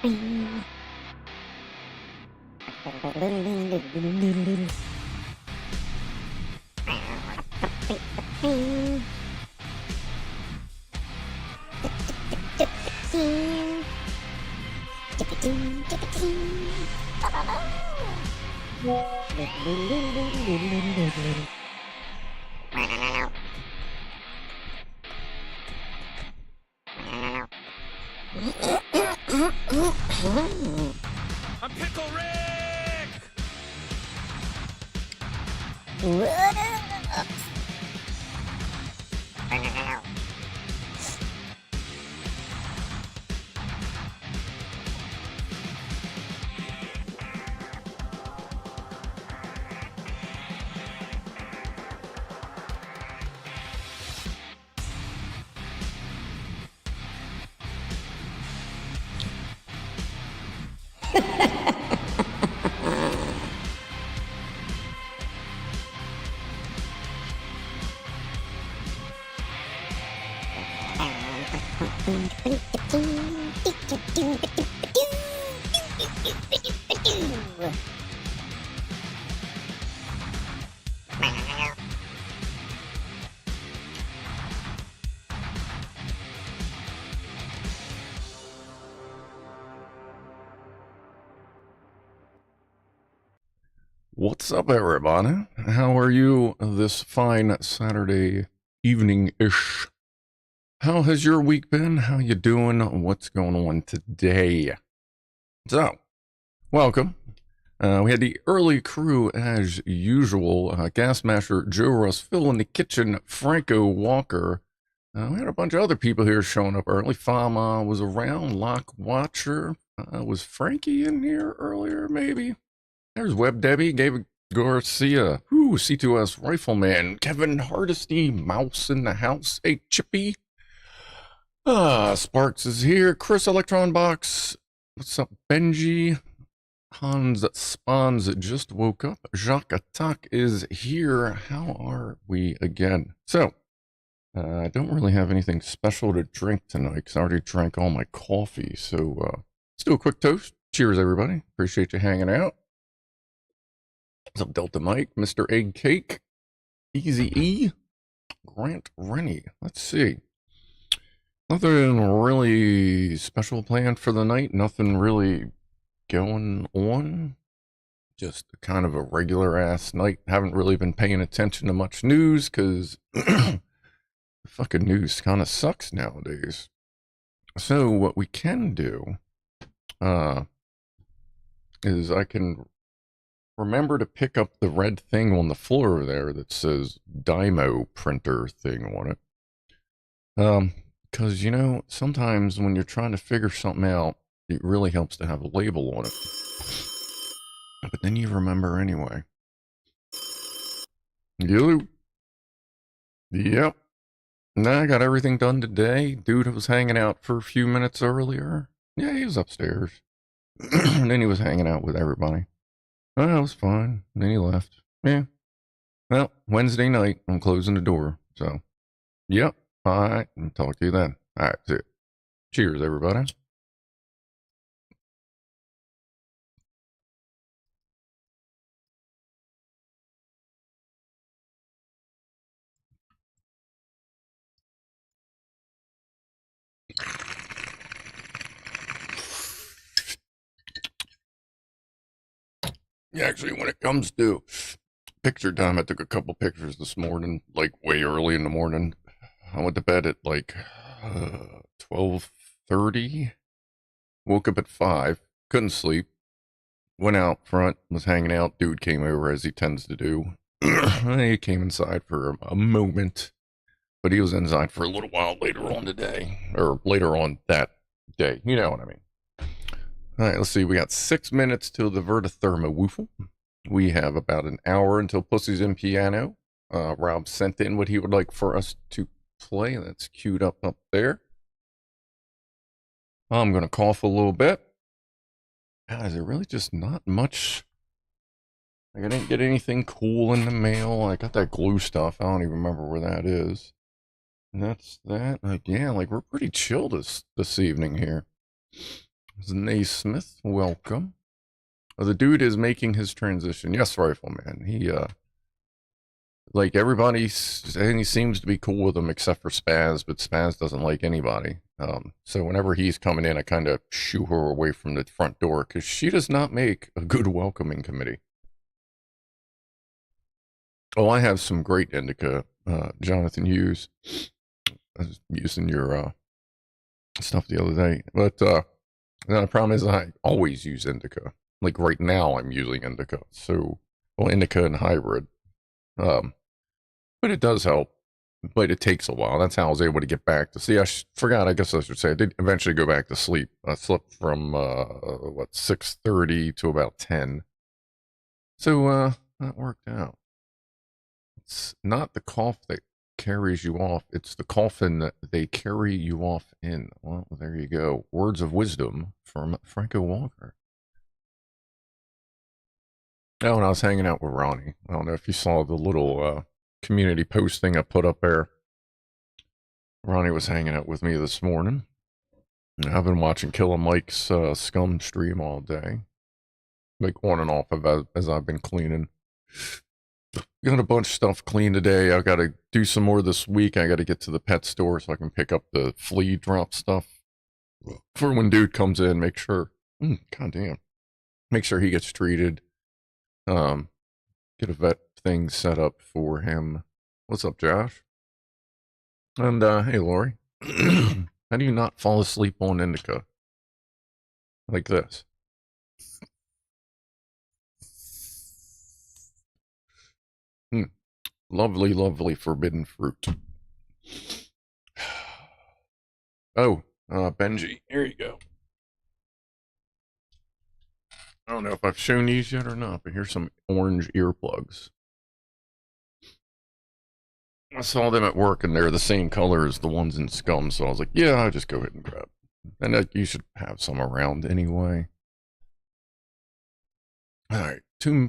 I'm Pickle Rick! What up? What's up, everybody? How are you this fine Saturday evening-ish? How has your week been? How you doing? What's going on today? So, welcome. We had the early crew as usual. Gasmasher, Joe Russ, Phil in the kitchen, Franco Walker. We had a bunch of other people here showing up early. Fama was around, Lock Watcher. Was Frankie in here earlier, maybe? There's Web Debbie, David Garcia, C2S Rifleman, Kevin Hardesty, Mouse in the house, hey Chippy. Sparks is here, Chris Electron Box, what's up Benji, Hans Spawns just woke up, Jacques Attack is here, how are we again? So, I don't really have anything special to drink tonight because I already drank all my coffee, so let's do a quick toast. Cheers everybody, appreciate you hanging out. What's up, Delta Mike, Mr. Egg Cake, Easy E, Grant Rennie. Let's see. Nothing really special planned for the night. Nothing really going on. Just kind of a regular ass night. Haven't really been paying attention to much news because the fucking news kind of sucks nowadays. So what we can do is I can remember to pick up the red thing on the floor there that says Dymo printer thing on it. Because, you know, sometimes when you're trying to figure something out, it really helps to have a label on it. But then you remember anyway. Yep. Nah, I got everything done today. Dude was hanging out for a few minutes earlier. Yeah, he was upstairs. And then he was hanging out with everybody. Oh, it was fine. And then he left. Yeah. Well, Wednesday night, I'm closing the door. So, yep. All right. I'll talk to you then. All right. See you. Cheers, everybody. Yeah, actually, when it comes to picture time, I took a couple pictures this morning, like way early in the morning. I went to bed at like 12:30. Woke up at 5. Couldn't sleep. Went out front, was hanging out. Dude came over as he tends to do. He came inside for a moment, but he was inside for a little while later on today, or later on that day. You know what I mean. All right, let's see. We got 6 minutes till the VertoThermoWhoofle. We have about an hour until Pussies in piano. Rob sent in what he would like for us to play. That's queued up there. I'm going to cough a little bit. God, is there really just not much? Like, I didn't get anything cool in the mail. I got that glue stuff. I don't even remember where that is. And that's that. Like, yeah, like we're pretty chill this evening here. Naismith, welcome. The dude is making his transition. Yes, Rifleman. He, like everybody, and he seems to be cool with him except for Spaz, but Spaz doesn't like anybody. So whenever he's coming in, I kind of shoo her away from the front door because she does not make a good welcoming committee. Oh, I have some great indica, Jonathan Hughes. I was using your stuff the other day, but the problem is I always use indica. Like right now, I'm using indica. So, well, indica and hybrid. But it does help. But it takes a while. That's how I was able to get back to see. I forgot. I guess I should say I did eventually go back to sleep. I slept from 6:30 to about 10. So that worked out. It's not the cough that carries you off. It's the coffin that they carry you off in. Well, there you go. Words of wisdom from Franco Walker. Oh, and I was hanging out with Ronnie. I don't know if you saw the little community posting I put up there. Ronnie was hanging out with me this morning. I've been watching Killer Mike's Scum stream all day. Like on and off as I've been cleaning. Got a bunch of stuff clean today. I got to do some more this week. I got to get to the pet store so I can pick up the flea drop stuff. For when dude comes in, make sure, God damn. Make sure he gets treated. Get a vet thing set up for him. What's up, Josh? And hey, Lori. How do you not fall asleep on indica? Like this. Lovely, lovely forbidden fruit. Oh, Benji. Here you go. I don't know if I've shown these yet or not, but here's some orange earplugs. I saw them at work, and they're the same color as the ones in Scum, so I was like, yeah, I'll just go ahead and grab them. And you should have some around anyway. All right,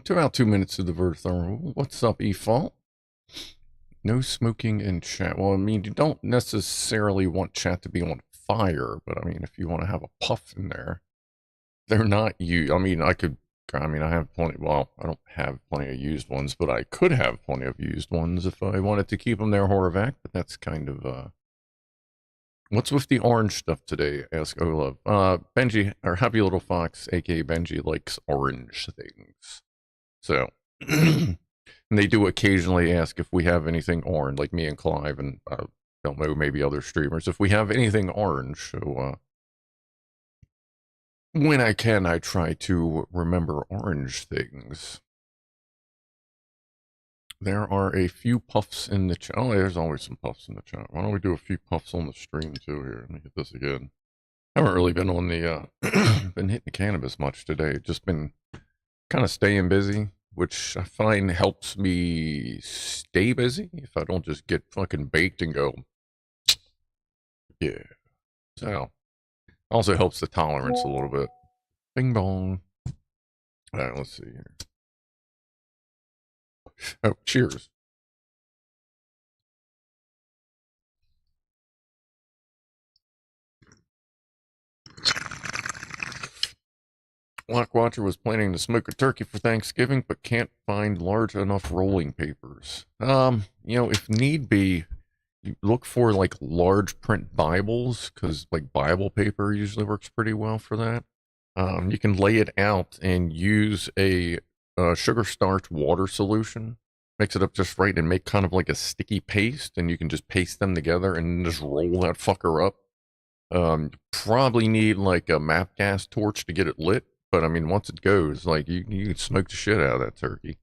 about 2 minutes to the VertoThermoWhoofle. What's up, E-Fault? No smoking in chat. Well, I mean, you don't necessarily want chat to be on fire, but I mean, if you want to have a puff in there, they're not used. I mean, I have plenty. Well, I don't have plenty of used ones, but I could have plenty of used ones if I wanted to keep them there, Horvac. But that's kind of what's with the orange stuff today? Ask Olaf. Benji, or Happy Little Fox, aka Benji, likes orange things. So, and they do occasionally ask if we have anything orange, like me and Clive, and I don't know, maybe other streamers, if we have anything orange. So, when I can, I try to remember orange things. There are a few puffs in the chat. Oh, there's always some puffs in the chat. Why don't we do a few puffs on the stream too here? Let me get this again. I haven't really been on the, been hitting the cannabis much today. Just been kind of staying busy, which I find helps me stay busy if I don't just get fucking baked and go, yeah. So, also helps the tolerance a little bit. Bing bong. All right, let's see here. Oh, cheers. Lock Watcher was planning to smoke a turkey for Thanksgiving, but can't find large enough rolling papers. You know, if need be, you look for like large print Bibles, because like Bible paper usually works pretty well for that. You can lay it out and use a sugar starch water solution. Mix it up just right and make kind of like a sticky paste, and you can just paste them together and just roll that fucker up. Probably need like a map gas torch to get it lit, but I mean, once it goes, like you can smoke the shit out of that turkey.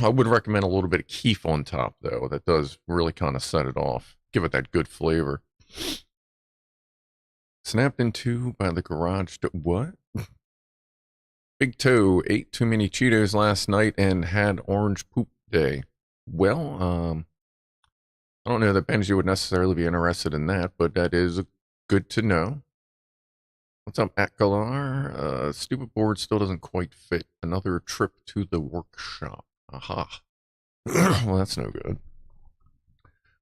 I would recommend a little bit of keef on top, though. That does really kind of set it off, give it that good flavor. Snapped in two by the garage door. What? Big Toe ate too many Cheetos last night and had orange poop day. Well, I don't know that Benji would necessarily be interested in that, but that is good to know. What's up, Akalar? Stupid board still doesn't quite fit. Another trip to the workshop. Aha. Well, that's no good.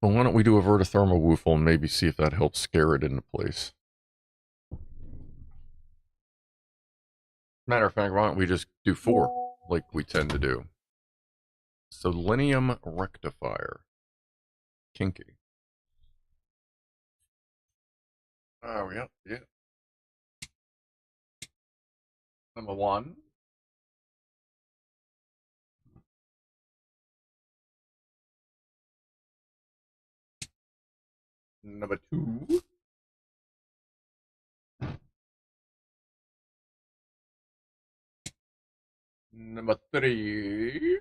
Well, why don't we do a VertoThermoWhoofle and maybe see if that helps scare it into place. Matter of fact, why don't we just do 4 like we tend to do? Selenium rectifier. Kinky. Oh, yeah, yeah. Number 1. Number 2. Number 3.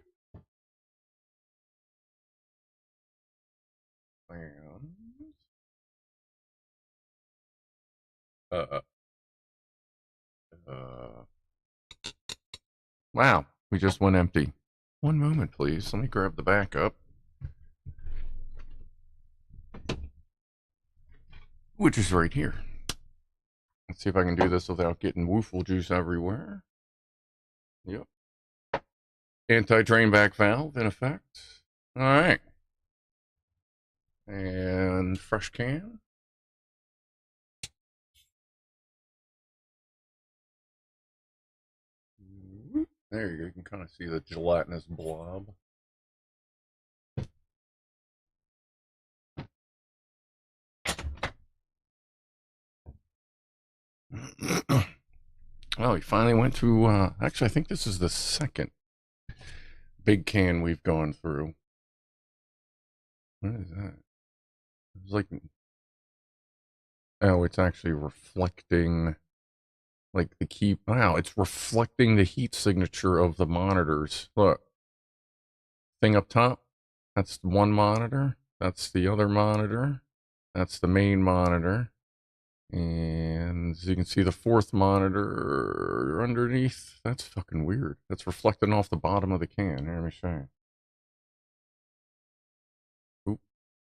And uh uh wow, we just went empty. One moment, please. Let me grab the backup. Which is right here. Let's see if I can do this without getting woofle juice everywhere. Yep. Anti-drain back valve in effect. All right. And fresh can. There you go. You can kind of see the gelatinous blob. Well, we finally went through, actually, I think this is the second big can we've gone through. What is that? It's like, oh, it's actually reflecting, like the key, wow, it's reflecting the heat signature of the monitors. Look, thing up top, that's one monitor, that's the other monitor, that's the main monitor. And as you can see, the 4th monitor underneath, that's fucking weird. That's reflecting off the bottom of the can. Here, let me show you. Oop.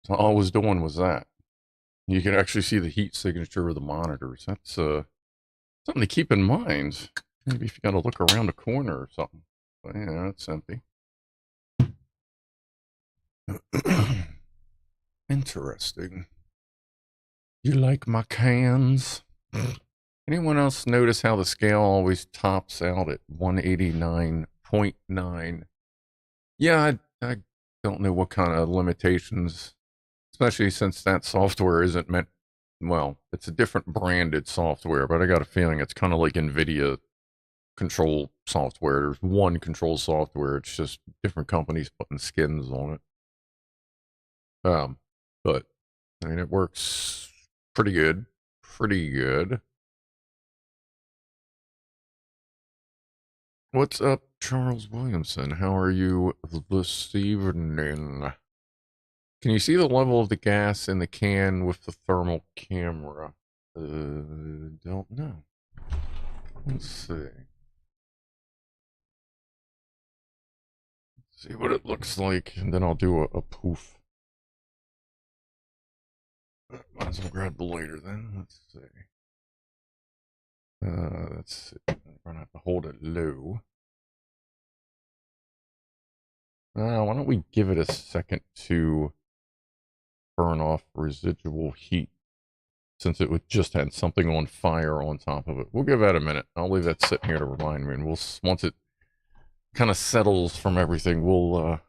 So all I was doing was that. You can actually see the heat signature of the monitors. That's something to keep in mind. Maybe if you got to look around the corner or something. But yeah, it's empty. Interesting. You like my cans? Anyone else notice how the scale always tops out at 189.9? Yeah, I don't know what kind of limitations, especially since that software isn't meant, well, it's a different branded software, but I got a feeling it's kind of like NVIDIA control software. There's one control software. It's just different companies putting skins on it. But I mean, it works pretty good. Pretty good. What's up, Charles Williamson? How are you this evening? Can you see the level of the gas in the can with the thermal camera? Don't know. Let's see. Let's see what it looks like, and then I'll do a poof. Might as well grab the lighter then. Let's see. I'm gonna have to hold it low. Why don't we give it a second to burn off residual heat, since it would just had something on fire on top of it. We'll give that a minute. I'll leave that sitting here to remind me, and we'll, once it kind of settles from everything, we'll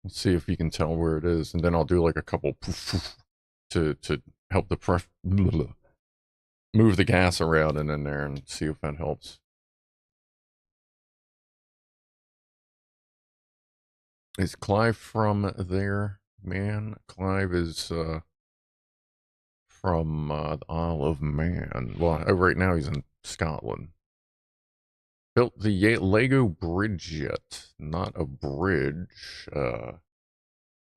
see if you can tell where it is, and then I'll do like a couple poof to help the move the gas around and in there and see if that helps. Is Clive from there, man? Clive is from the Isle of Man. Well, right now he's in Scotland. Built the Lego bridge yet? Not a bridge.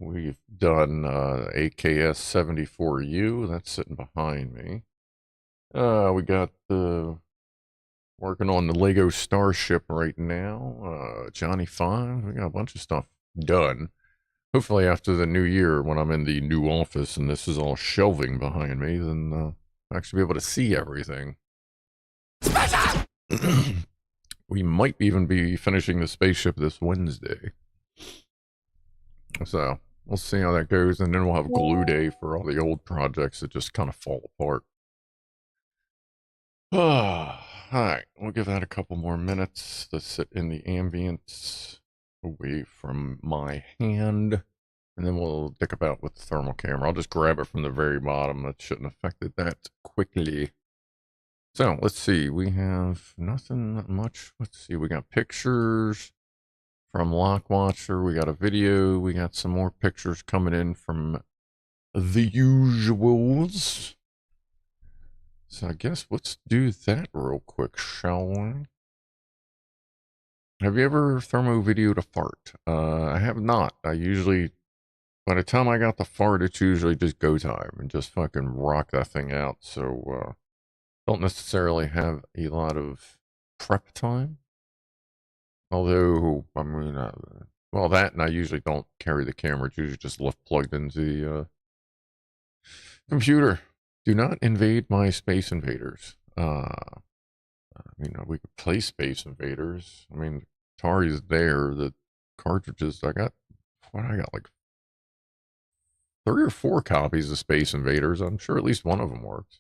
We've done AKS 74U. That's sitting behind me. We got working on the Lego Starship right now. Johnny 5. We got a bunch of stuff done. Hopefully after the new year, when I'm in the new office and this is all shelving behind me, then I'll actually be able to see everything. We might even be finishing the spaceship this Wednesday. So we'll see how that goes, and then we'll have glue day for all the old projects that just kind of fall apart. Alright, we'll give that a couple more minutes to sit in the ambience away from my hand. And then we'll dick about with the thermal camera. I'll just grab it from the very bottom. That shouldn't affect it that quickly. So, let's see. We have nothing much. Let's see. We got pictures from Lockwatcher. We got a video. We got some more pictures coming in from the usuals. So I guess let's do that real quick, shall we? Have you ever thermo videoed a fart? I have not. I usually, by the time I got the fart, it's usually just go time and just fucking rock that thing out. So, don't necessarily have a lot of prep time. Although, I mean, well, that and I usually don't carry the camera. It's usually just left plugged into the computer. Do not invade my Space Invaders. We could play Space Invaders. I mean, Atari's there. The cartridges, I got like 3 or 4 copies of Space Invaders. I'm sure at least one of them works.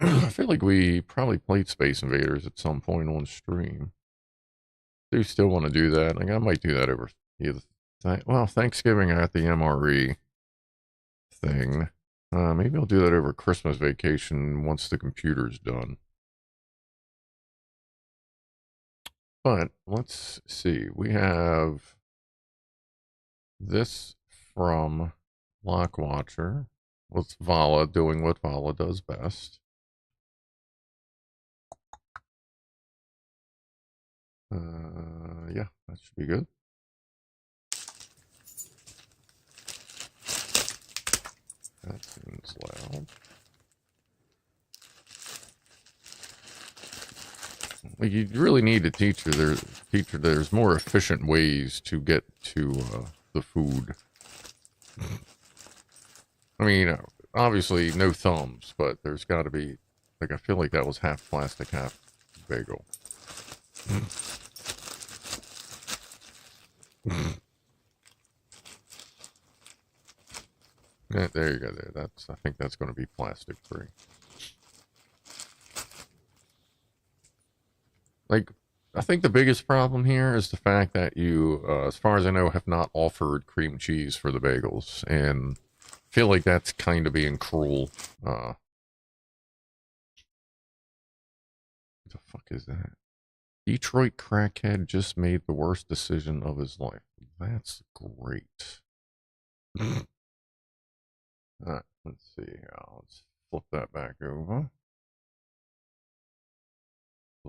I feel like we probably played Space Invaders at some point on stream. Do still want to do that. Like, I might do that over either. Well, Thanksgiving I got the MRE thing. Maybe I'll do that over Christmas vacation once the computer's done. But let's see. We have this from Lockwatcher. With Vala doing what Vala does best. Yeah, that should be good. That seems loud. Like, you really need a teacher. There's more efficient ways to get to the food. I mean, obviously no thumbs, but there's got to be, like, I feel like that was half plastic, half bagel. Yeah, there you go. There, I think that's going to be plastic free. Like, I think the biggest problem here is the fact that you, as far as I know, have not offered cream cheese for the bagels, and I feel like that's kind of being cruel. What the fuck is that? Detroit crackhead just made the worst decision of his life. That's great. Alright, let's see. Let's flip that back over.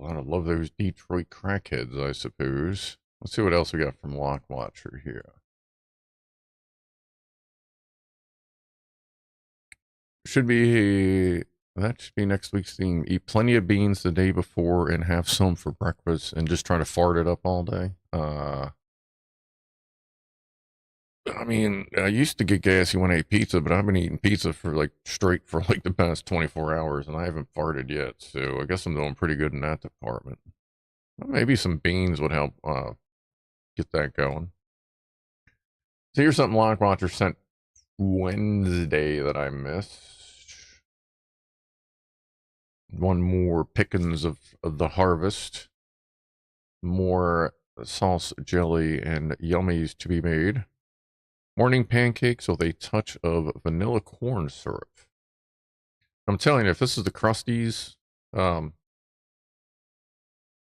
I love those Detroit crackheads, I suppose. Let's see what else we got from Lockwatcher here. That should be next week's theme. Eat plenty of beans the day before and have some for breakfast and just try to fart it up all day. I mean, I used to get gassy when I ate pizza, but I've been eating pizza for like the past 24 hours and I haven't farted yet. So I guess I'm doing pretty good in that department. Well, maybe some beans would help get that going. So here's something Lockwatcher sent Wednesday that I missed. One more pickings of the harvest. More sauce, jelly, and yummies to be made. Morning pancakes with a touch of vanilla corn syrup. I'm telling you, if this is the Krusty's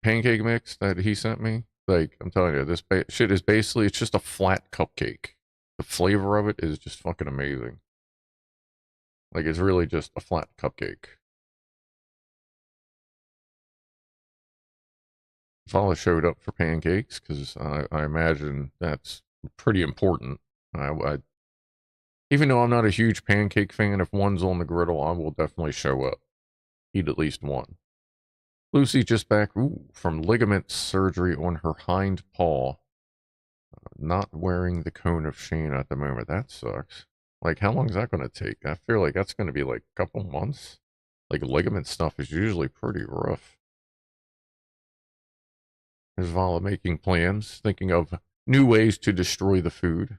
pancake mix that he sent me, like, I'm telling you, this shit is basically, it's just a flat cupcake. The flavor of it is just fucking amazing. Like, it's really just a flat cupcake. Fala showed up for pancakes, because I imagine that's pretty important. Even though I'm not a huge pancake fan, if one's on the griddle, I will definitely show up. Eat at least one. Lucy just back from ligament surgery on her hind paw. Not wearing the cone of shame at the moment. That sucks. Like, how long is that going to take? I feel like that's going to be like a couple months. Like, ligament stuff is usually pretty rough. There's Vala making plans, thinking of new ways to destroy the food.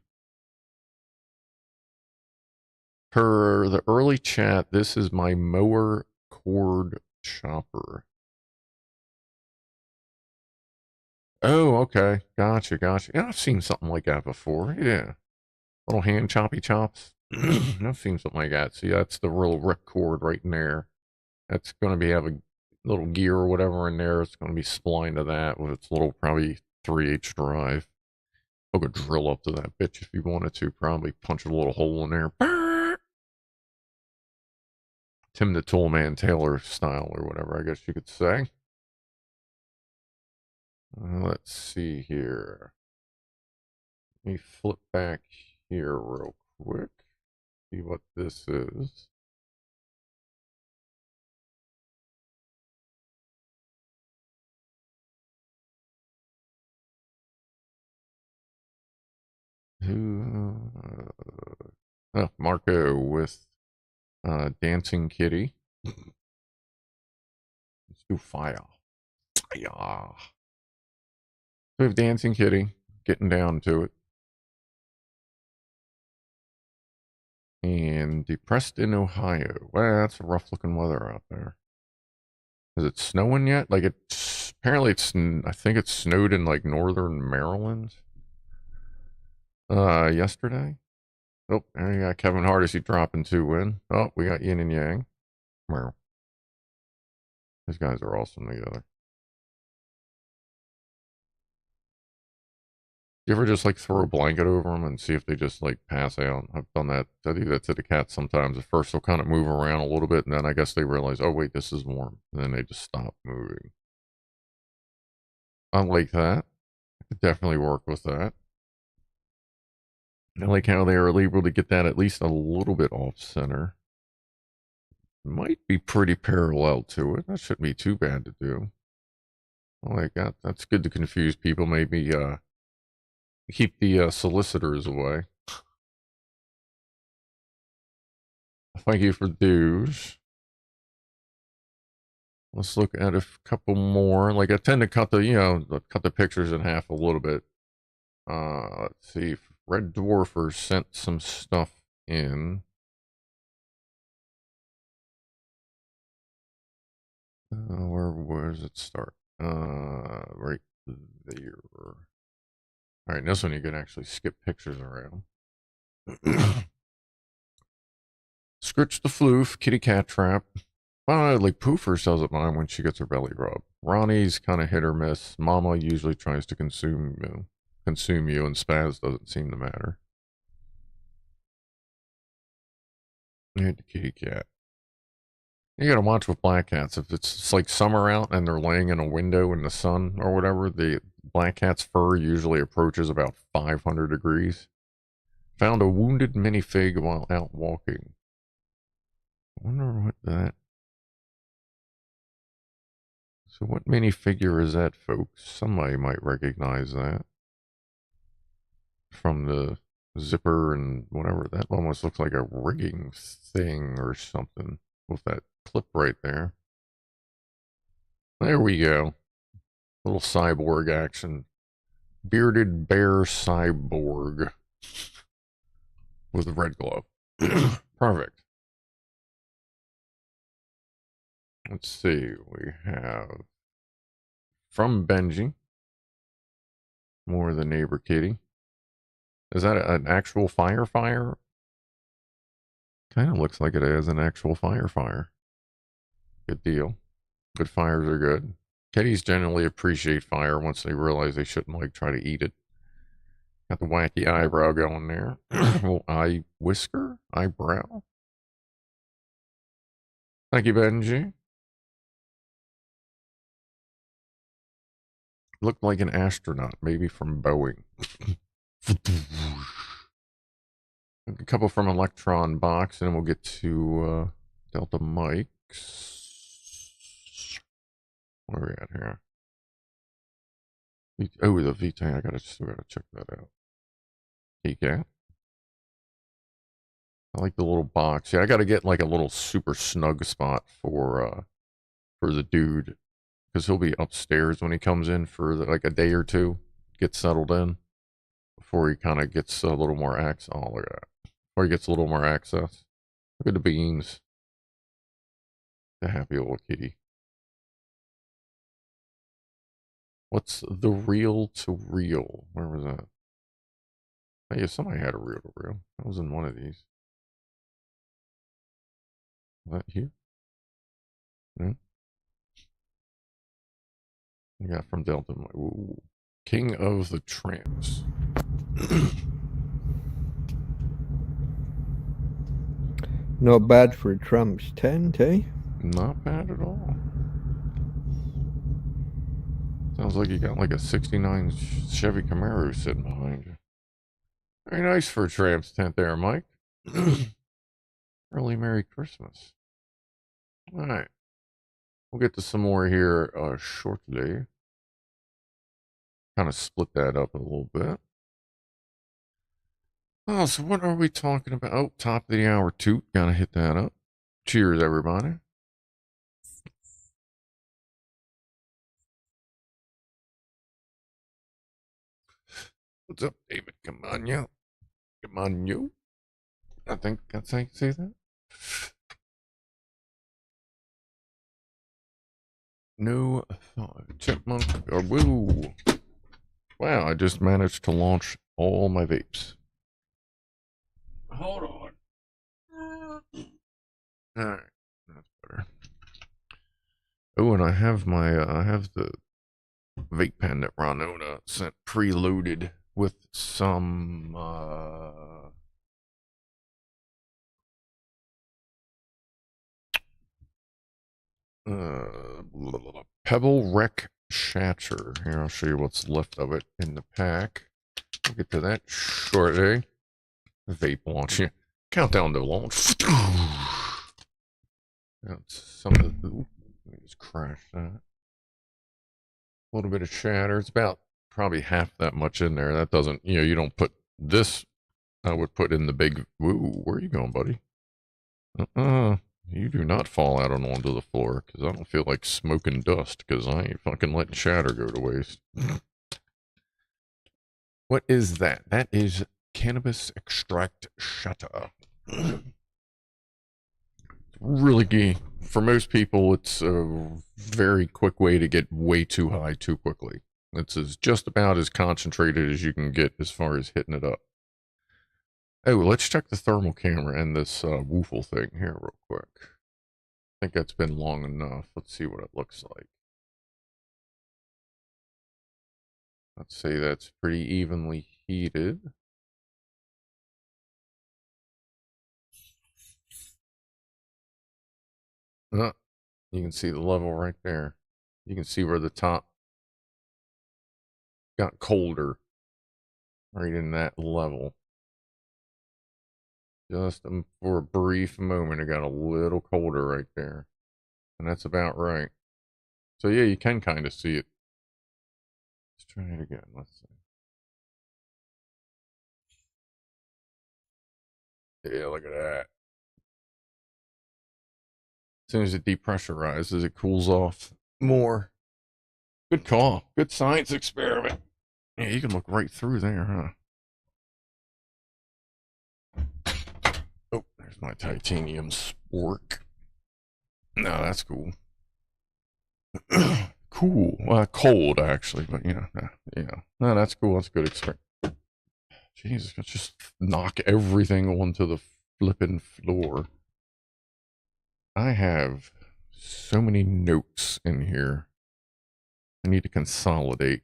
Per the early chat, this is my mower cord chopper. Oh, okay. Gotcha, gotcha. Yeah, I've seen something like that before. Yeah. Little hand choppy chops. I've seen something like that. See, that's the real rip cord right in there. That's going to be have a little gear or whatever in there. It's going to be splined to that with its little probably 3H drive. I'll go drill up to that bitch if you wanted to. Probably punch a little hole in there. Tim the Toolman Taylor style or whatever, I guess you could say. Let's see here. Let me flip back here real quick. See what this is. Marco with Dancing Kitty. Let's do fire. Yeah. We have Dancing Kitty getting down to it. And depressed in Ohio. Well, that's a rough looking weather out there. Is it snowing yet? Like it's apparently I think it snowed in like northern Maryland yesterday. Oh, there you got Kevin Hart. Is he dropping 2 in? Oh, we got Yin and Yang. Wow. These guys are awesome together. You ever just like throw a blanket over them and see if they just like pass out? I've done that. I do that to the cats sometimes. At first, they'll kind of move around a little bit, and then I guess they realize, oh wait, this is warm, and then they just stop moving. I like that. I could definitely work with that. I like how they are able to get that at least a little bit off center. Might be pretty parallel to it. That shouldn't be too bad to do. I like that. That's good to confuse people. Maybe keep the solicitors away. Thank you for dues. Let's look at a couple more. Like I tend to cut the pictures in half a little bit. Let's see. Red Dwarfer sent some stuff in. Where does it start? Right there. All right, this one you can actually skip pictures around. Scritch the Floof, Kitty Cat Trap. Like Poofer sells at mine when she gets her belly rubbed. Ronnie's kind of hit or miss. Mama usually tries to consume you, and Spaz doesn't seem to matter. And the kitty cat. You gotta watch with black cats. If it's like summer out and they're laying in a window in the sun or whatever, the black cat's fur usually approaches about 500 degrees. Found a wounded minifig while out walking. I wonder what that... So what minifigure is that, folks? Somebody might recognize that. From the zipper and whatever. That almost looks like a rigging thing or something with that clip right there. There we go. Little cyborg action. Bearded bear cyborg with a red glove. Perfect. Let's see. We have from Benji. More of the neighbor kitty. Is that an actual fire? Kind of looks like it is an actual fire. Good deal. Good fires are good. Kitties generally appreciate fire once they realize they shouldn't like try to eat it. Got the wacky eyebrow going there. Little eye whisker? Eyebrow? Thank you, Benji. Looked like an astronaut, maybe from Boeing. A couple from Electron Box, and then we'll get to Delta Mics. Where are we at here? Oh, the V-Tank. I still gotta check that out. Cat. I like the little box. Yeah, I gotta get like a little super snug spot for the dude, because he'll be upstairs when he comes in for like a day or two, get settled in before he kind of gets a little more access. Oh, look at that. Before he gets a little more access. Look at the beans. The happy little kitty. What's the reel to reel? Where was that? Oh, yeah, somebody had a reel to reel. I was in one of these. Is that here? No. I got from Delta. Ooh. King of the Tramps. Not bad for a Trump's tent, eh? Not bad at all. Sounds like you got like a 69 Chevy Camaro sitting behind you. Very nice for a Tramp's tent there, Mike. Early Merry Christmas. All right. We'll get to some more here shortly. Kind of split that up a little bit. Oh, so what are we talking about? Oh, top of the hour, toot. Gotta hit that up. Cheers, everybody. What's up, David? Come on, you. Come on, you. I think that's how you say that. No chipmunk. Or woo. Wow, I just managed to launch all my vapes. Hold on. Alright, that's better. Oh, and I have I have the vape pen that Ranona sent preloaded with some, Pebble Wreck Shatter. Here, I'll show you what's left of it in the pack. We'll get to that shortly. Vape launch. Yeah. Countdown to launch. That's some of the. Ooh, let me just crash that. A little bit of shatter. It's about probably half that much in there. That doesn't, you don't put this. I would put in the big. Woo, where are you going, buddy? You do not fall out and onto the floor, because I don't feel like smoking dust, because I ain't fucking letting shatter go to waste. What is that? That is cannabis extract shatter. Really key. For most people, it's a very quick way to get way too high too quickly. It's just about as concentrated as you can get as far as hitting it up. Oh, let's check the thermal camera and this woofle thing here real quick. I think that's been long enough. Let's see what it looks like. Let's say that's pretty evenly heated. You can see the level right there. You can see where the top got colder right in that level. Just for a brief moment, it got a little colder right there. And that's about right. So yeah, you can kind of see it. Let's try it again. Let's see. Yeah, look at that. As soon as it depressurizes, it cools off more. Good call. Good science experiment. Yeah, you can look right through there, huh? Oh, there's my titanium spork. No, that's cool. Cool. Cold, actually, but yeah. No, that's cool. That's a good experience. Jesus, let's just knock everything onto the flipping floor. I have so many notes in here. I need to consolidate,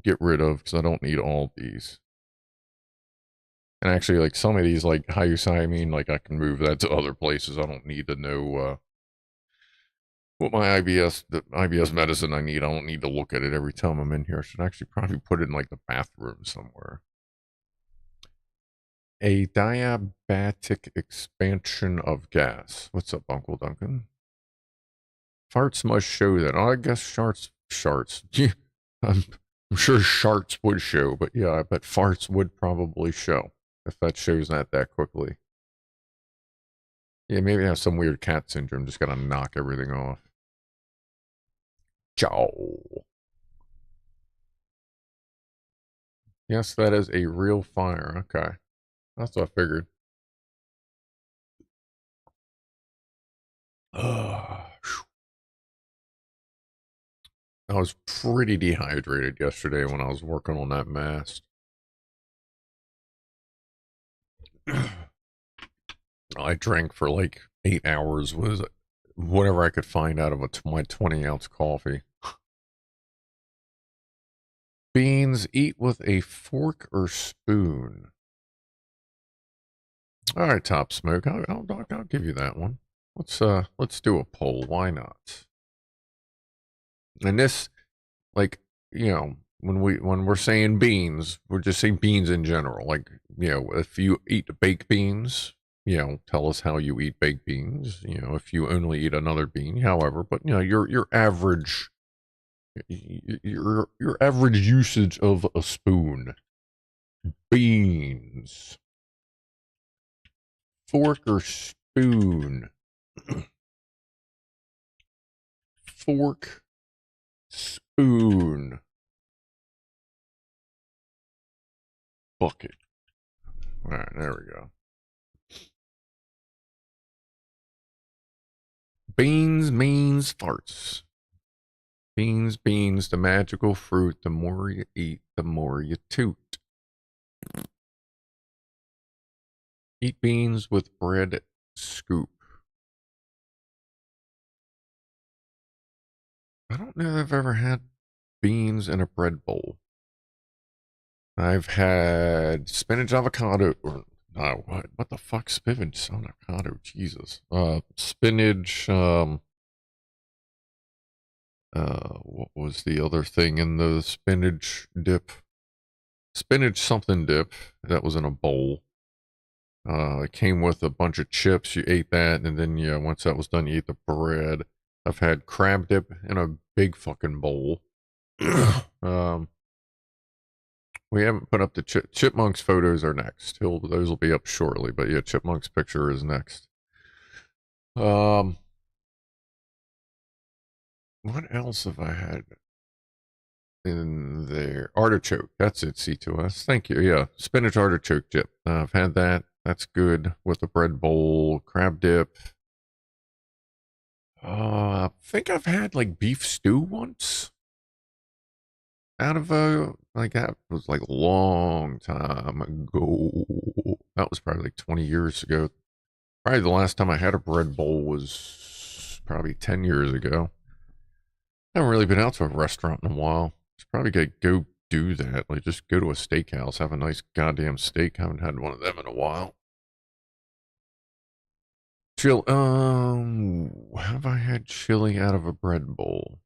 get rid of, because I don't need all these. And actually, like some of these, like hyoscyamine, like I can move that to other places. I don't need to know what my the IBS medicine I need. I don't need to look at it every time I'm in here. I should actually probably put it in like the bathroom somewhere. A diabatic expansion of gas. What's up, Uncle Duncan? Farts must show that. Oh, I guess sharts. I'm sure sharts would show, but yeah, I bet farts would probably show if that shows that quickly. Yeah, maybe I have some weird cat syndrome. Just gotta knock everything off. Ciao. Yes, that is a real fire. Okay. That's what I figured. I was pretty dehydrated yesterday when I was working on that mast. I drank for like 8 hours, was whatever I could find out of my 20-ounce coffee. Beans, eat with a fork or spoon. All right, Top Smoke, I'll give you that one. Let's do a poll. Why not? And this, like, when we're saying beans, we're just saying beans in general. Like, if you eat baked beans, tell us how you eat baked beans. If you only eat another bean, however, but your average, your average usage of a spoon. Beans. Fork or spoon. Fork, spoon. Bucket. All right, there we go. Beans means farts. Beans, the magical fruit. The more you eat, the more you toot. Eat beans with bread scoop. I don't know if I've ever had beans in a bread bowl. I've had spinach avocado, or no, what the fuck, spinach avocado, Jesus. Spinach, what was the other thing in the spinach dip? Spinach something dip that was in a bowl. It came with a bunch of chips. You ate that, and then once that was done, you ate the bread. I've had crab dip in a big fucking bowl. We haven't put up the Chipmunk's photos are next. Those will be up shortly, but yeah, Chipmunk's picture is next. What else have I had in there? Artichoke. That's it, C2S. Thank you. Yeah, spinach artichoke dip. I've had that. That's good with a bread bowl. Crab dip. I think I've had like beef stew once. Out of like that was like a long time ago. That was probably like 20 years ago. Probably the last time I had a bread bowl was probably 10 years ago. I haven't really been out to a restaurant in a while. Just probably gotta go do that. Like just go to a steakhouse, have a nice goddamn steak. Haven't had one of them in a while. Have I had chili out of a bread bowl?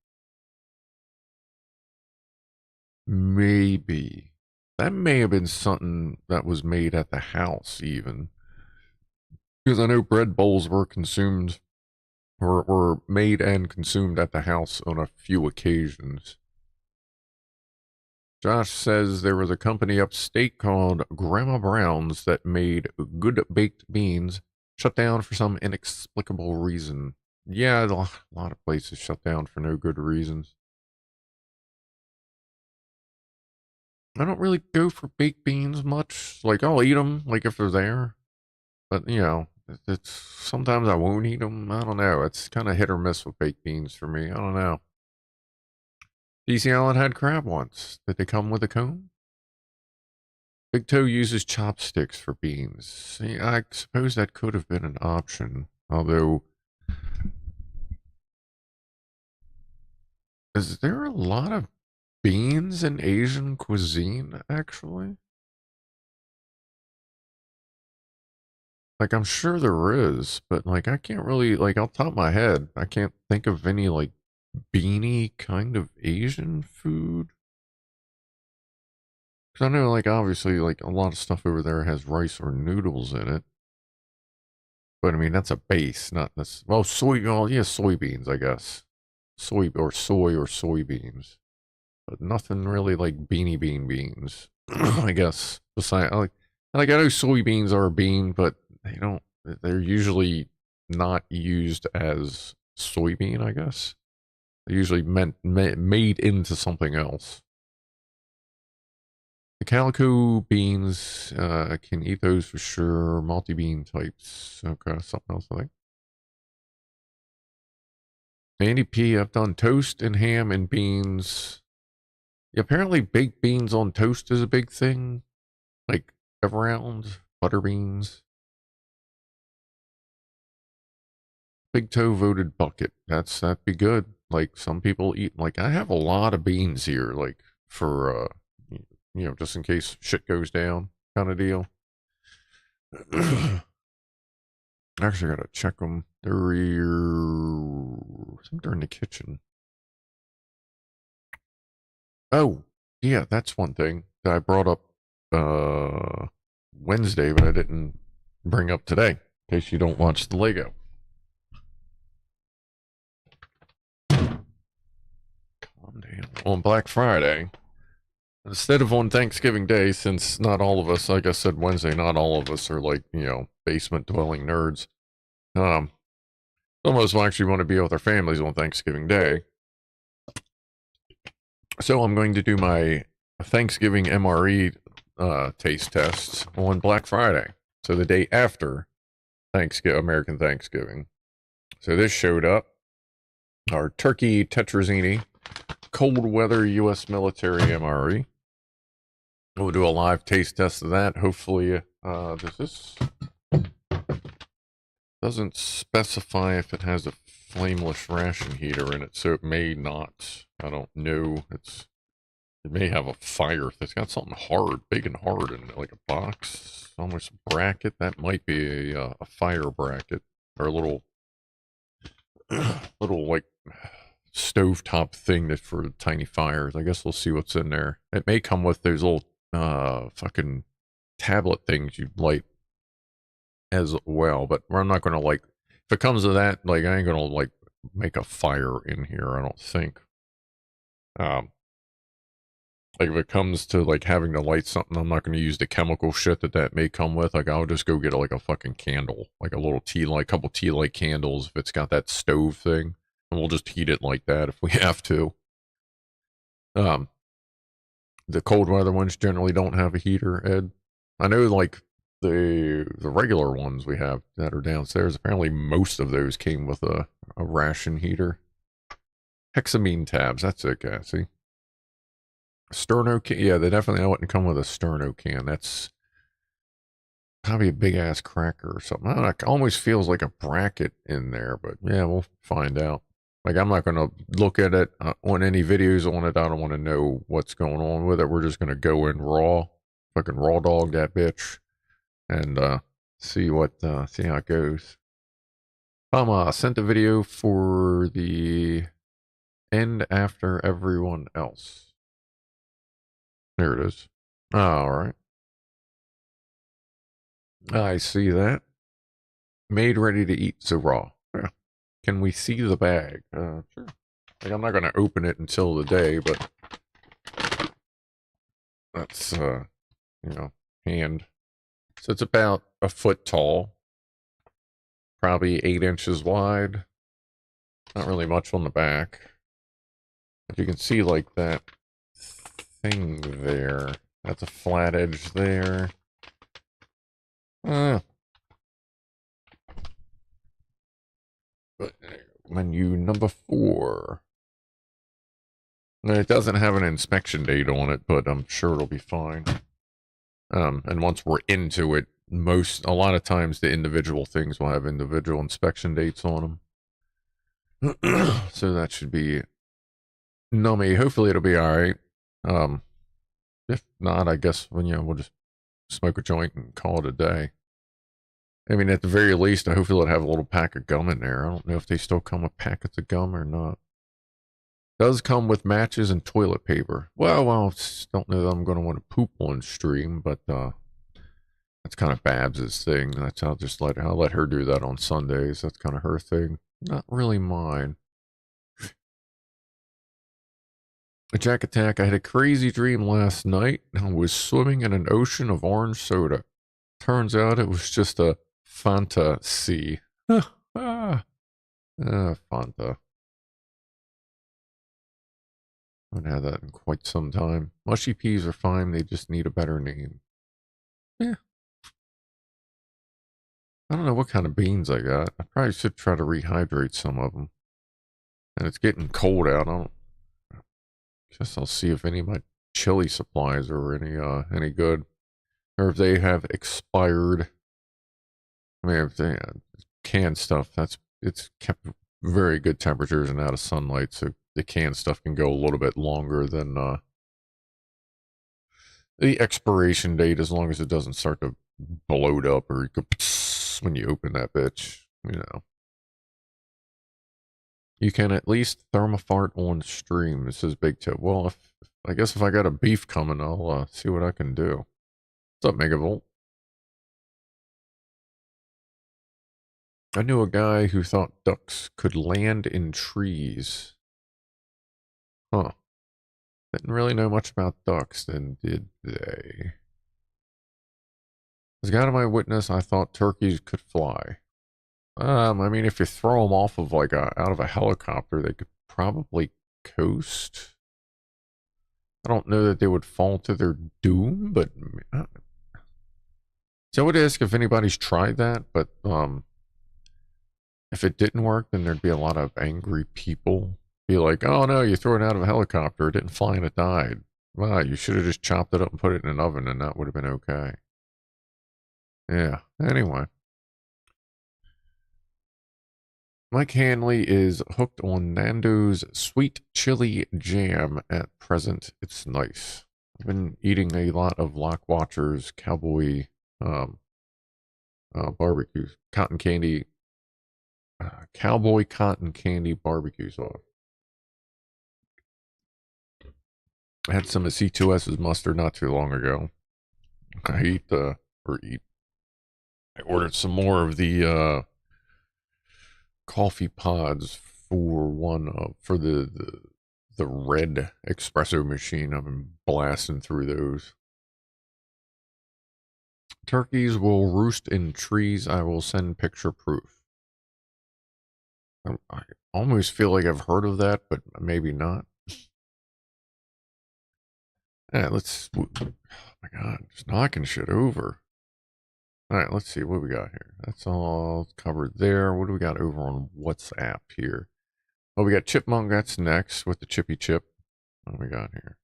Maybe. That may have been something that was made at the house, even. Because I know bread bowls were consumed, or were made and consumed at the house on a few occasions. Josh says there was a company upstate called Grandma Brown's that made good baked beans, shut down for some inexplicable reason. Yeah, a lot of places shut down for no good reasons. I don't really go for baked beans much. Like, I'll eat them, like, if they're there. But, it's sometimes I won't eat them. I don't know. It's kind of hit or miss with baked beans for me. I don't know. DC Allen had crab once. Did they come with a cone? Big Toe uses chopsticks for beans. See, I suppose that could have been an option. Although, is there a lot of beans in Asian cuisine, actually? Like, I'm sure there is, but, like, I can't really, like, off the top of my head, I can't think of any, like, beanie kind of Asian food. Because I know, like, obviously, like, a lot of stuff over there has rice or noodles in it. But, I mean, that's a base, not this. Well, soybeans, I guess. Soy or soybeans. But nothing really like beanie beans, I guess. Besides, I know soybeans are a bean, but they're usually not used as soybean, I guess. They're usually made into something else. The calico beans, can eat those for sure. Multi-bean types. Okay, something else I think. Andy P, I've done toast and ham and beans. Yeah, apparently baked beans on toast is a big thing. Like around butter beans. Big Toe voted bucket. That'd be good. Like some people eat, like I have a lot of beans here, like for just in case shit goes down kind of deal. Actually, I gotta check them. They're here. I think they're in the kitchen. Oh, yeah, that's one thing that I brought up Wednesday, but I didn't bring up today, in case you don't watch the Lego. Calm down. On Black Friday, instead of on Thanksgiving Day, since not all of us, like I said Wednesday, not all of us are like, basement dwelling nerds. Some of us will actually want to be with our families on Thanksgiving Day. So I'm going to do my Thanksgiving MRE taste tests on Black Friday. So the day after American Thanksgiving. So this showed up. Our turkey tetrazzini, cold weather U.S. military MRE. We'll do a live taste test of that. Hopefully, this doesn't specify if it has a flameless ration heater in it, so it may not. I don't know. It may have a fire. It's got something hard, big and hard in it, like a box, almost a bracket. That might be a fire bracket or a little like stovetop thing that for tiny fires. I guess we'll see what's in there. It may come with those little fucking tablet things you'd light as well, but I'm not gonna like, if it comes to that, like I ain't gonna like make a fire in here, I don't think. Like if it comes to like having to light something, I'm not gonna use the chemical shit that may come with. Like I'll just go get like a fucking candle, like a little couple tea light candles if it's got that stove thing, and we'll just heat it like that if we have to. The cold weather ones generally don't have a heater, Ed. I know like the regular ones we have that are downstairs, apparently most of those came with a ration heater. Hexamine tabs, that's it, Cassie. Sterno can, yeah, they definitely wouldn't come with a Sterno can. That's probably a big ass cracker or something. I don't know, it almost feels like a bracket in there, but yeah, we'll find out. Like I'm not gonna look at it on any videos on it. I don't want to know what's going on with it. We're just gonna go in raw, fucking raw dog that bitch, and see how it goes. Sent a video for the end after everyone else. There it is. All right. I see that. Made ready to eat, so raw. Yeah. Can we see the bag? Sure. Like I'm not going to open it until the day, but that's, hand. So it's about a foot tall, probably 8 inches wide. Not really much on the back. But you can see like that thing there. That's a flat edge there. But menu number 4. It doesn't have an inspection date on it, but I'm sure it'll be fine. And once we're into it, a lot of times the individual things will have individual inspection dates on them. So that should be nummy. Hopefully it'll be alright. If not, I guess we'll just smoke a joint and call it a day. I mean, at the very least, I hope it'll have a little pack of gum in there. I don't know if they still come with packets of gum or not. Does come with matches and toilet paper. Well, don't know that I'm going to want to poop on stream, but that's kind of Babs's thing. I'll let her do that on Sundays. That's kind of her thing. Not really mine. A Jack Attack. I had a crazy dream last night. I was swimming in an ocean of orange soda. Turns out it was just a Fanta sea. Fanta. I haven't had that in quite some time. Mushy peas are fine. They just need a better name. Yeah. I don't know what kind of beans I got. I probably should try to rehydrate some of them. And it's getting cold out. Guess I'll see if any of my chili supplies are any good. Or if they have expired. I mean, if they canned stuff, it's kept very good temperatures and out of sunlight, so the canned stuff can go a little bit longer than the expiration date, as long as it doesn't start to bloat up or go when you open that bitch. You know, you can at least thermofart on stream. This is big tip. Well, I guess if I got a beef coming, I'll see what I can do. What's up, Megavolt? I knew a guy who thought ducks could land in trees. Huh. Didn't really know much about ducks then, did they? As God of my witness, I thought turkeys could fly. I mean, if you throw them off of out of a helicopter, they could probably coast. I don't know that they would fall to their doom, but so I would ask if anybody's tried that, but if it didn't work, then there'd be a lot of angry people. Be like, oh no, you threw it out of a helicopter, it didn't fly and it died. Well, you should have just chopped it up and put it in an oven and that would have been okay. Yeah, anyway. Mike Hanley is hooked on Nando's sweet chili jam at present. It's nice. I've been eating a lot of Lock Watchers cowboy barbecue, cotton candy, cowboy cotton candy barbecue sauce. I had some of C2S's mustard not too long ago. I ordered some more of the coffee pods for the red espresso machine. I've been blasting through those. Turkeys will roost in trees. I will send picture proof. I almost feel like I've heard of that, but maybe not. Yeah, oh my God, just knocking shit over. All right, let's see what we got here. That's all covered there. What do we got over on WhatsApp here? Oh, we got Chipmunk. That's next with the Chippy Chip. What do we got here?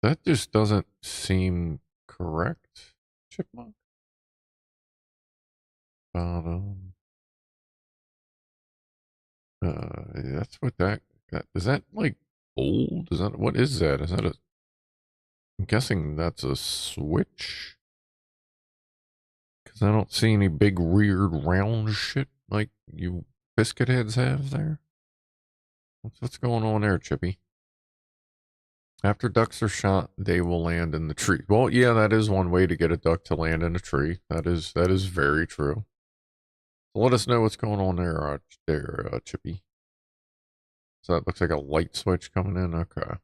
That just doesn't seem correct. Chipmunk. That's what that is. That like old? What is that? Is that I'm guessing that's a switch. Because I don't see any big weird round shit like you biscuit heads have there. What's going on there, Chippy? After ducks are shot, they will land in the tree. Well, yeah, that is one way to get a duck to land in a tree. That is very true. So let us know what's going on there, Chippy. So that looks like a light switch coming in. Okay.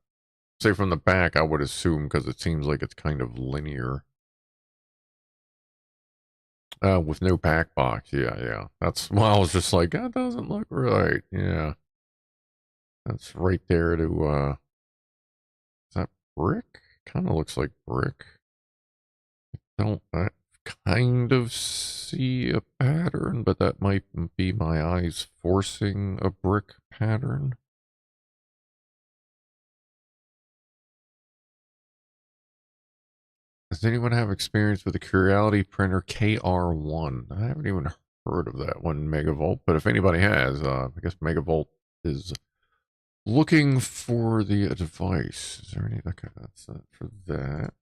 Say from the back, I would assume, because it seems like it's kind of linear. With no pack box. Yeah. That's why I was just like, that doesn't look right. Yeah. That's right there to, is that brick? Kind of looks like brick. I kind of see a pattern, but that might be my eyes forcing a brick pattern. Does anyone have experience with the Creality printer KR1? I haven't even heard of that one, Megavolt, but if anybody has, I guess Megavolt is looking for the device. Is there any? Okay, that's it for that.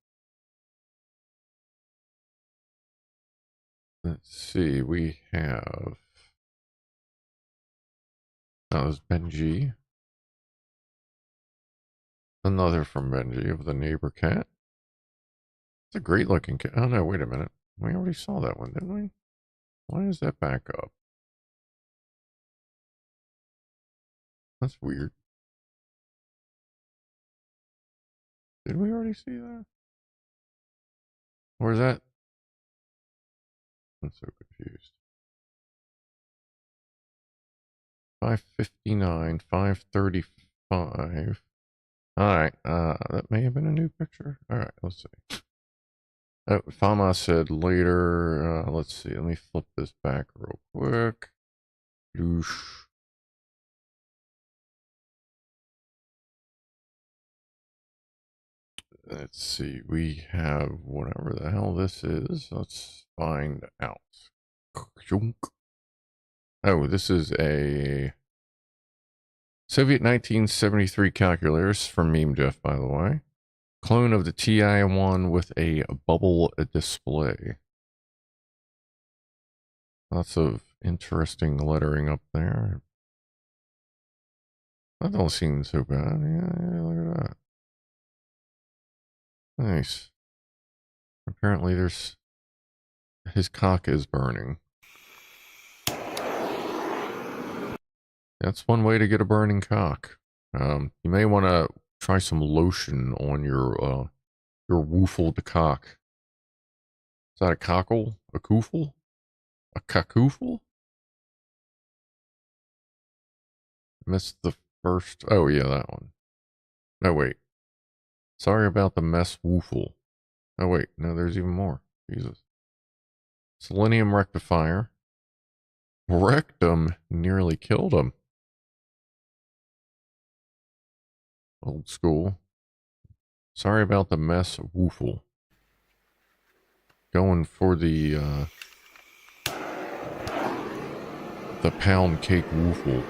Let's see. We have. That was Benji. Another from Benji of the neighbor cat. It's a great looking cat. Oh no, wait a minute. We already saw that one, didn't we? Why is that back up? That's weird. Did we already see that? Or is that? I'm so confused. 559, 535. Alright, that may have been a new picture. Alright, let's see. Oh, Fama said later. Let's see. Let me flip this back real quick. Loosh. Let's see. We have whatever the hell this is. Let's find out. Oh, this is a Soviet 1973 calculators from Meme Jeff, by the way. Clone of the TI-1 with a bubble display. Lots of interesting lettering up there. That don't seem so bad. Yeah, look at that. Nice. Apparently there's... His cock is burning. That's one way to get a burning cock. You may want to try some lotion on your woofled cock. Is that a cockle? A koofle? A cackoofle? Missed the first... Oh, yeah, that one. No, wait. Sorry about the mess woofle. Oh, wait. No, there's even more. Jesus. Selenium rectifier. Rectum nearly killed him. Old school. Sorry about the mess woofle. Going for the pound cake woofle.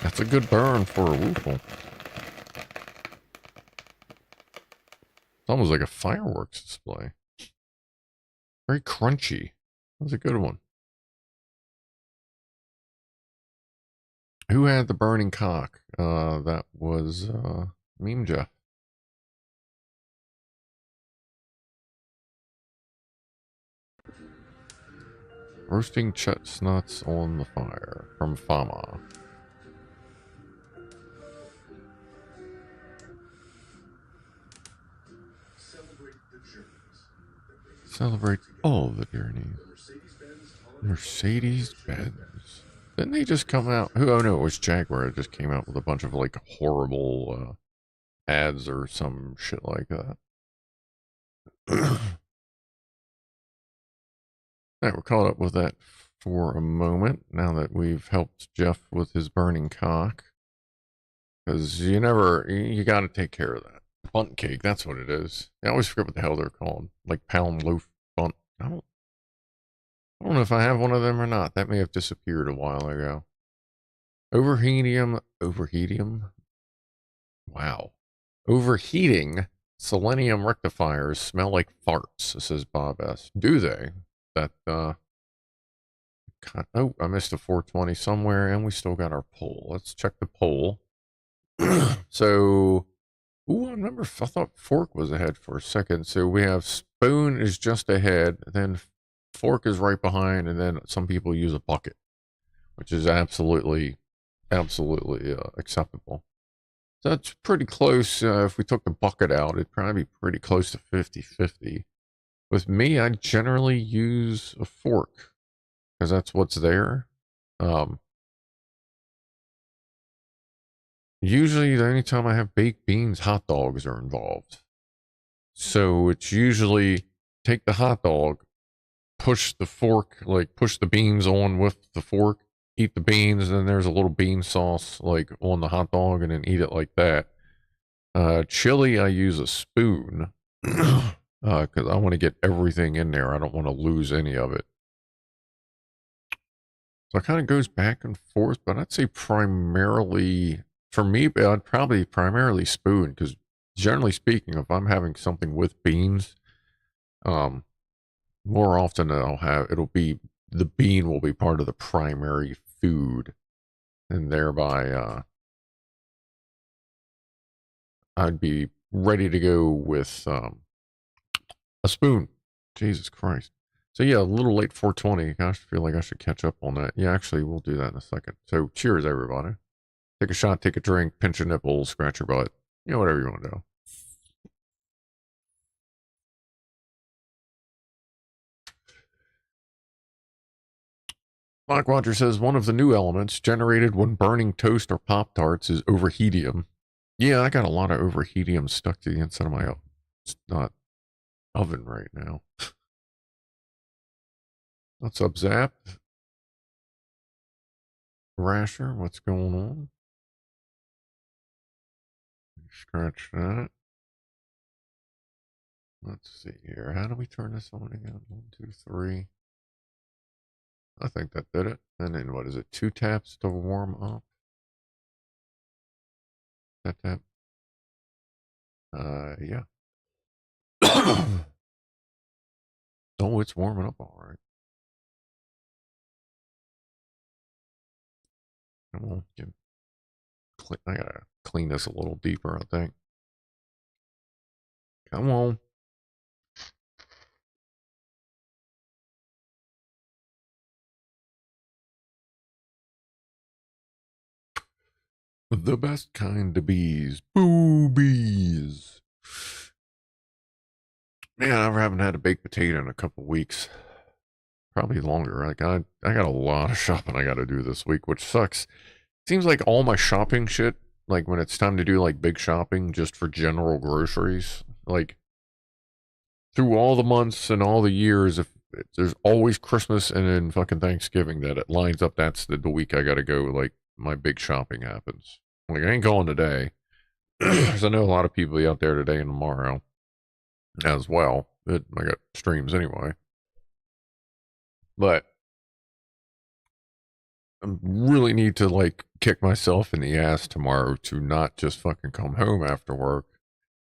That's a good burn for a woofle. It's almost like a fireworks display. Very crunchy. That was a good one. Who had the burning cock? That was Meme Jeff. Roasting chestnuts on the fire from Fama. Celebrate all the journeys. Mercedes-Benz. Didn't they just come out? Oh no, it was Jaguar. It just came out with a bunch of like horrible ads or some shit like that. Alright, we're caught up with that for a moment now that we've helped Jeff with his burning cock. Because you gotta take care of that. Bunt cake, that's what it is. I always forget what the hell they're called. Like pound loaf bunt. I don't know if I have one of them or not. That may have disappeared a while ago. Overheating. Wow. Overheating selenium rectifiers smell like farts, says Bob S. Do they? That, oh, I missed a 420 somewhere, and we still got our poll. Let's check the poll. So, ooh, I thought fork was ahead for a second. So we have spoon is just ahead, then fork is right behind, and then some people use a bucket, which is absolutely acceptable. So that's pretty close. If we took the bucket out, it'd probably be pretty close to 50-50. With me, I generally use a fork because that's what's there. Usually the only time I have baked beans, hot dogs are involved. So it's usually take the hot dog, push the fork, like push the beans on with the fork, eat the beans, and then there's a little bean sauce like on the hot dog, and then eat it like that. Chili, I use a spoon because I want to get everything in there. I don't want to lose any of it. So it kind of goes back and forth, but I'd say primarily, for me, I'd probably primarily spoon because generally speaking, if I'm having something with beans, more often the bean will be part of the primary food, and thereby I'd be ready to go with a spoon. Jesus Christ. So yeah, a little late 420. Gosh, I feel like I should catch up on that. Yeah, actually, we'll do that in a second. So cheers, everybody. Take a shot, take a drink, pinch your nipples, scratch your butt. You know, whatever you want to do. Blackwatcher says one of the new elements generated when burning toast or Pop-Tarts is overheatium. Yeah, I got a lot of overheatium stuck to the inside of my oven right now. What's up, Zap? Rasher, what's going on? Scratch that. Let's see here. How do we turn this on again? 1, 2, 3. I think that did it. And then what is it? 2 taps to warm up. Tap tap. Yeah. Oh, it's warming up all right. Come on, I gotta clean this a little deeper, I think. Come on. The best kind of bees. Boobies. Man, I haven't had a baked potato in a couple weeks. Probably longer. Like I got a lot of shopping I gotta do this week, which sucks. Seems like all my shopping shit, like when it's time to do like big shopping just for general groceries, like through all the months and all the years, if there's always Christmas and then fucking Thanksgiving that it lines up, that's the week I gotta go, like my big shopping happens. Like I ain't going today. Because I know a lot of people out there today and tomorrow as well. I got streams anyway. But I really need to like kick myself in the ass tomorrow to not just fucking come home after work.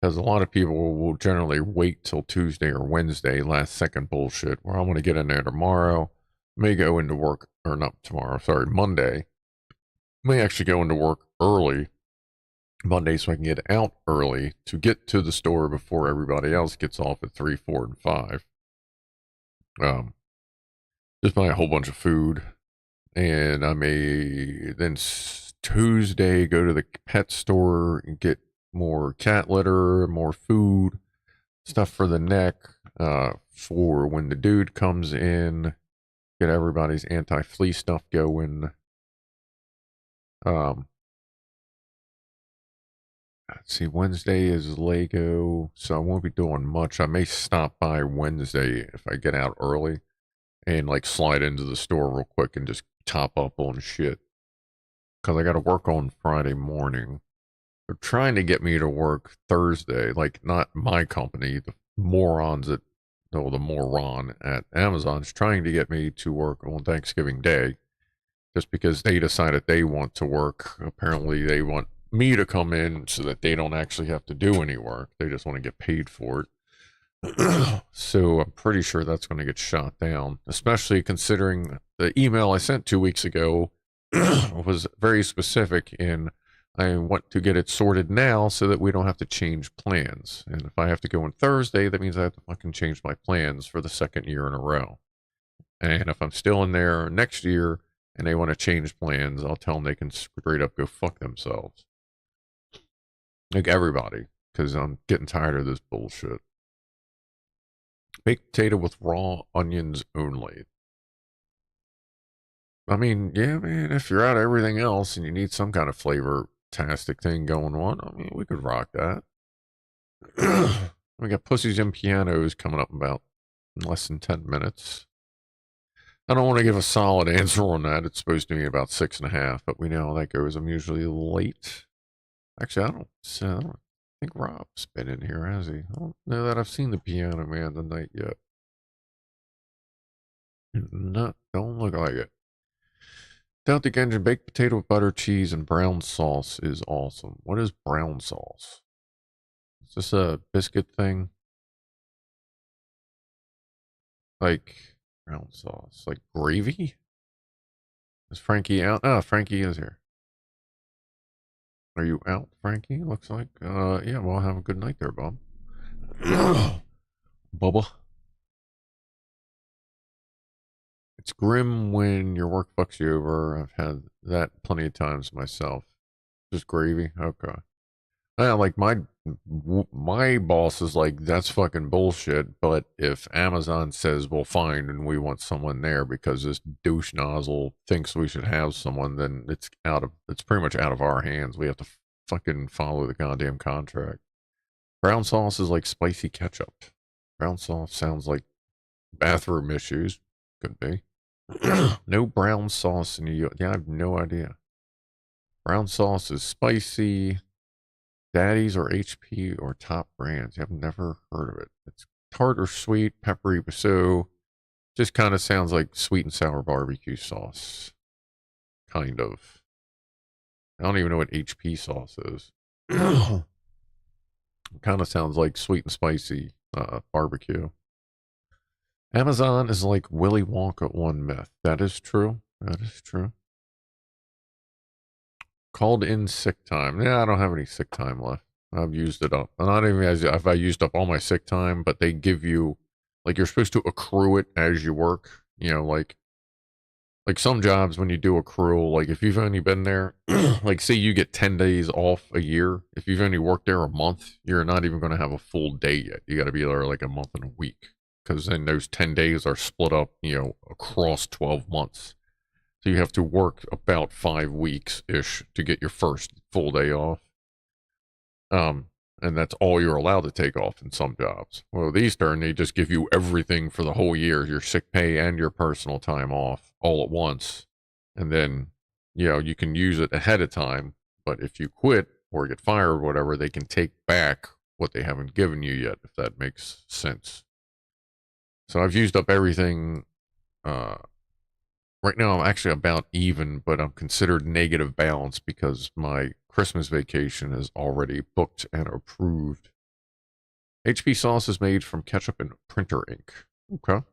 Because a lot of people will generally wait till Tuesday or Wednesday, last second bullshit, where I want to get in there tomorrow. May go into work, or not tomorrow, sorry, Monday. May actually go into work early Monday so I can get out early to get to the store before everybody else gets off at 3, 4, and 5. Just buy a whole bunch of food. And I may then Tuesday go to the pet store and get more cat litter, more food, stuff for the neck, for when the dude comes in, get everybody's anti-flea stuff going. Let's see, Wednesday is Lego, so I won't be doing much. I may stop by Wednesday if I get out early and like slide into the store real quick and just top up on shit. Because I got to work on Friday morning. They're trying to get me to work Thursday, like not my company, the morons at, no, the moron at Amazon's trying to get me to work on Thanksgiving Day just because they decided they want to work. Apparently they want me to come in so that they don't actually have to do any work. They just want to get paid for it. So I'm pretty sure that's going to get shot down, especially considering the email I sent 2 weeks ago was very specific in I want to get it sorted now so that we don't have to change plans. And if I have to go on Thursday, that means I have to fucking change my plans for the second year in a row. And if I'm still in there next year and they want to change plans, I'll tell them they can straight up go fuck themselves. Like everybody, because I'm getting tired of this bullshit. Baked potato with raw onions only. I mean, yeah, man, if you're out of everything else and you need some kind of flavor-tastic thing going on, I mean, we could rock that. We got Pussies and Pianos coming up in about less than 10 minutes. I don't want to give a solid answer on that. It's supposed to be about 6.5, but we know how that goes. I'm usually late. Actually, I don't think Rob's been in here, has he? I don't know that I've seen the Pianoman tonight yet. No, don't look like it. Celtic Engine baked potato with butter, cheese, and brown sauce is awesome. What is brown sauce? Is this a biscuit thing? Like brown sauce, like gravy? Is Frankie out? Ah, Frankie is here. Are you out, Frankie? Looks like. Yeah, well, have a good night there, Bob. Bubba. It's grim when your work fucks you over. I've had that plenty of times myself. Just gravy? Okay. Yeah, like my my boss is like, that's fucking bullshit. But if Amazon says, well, fine, and we want someone there because this douche nozzle thinks we should have someone, then it's pretty much out of our hands. We have to fucking follow the goddamn contract. Brown sauce is like spicy ketchup. Brown sauce sounds like bathroom issues. Could be. No brown sauce in New York. Yeah, I have no idea. Brown sauce is spicy. Daddy's or HP or Top Brands. I've never heard of it. It's tart or sweet, peppery, so just kind of sounds like sweet and sour barbecue sauce. Kind of. I don't even know what HP sauce is. Kind of sounds like sweet and spicy barbecue. Amazon is like Willy Wonka one myth. That is true. That is true. Called in sick time. Yeah, I don't have any sick time left. I've used it up. Not even if I used up all my sick time, but they give you, like, you're supposed to accrue it as you work. You know, like some jobs when you do accrual, like if you've only been there, like say you get 10 days off a year. If you've only worked there a month, you're not even going to have a full day yet. You got to be there like a month and a week. Because then those 10 days are split up, you know, across 12 months. So you have to work about 5 weeks-ish to get your first full day off. And that's all you're allowed to take off in some jobs. Well, with Eastern, they just give you everything for the whole year, your sick pay and your personal time off all at once. And then, you know, you can use it ahead of time. But if you quit or get fired or whatever, they can take back what they haven't given you yet, if that makes sense. So I've used up everything. Right now, I'm actually about even, but I'm considered negative balance because my Christmas vacation is already booked and approved. HP sauce is made from ketchup and printer ink. Okay.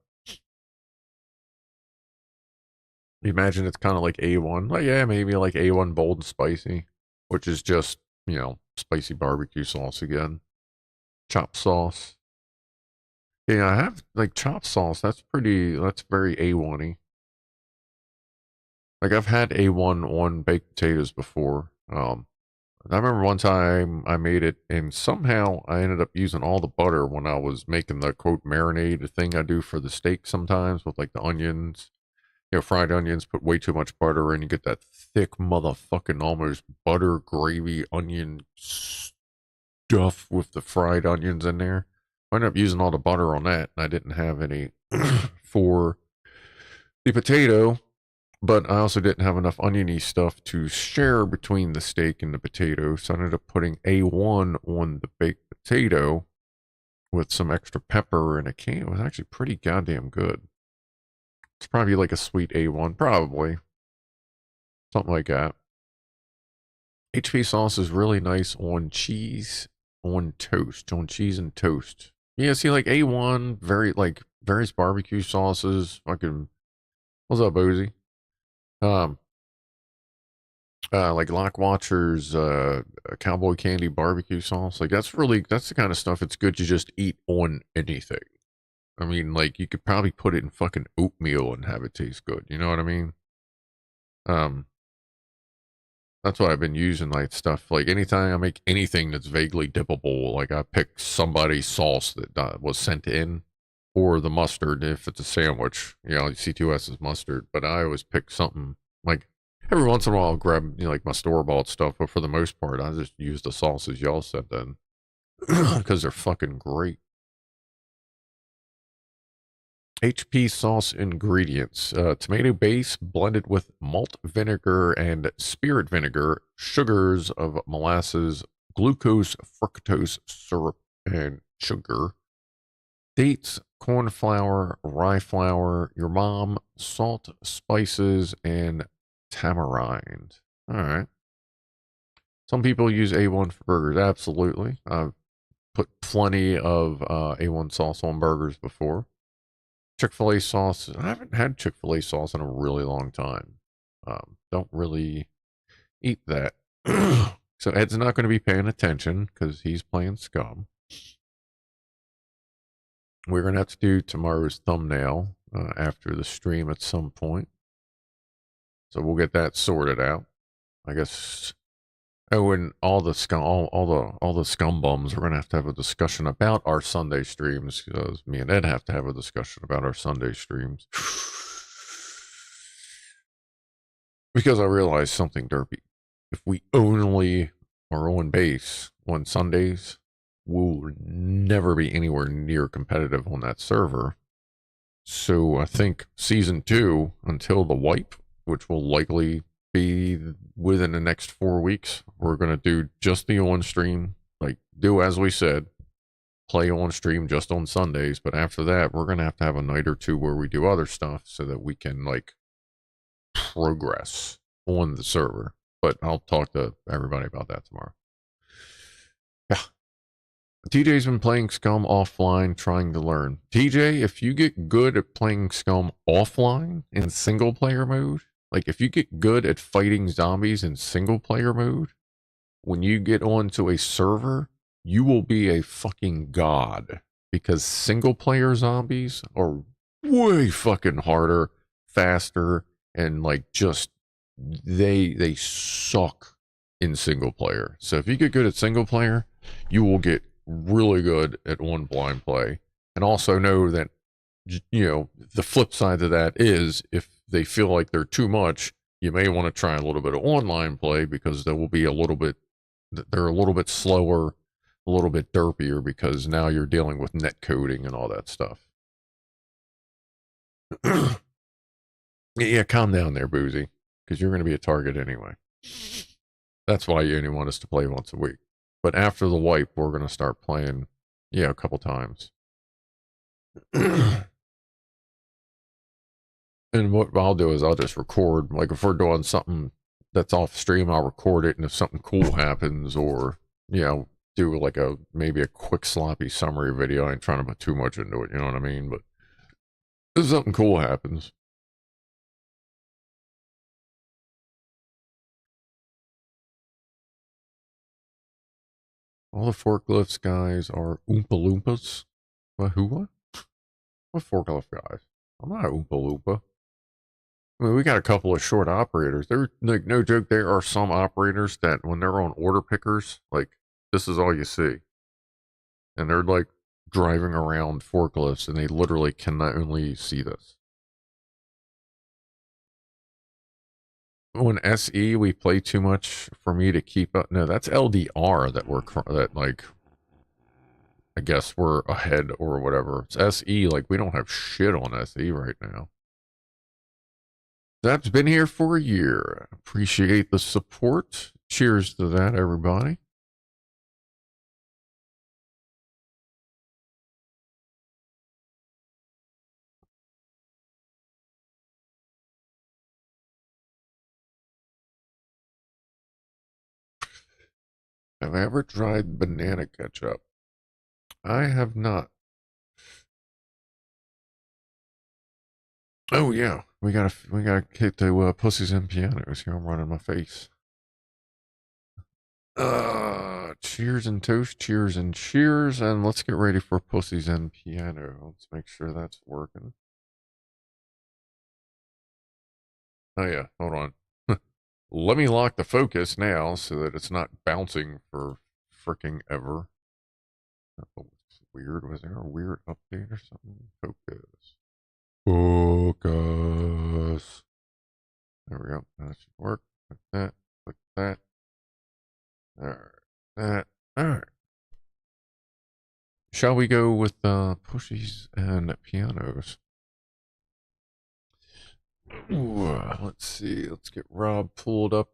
Imagine it's kind of like A1. Like, yeah, maybe like A1 bold and spicy, which is just, you know, spicy barbecue sauce again. Chop sauce. Yeah, I have like chop sauce. That's very A1-y. Like I've had A1 on baked potatoes before. I remember one time I made it and somehow I ended up using all the butter when I was making the quote marinade thing I do for the steak sometimes with like the onions, you know, fried onions, put way too much butter in, you get that thick motherfucking almost butter gravy onion stuff with the fried onions in there. I ended up using all the butter on that and I didn't have any for the potato. But I also didn't have enough oniony stuff to share between the steak and the potato, so I ended up putting A1 on the baked potato with some extra pepper and a can. It was actually pretty goddamn good. It's probably like a sweet A1, probably. Something like that. HP sauce is really nice on cheese, on toast, on cheese and toast. Yeah, see, like A1, various barbecue sauces. Fucking, what's up, Boozy? Like Lock Watcher's cowboy candy barbecue sauce. Like that's the kind of stuff it's good to just eat on anything. I mean, like you could probably put it in fucking oatmeal and have it taste good. You know what I mean? That's why I've been using like stuff. Like anytime I make anything that's vaguely dippable, like I pick somebody's sauce that was sent in, or the mustard if it's a sandwich. You know, C2S is mustard, but I always pick something like every once in a while I'll grab, you know, like my store-bought stuff, but for the most part I just use the sauces y'all sent in because they're fucking great. HP sauce ingredients: tomato base blended with malt vinegar and spirit vinegar, sugars of molasses, glucose, fructose syrup, and sugar, dates, corn flour, rye flour, your mom, salt, spices, and tamarind. All right. Some people use A1 for burgers. Absolutely. I've put plenty of A1 sauce on burgers before. Chick-fil-A sauce. I haven't had Chick-fil-A sauce in a really long time. Don't really eat that. So Ed's not going to be paying attention because he's playing scum. We're going to have to do tomorrow's thumbnail after the stream at some point. So we'll get that sorted out. I guess Oh, and all the scum bums, we're gonna have to have a discussion about our Sunday streams, because me and Ed have to have a discussion about our Sunday streams. Because I realized something derpy. If we only are on base on Sundays, we'll never be anywhere near competitive on that server. So I think season 2, until the wipe, which will likely be within the next 4 weeks, we're going to do just the on stream, like do as we said, play on stream just on Sundays. But after that, we're going to have a night or two where we do other stuff so that we can like progress on the server. But I'll talk to everybody about that tomorrow. Yeah. TJ's been playing Scum offline, trying to learn. TJ, if you get good at playing Scum offline in single player mode, like if you get good at fighting zombies in single player mode, when you get onto a server, you will be a fucking god. Because single player zombies are way fucking harder, faster, and like just they suck in single player. So if you get good at single player, you will get really good at one blind play. And also know that, you know, the flip side of that is if they feel like they're too much, you may want to try a little bit of online play, because there will be they're a little bit slower, a little bit derpier, because now you're dealing with net coding and all that stuff. Yeah, calm down there, Boozy, because you're going to be a target anyway. That's why you only want us to play once a week. But after the wipe, we're going to start playing, yeah, a couple times. And what I'll do is I'll just record, like if we're doing something that's off stream, I'll record it. And if something cool happens, or, you know, do like maybe a quick sloppy summary video. I ain't trying to put too much into it, you know what I mean? But if something cool happens. All the forklifts guys are Oompa Loompas. What? What? What forklift guys? I'm not an Oompa Loompa. I mean, we got a couple of short operators. They're like, no joke, there are some operators that when they're on order pickers, like this is all you see. And they're like driving around forklifts and they literally cannot only see this. When SE, we play too much for me to keep up. No, that's LDR that like, I guess we're ahead or whatever. It's SE, like we don't have shit on SE right now. That's been here for a year. Appreciate the support. Cheers to that, everybody. Have I ever tried banana ketchup? I have not. Oh yeah, we gotta hit the Pussies and Pianos. Here I'm running my face. Cheers and toast, cheers and cheers, and let's get ready for Pussies and Piano. Let's make sure that's working. Oh yeah, hold on. Let me lock the focus now so that it's not bouncing for freaking ever. Oh, it's weird. Was there a weird update or something? Focus. Focus. There we go. That should work. Click that. Click that. Alright. That. Alright. Shall we go with pushies and pianos? Ooh, let's see. Let's get Rob pulled up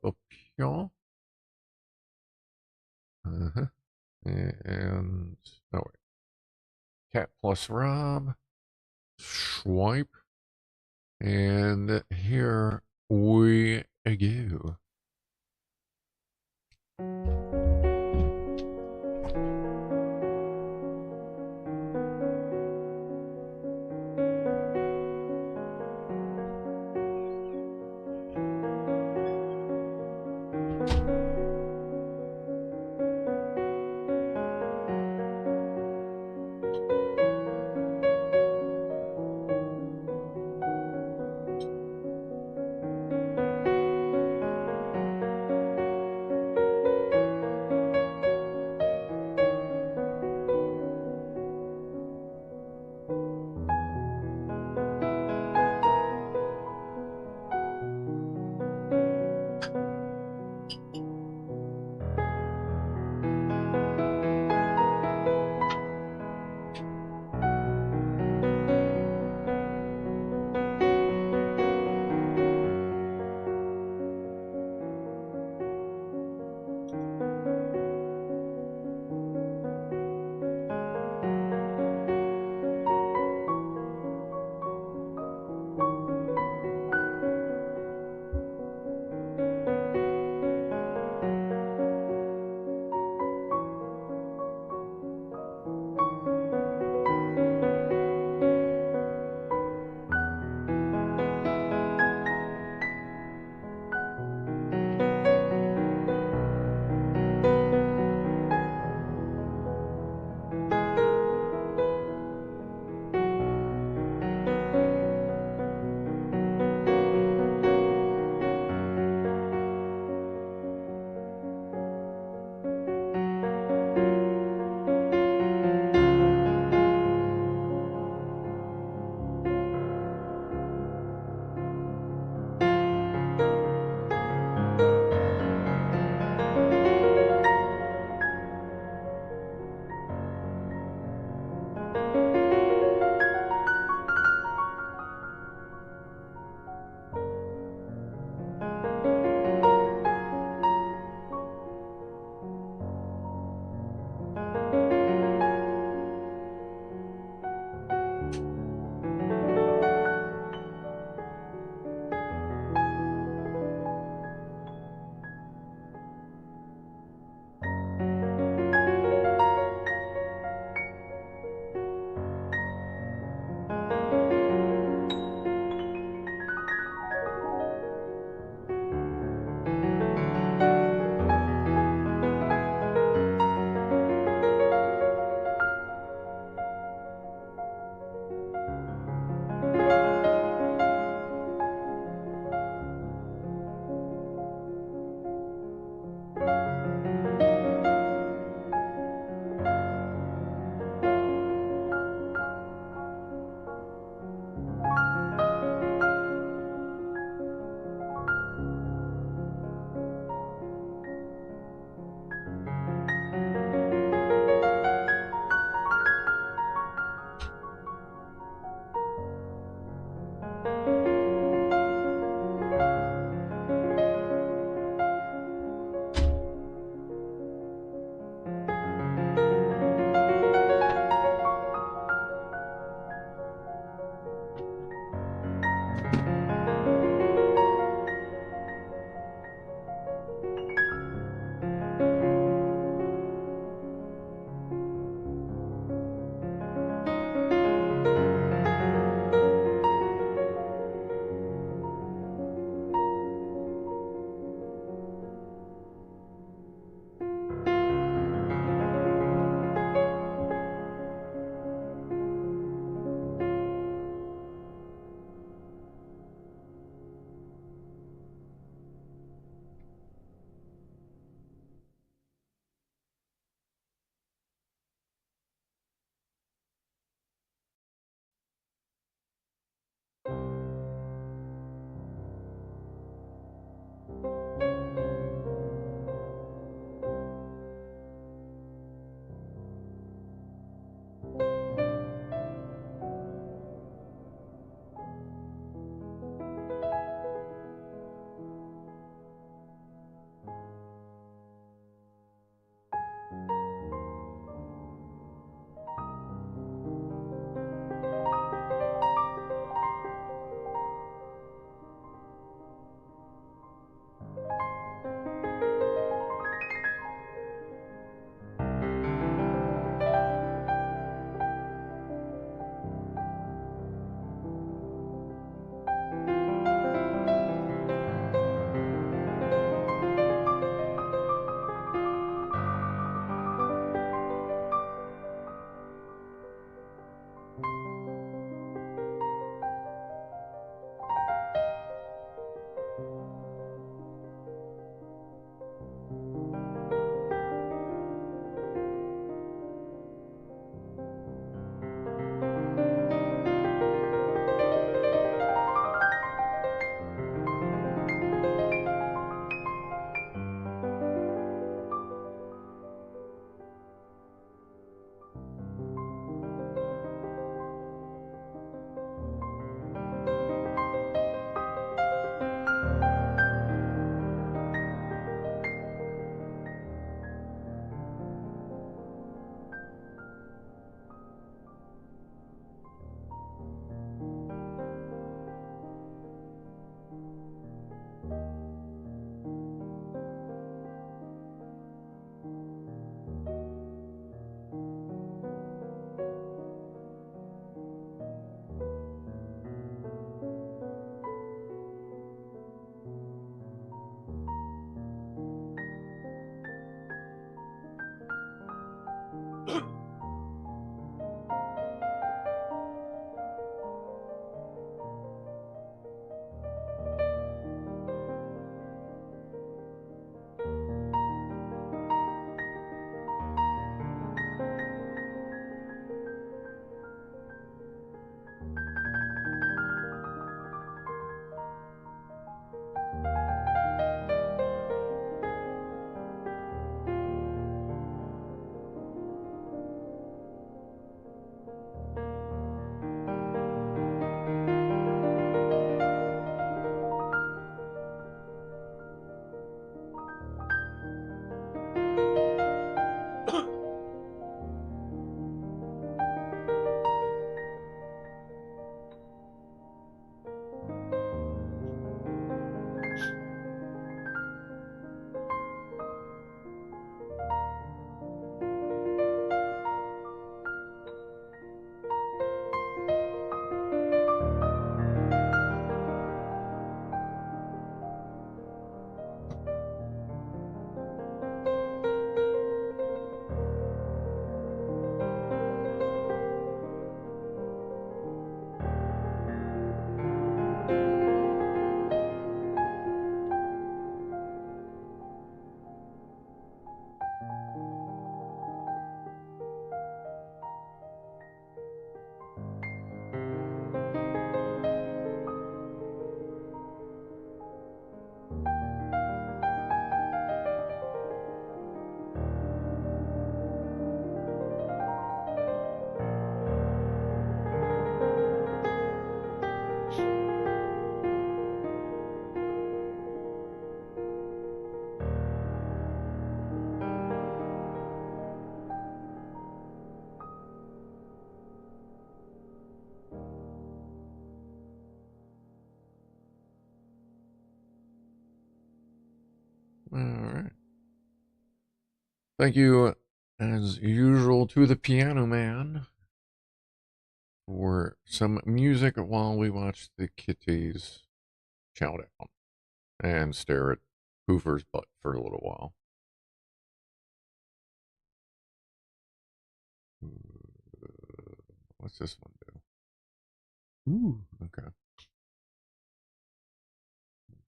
here. And no wait. Cat plus Rob. Swipe. And here we go. Thank you, as usual, to the Pianoman for some music while we watch the kitties chow down and stare at Hoover's butt for a little while. What's this one do? Ooh, okay.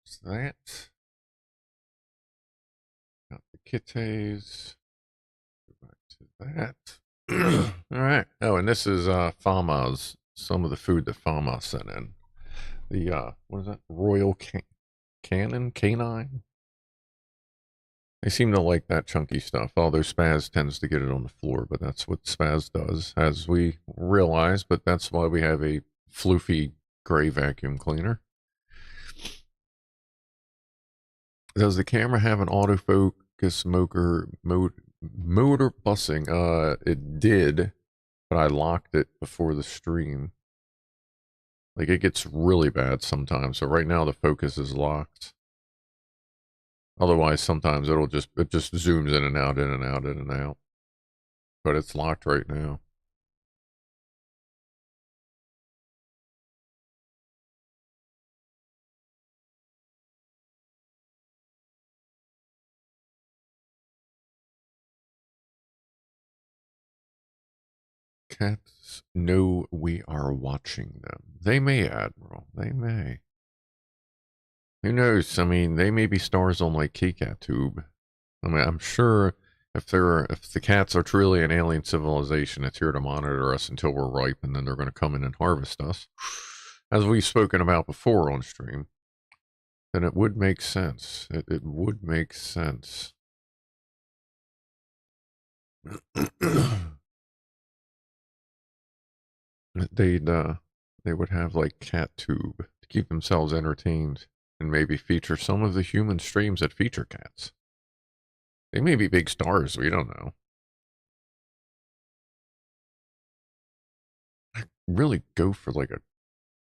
What's that? Got the kitties. Go back to that. All right. Oh, and this is Fama's, some of the food that Fama sent in. The, what is that? Royal Canine? They seem to like that chunky stuff, although Spaz tends to get it on the floor, but that's what Spaz does, as we realize, but that's why we have a floofy gray vacuum cleaner. Does the camera have an autofocus motor busing? It did, but I locked it before the stream. Like, it gets really bad sometimes, so right now the focus is locked. Otherwise, sometimes it just zooms in and out, in and out, in and out. But it's locked right now. Cats know we are watching them. They may, Admiral. They may. Who knows? I mean, they may be stars on like KCATube. I mean, I'm sure if the cats are truly an alien civilization, it's here to monitor us until we're ripe, and then they're going to come in and harvest us, as we've spoken about before on stream. Then it would make sense. It would make sense. They would have like CatTube to keep themselves entertained, and maybe feature some of the human streams that feature cats. They may be big stars, we don't know. I really go for like a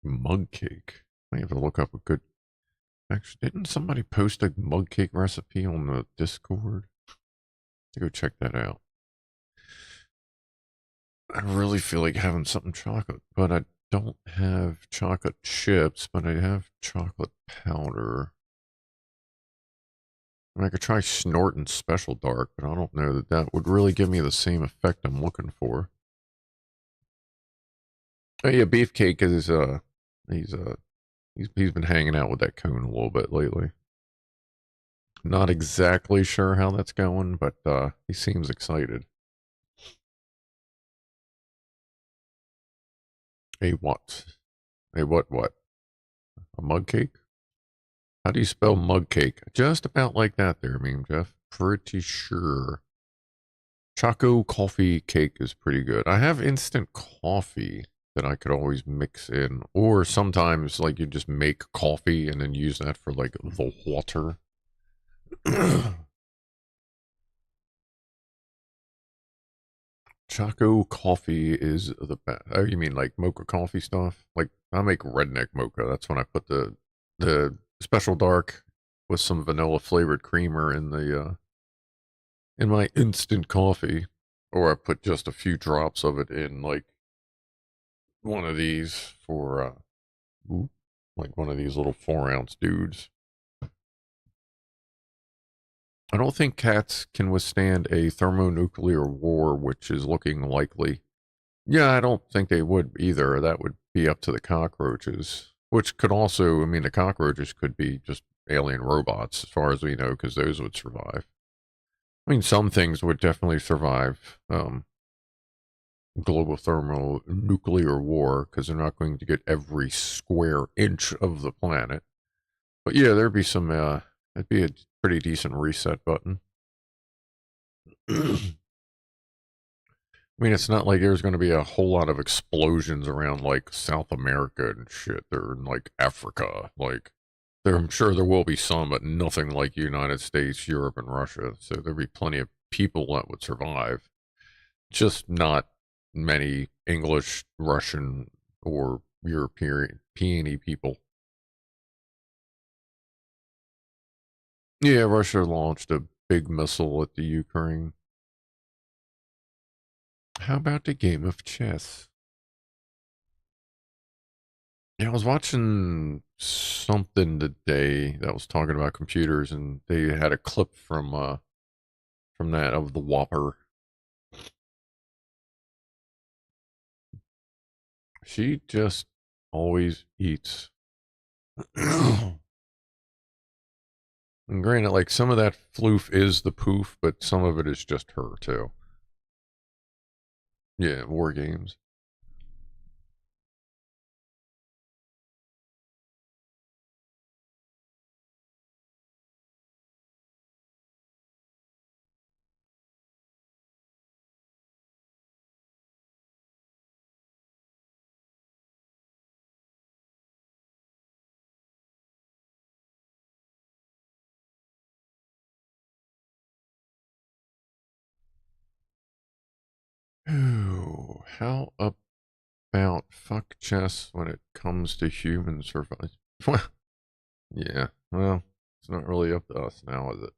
mug cake. I have to look up a good... Actually, didn't somebody post a mug cake recipe on the Discord? To go check that out. I really feel like having something chocolate, but I don't have chocolate chips, but I have chocolate powder. I mean, I could try snorting Special Dark, but I don't know that that would really give me the same effect I'm looking for. Oh yeah, Beefcake is he's been hanging out with that cone a little bit lately. Not exactly sure how that's going, but he seems excited. A what? A what? A mug cake? How do you spell mug cake? Just about like that there, Meme Jeff. Pretty sure. Choco coffee cake is pretty good. I have instant coffee that I could always mix in. Or sometimes, like, you just make coffee and then use that for, like, the water. Choco coffee is the best. Oh, you mean like mocha coffee stuff? Like, I make redneck mocha. That's when I put the Special Dark with some vanilla flavored creamer in the in my instant coffee, or I put just a few drops of it in like one of these for like one of these little 4-ounce dudes. I don't think cats can withstand a thermonuclear war, which is looking likely. Yeah, I don't think they would either. That would be up to the cockroaches, which could also, I mean, the cockroaches could be just alien robots, as far as we know, because those would survive. I mean, some things would definitely survive global thermonuclear war, because they're not going to get every square inch of the planet. But yeah, there'd be some, it'd be a pretty decent reset button. I mean, it's not like there's going to be a whole lot of explosions around, like, South America and shit. They're in, like, Africa. Like, I'm sure there will be some, but nothing like United States, Europe, and Russia. So there'd be plenty of people that would survive. Just not many English, Russian, or European people. Yeah, Russia launched a big missile at the Ukraine. How about a game of chess? Yeah, I was watching something today that was talking about computers, and they had a clip from that of the Whopper. She just always eats. And granted, like some of that floof is the poof, but some of it is just her too. Yeah, war games. Ooh, how about fuck chess when it comes to human survival? Yeah, well, it's not really up to us now, is it?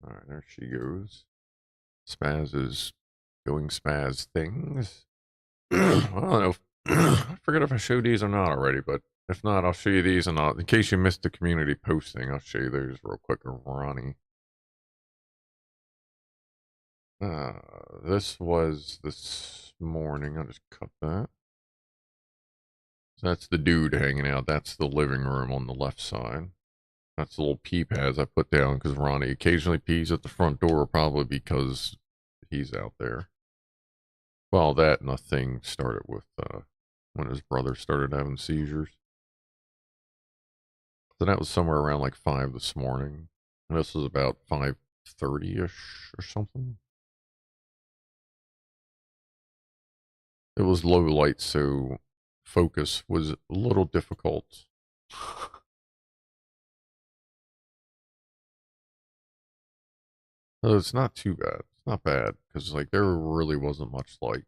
All right, there she goes. Spaz is doing spaz things. I don't know. I forget if I showed these or not already, but if not, I'll show you these, and in case you missed the community posting, I'll show you those real quick of Ronnie. This was this morning. I'll just cut that. So that's the dude hanging out. That's the living room on the left side. That's the little pee pads I put down because Ronnie occasionally pees at the front door, probably because he's out there. Well, that and a thing started with when his brother started having seizures. So that was somewhere around like 5 this morning. And this was about 5:30-ish or something. It was low light, so focus was a little difficult. It's not too bad. It's not bad because like there really wasn't much light.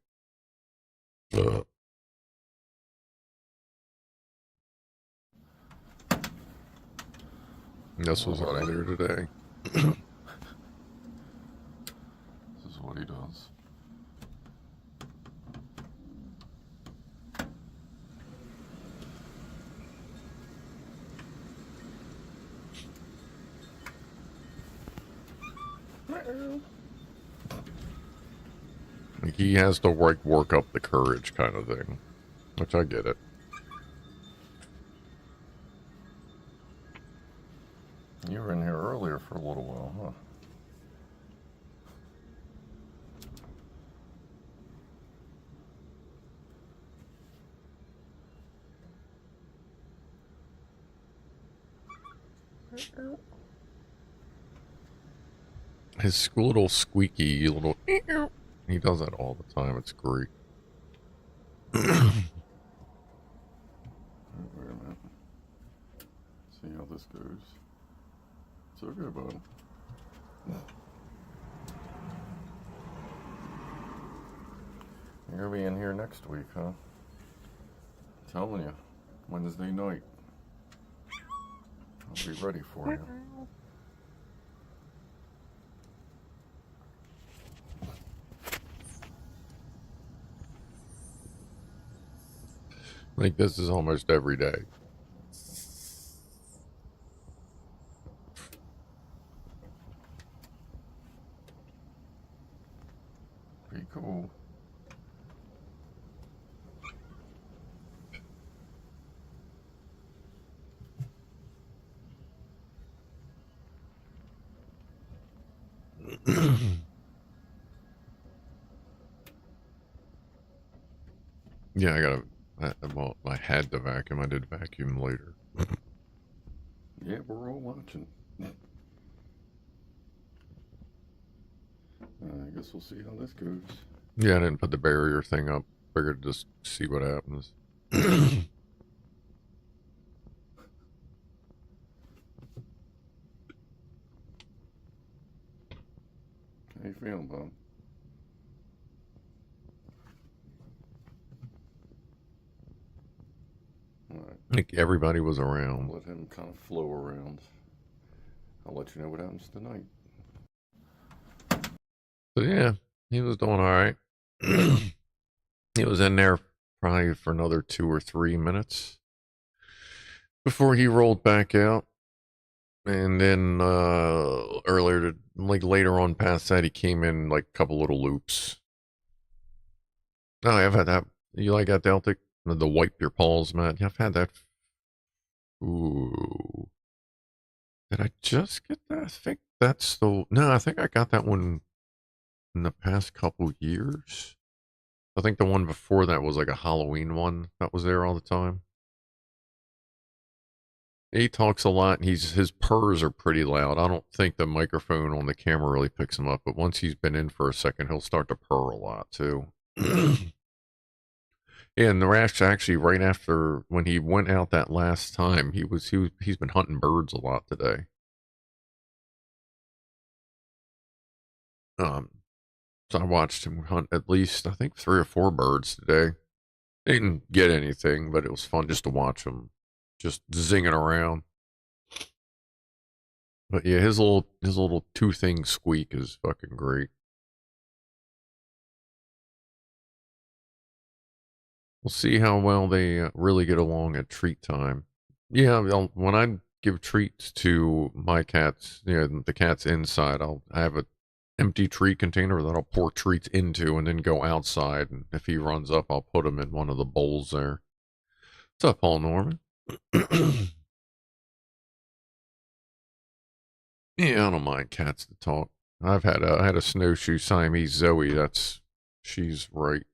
This was earlier today. This is what he does. Like he has to work up the courage kind of thing, which I get it. You were in here earlier for a little while, huh? His little squeaky little... He does that all the time. It's great. Wait a minute. See how this goes. It's okay, bud. You're gonna be in here next week, huh? I'm telling you. Wednesday night. I'll be ready for you. Like this is almost every day. Pretty cool. Yeah, I had to vacuum. I did vacuum later. Yeah, we're all watching. I guess we'll see how this goes. Yeah, I didn't put the barrier thing up. Figured just see what happens. How you feeling, Bob? Alright. I think everybody was around. Let him kind of flow around. I'll let you know what happens tonight. So yeah, he was doing alright. He was in there probably for another 2 or 3 minutes before he rolled back out. And then later on past that, he came in like a couple little loops. Oh, I've had that. You like that Deltic? The wipe your paws, man. Yeah, I've had that. Ooh. Did I just get that? I think that's the... No, I think I got that one in the past couple years. I think the one before that was like a Halloween one that was there all the time. He talks a lot. And his purrs are pretty loud. I don't think the microphone on the camera really picks him up, but once he's been in for a second, he'll start to purr a lot too. Yeah, and the rash actually right after when he went out that last time, he's been hunting birds a lot today. So I watched him hunt at least I think 3 or 4 birds today. Didn't get anything, but it was fun just to watch him just zinging around. But yeah, his little 2-thing squeak is fucking great. We'll see how well they really get along at treat time. Yeah, when I give treats to my cats, the cats inside, I have an empty treat container that I'll pour treats into and then go outside. And if he runs up, I'll put him in one of the bowls there. What's up, Paul Norman? Yeah, I don't mind cats to talk. I had a snowshoe Siamese Zoe. She's right.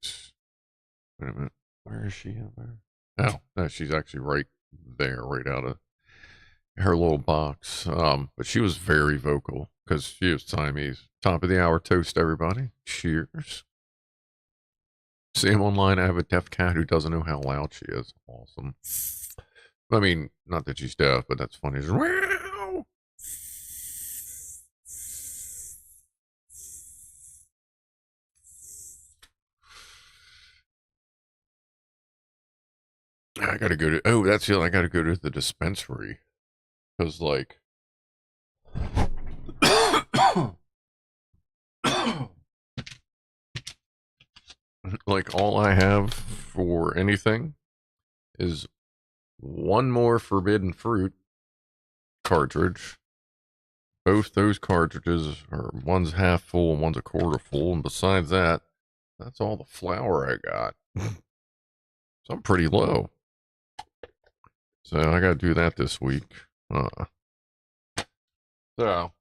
Wait a minute. Where is she over? Oh, no, she's actually right there, right out of her little box. But she was very vocal because she was Siamese. Top of the hour toast, everybody. Cheers. See him online. I have a deaf cat who doesn't know how loud she is. Awesome. I mean, not that she's deaf, but that's funny. Wow. I gotta go to. Oh, that's it. I gotta go to the dispensary because, like, like all I have for anything is one more forbidden fruit cartridge. Both those cartridges are one's half full and one's a quarter full, and besides that, that's all the flour I got. So I'm pretty low. So I gotta do that this week. So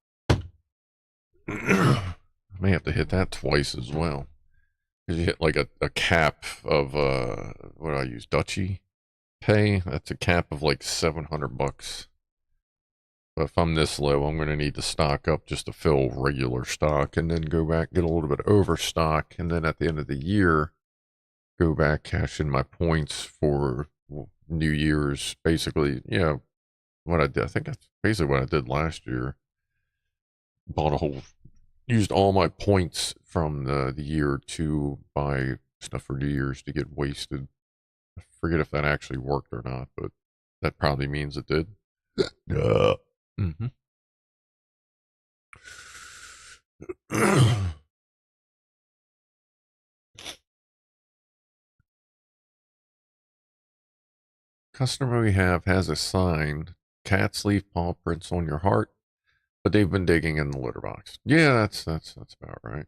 I may have to hit that twice as well. Because you hit like a cap of what do I use? Dutchy pay? That's a cap of like $700. But if I'm this low, I'm gonna need to stock up just to fill regular stock and then go back, get a little bit overstock, and then at the end of the year, go back, cash in my points for New Year's. Basically, what I did. I think that's basically what I did last year. Used all my points from the year to buy stuff for New Year's to get wasted. I forget if that actually worked or not, but that probably means it did. Mm-hmm. Customer we have has a sign, cats leave paw prints on your heart, but they've been digging in the litter box. Yeah, that's about right.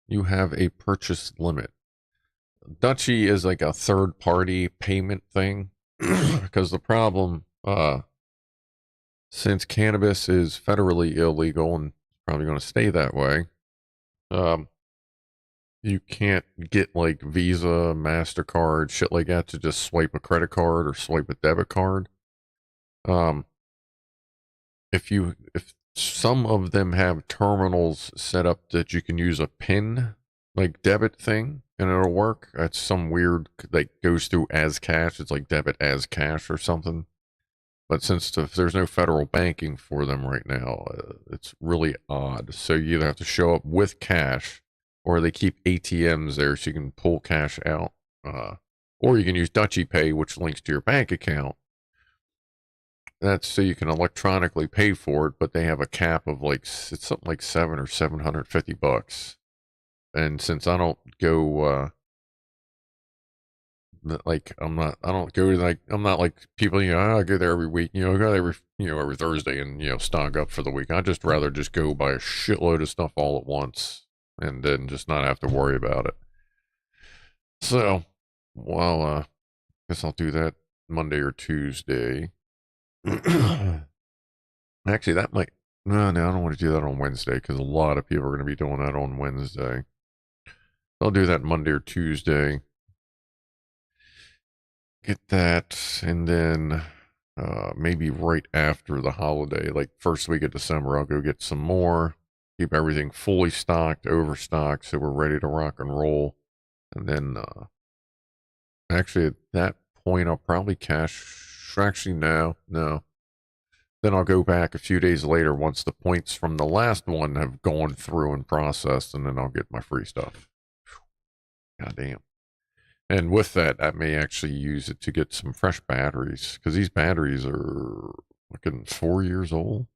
You have a purchase limit. Dutchy is like a third party payment thing because the problem, since cannabis is federally illegal and probably going to stay that way, you can't get like Visa, MasterCard, shit like that to just swipe a credit card or swipe a debit card. If some of them have terminals set up that you can use a PIN, like debit thing, and it'll work. That's some weird, like goes through as cash. It's like debit as cash or something. But since there's no federal banking for them right now, it's really odd. So you either have to show up with cash, or they keep ATMs there so you can pull cash out. Or you can use Dutchy Pay, which links to your bank account. that's so you can electronically pay for it, but they have a cap of like, it's something like $700 or $750. And since I don't go, like I don't go to like, I'm not like people, I go there every week, I go every, every Thursday and, stock up for the week. I'd just rather just go buy a shitload of stuff all at once and then just not have to worry about it. So, well, I guess I'll do that Monday or Tuesday. Actually, that might, no, I don't want to do that on Wednesday because a lot of people are going to be doing that on Wednesday. I'll do that Monday or Tuesday. Get that, and then maybe right after the holiday, like first week of December, I'll go get some more. Keep everything fully stocked, overstocked, so we're ready to rock and roll. And then, actually, at that point, I'll probably cash. Actually, no. Then I'll go back a few days later once the points from the last one have gone through and processed, and then I'll get my free stuff. God damn. And with that, I may actually use it to get some fresh batteries, because these batteries are looking 4 years old.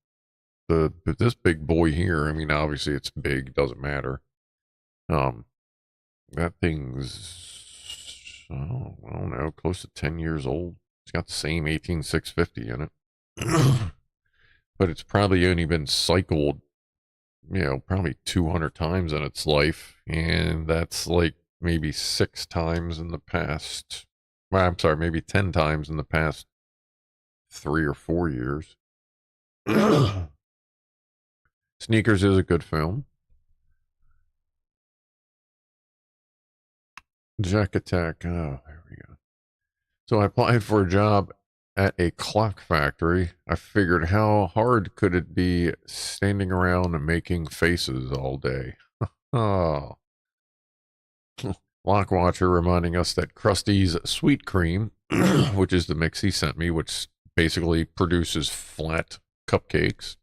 This big boy here, I mean, obviously it's big, doesn't matter. That thing's, I don't know, close to 10 years old. It's got the same 18650 in it. But it's probably only been cycled, probably 200 times in its life. And that's like maybe 6 times in the past. Well, I'm sorry, maybe 10 times in the past 3 or 4 years. Sneakers is a good film. Jack Attack. Oh, there we go. So I applied for a job at a clock factory. I figured how hard could it be standing around and making faces all day? Oh. Lock Watcher reminding us that Krusty's Sweet Cream, which is the mix he sent me, which basically produces flat cupcakes,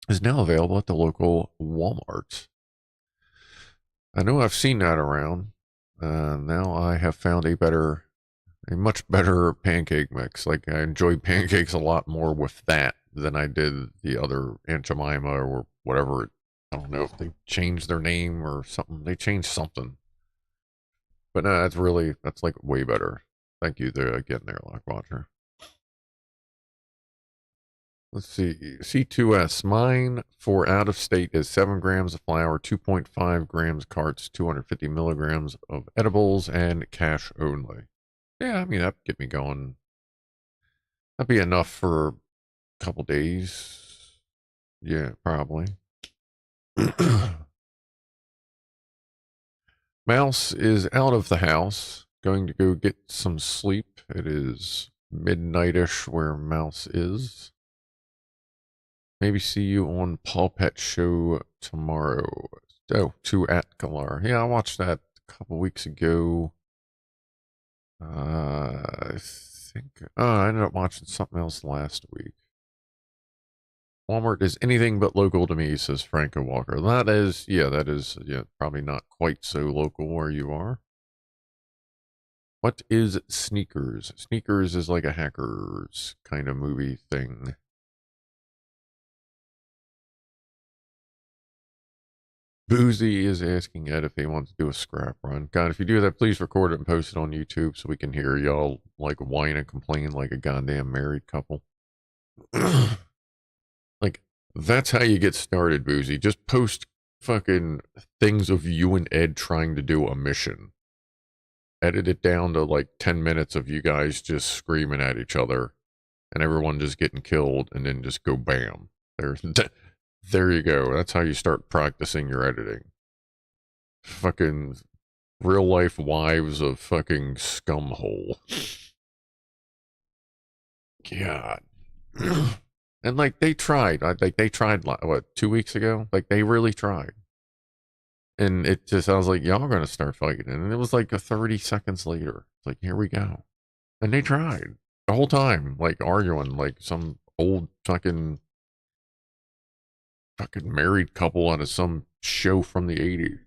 is now available at the local Walmart. I know I've seen that around. Now I have found a much better pancake mix. Like, I enjoy pancakes a lot more with that than I did the other Aunt Jemima or whatever. I don't know if they changed their name or something. They changed something. But no, that's like way better. Thank you there again there, Lockwatcher. Let's see. C2S. Mine for out of state is 7 grams of flour, 2.5 grams carts, 250 milligrams of edibles, and cash only. Yeah, I mean, that'd get me going. That'd be enough for a couple days. Yeah, probably. Mouse is out of the house, going to go get some sleep. It is midnightish where Mouse is. Maybe see you on Paw Pet Show tomorrow. Oh, to at Galar. Yeah, I watched that a couple weeks ago. I think, I ended up watching something else last week. Walmart is anything but local to me, says Franco Walker. That is, probably not quite so local where you are. What is Sneakers? Sneakers is like a hackers kind of movie thing. Boozy is asking Ed if he wants to do a scrap run. God, if you do that, please record it and post it on YouTube so we can hear y'all like whine and complain like a goddamn married couple. Like, that's how you get started, Boozy. Just post fucking things of you and Ed trying to do a mission. Edit it down to like 10 minutes of you guys just screaming at each other and everyone just getting killed, and then just go bam. There you go. That's how you start practicing your editing. Fucking real life wives of fucking scumhole. God. And like they tried. They tried, what, 2 weeks ago? Like they really tried. And I was like, y'all gonna start fighting. And it was like 30 seconds later. It's like, here we go. And they tried the whole time, like arguing like some old fucking married couple out of some show from the 80s.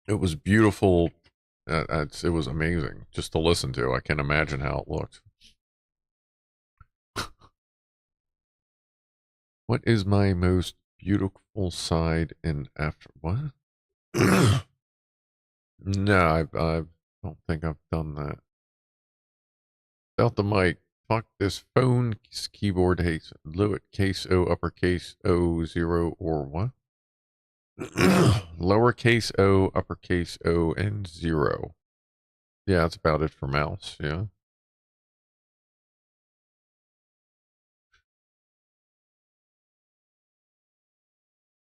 It was beautiful. It was amazing just to listen to. I can't imagine how it looked. What is my most beautiful side in after what? No, I don't think I've done that. Without the mic. Fuck this phone keyboard hates lowercase o, uppercase o, 0 or what? Lowercase o, uppercase o, and 0. Yeah, that's about it for mouse. Yeah.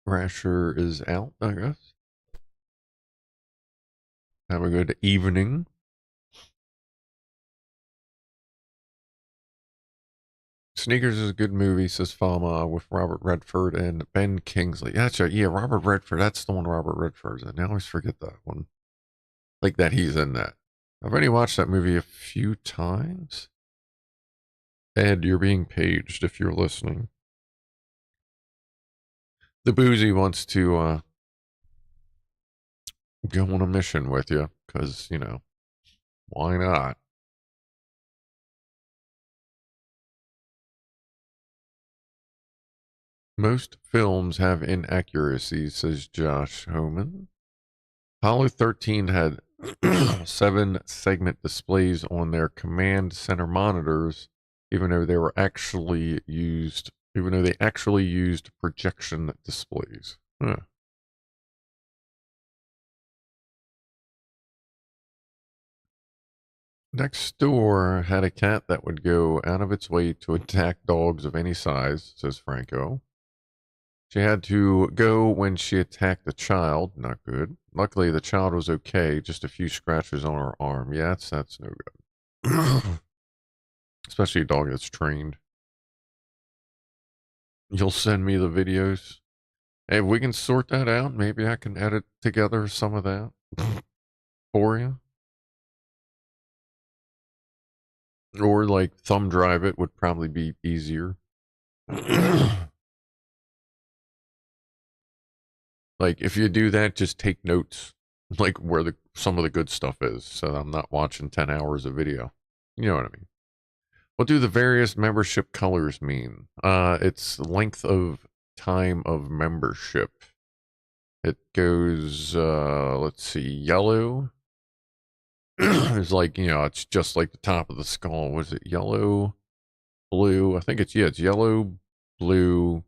Rasher is out, I guess. Have a good evening. Sneakers is a good movie, says Fama, with Robert Redford and Ben Kingsley. That's right. Yeah, Robert Redford. That's the one Robert Redford's in. I always forget that one. Like that he's in that. I've already watched that movie a few times. Ed, you're being paged if you're listening. The Boozy wants to go on a mission with you, because, you know, why not? Most films have inaccuracies, says Josh Homan. Apollo 13 had 7 segment displays on their command center monitors, even though they actually used projection displays. Huh. Next door had a cat that would go out of its way to attack dogs of any size, says Franco. She had to go when she attacked the child. Not good. Luckily, the child was okay. Just a few scratches on her arm. Yeah, that's no good. Especially a dog that's trained. You'll send me the videos. Hey, if we can sort that out, maybe I can edit together some of that for you. Or like thumb drive it would probably be easier. Like if you do that, just take notes, like where some of the good stuff is, so I'm not watching 10 hours of video. You know what I mean? What do the various membership colors mean? It's length of time of membership. It goes, let's see, yellow. It's like, you know, it's just like the top of the skull. Was it yellow, blue? I think it's yellow, blue,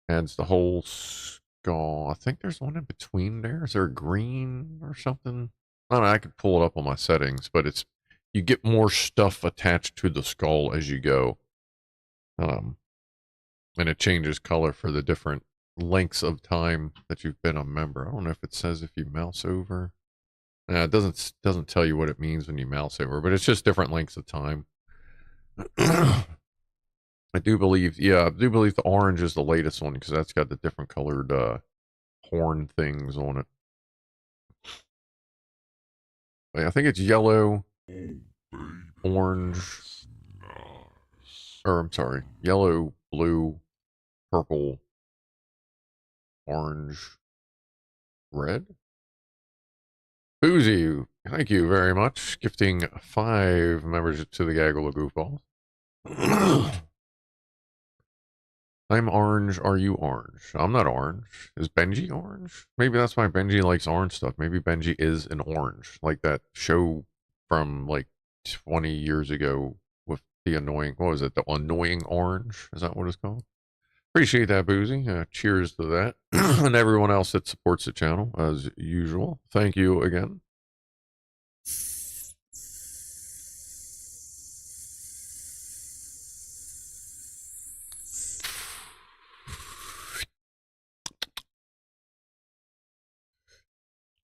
adds the whole skull. I think there's one in between there. Is there a green or something? I don't know. I could pull it up on my settings, but it's, you get more stuff attached to the skull as you go. And it changes color for the different lengths of time that you've been a member. I don't know if it says if you mouse over. It doesn't tell you what it means when you mouse over, but it's just different lengths of time. I do believe the orange is the latest one because that's got the different colored horn things on it. I think it's yellow, orange, or I'm sorry, yellow, blue, purple, orange, red. Boozy, thank you very much. Gifting 5 membership to the Gaggle of Goofballs. I'm orange. Are you orange? I'm not orange. Is Benji orange? Maybe that's why Benji likes orange stuff. Maybe Benji is an orange. Like that show from like 20 years ago with the annoying, what was it? The annoying orange? Is that what it's called? Appreciate that, Boozy. Cheers to that. And everyone else that supports the channel, as usual. Thank you again.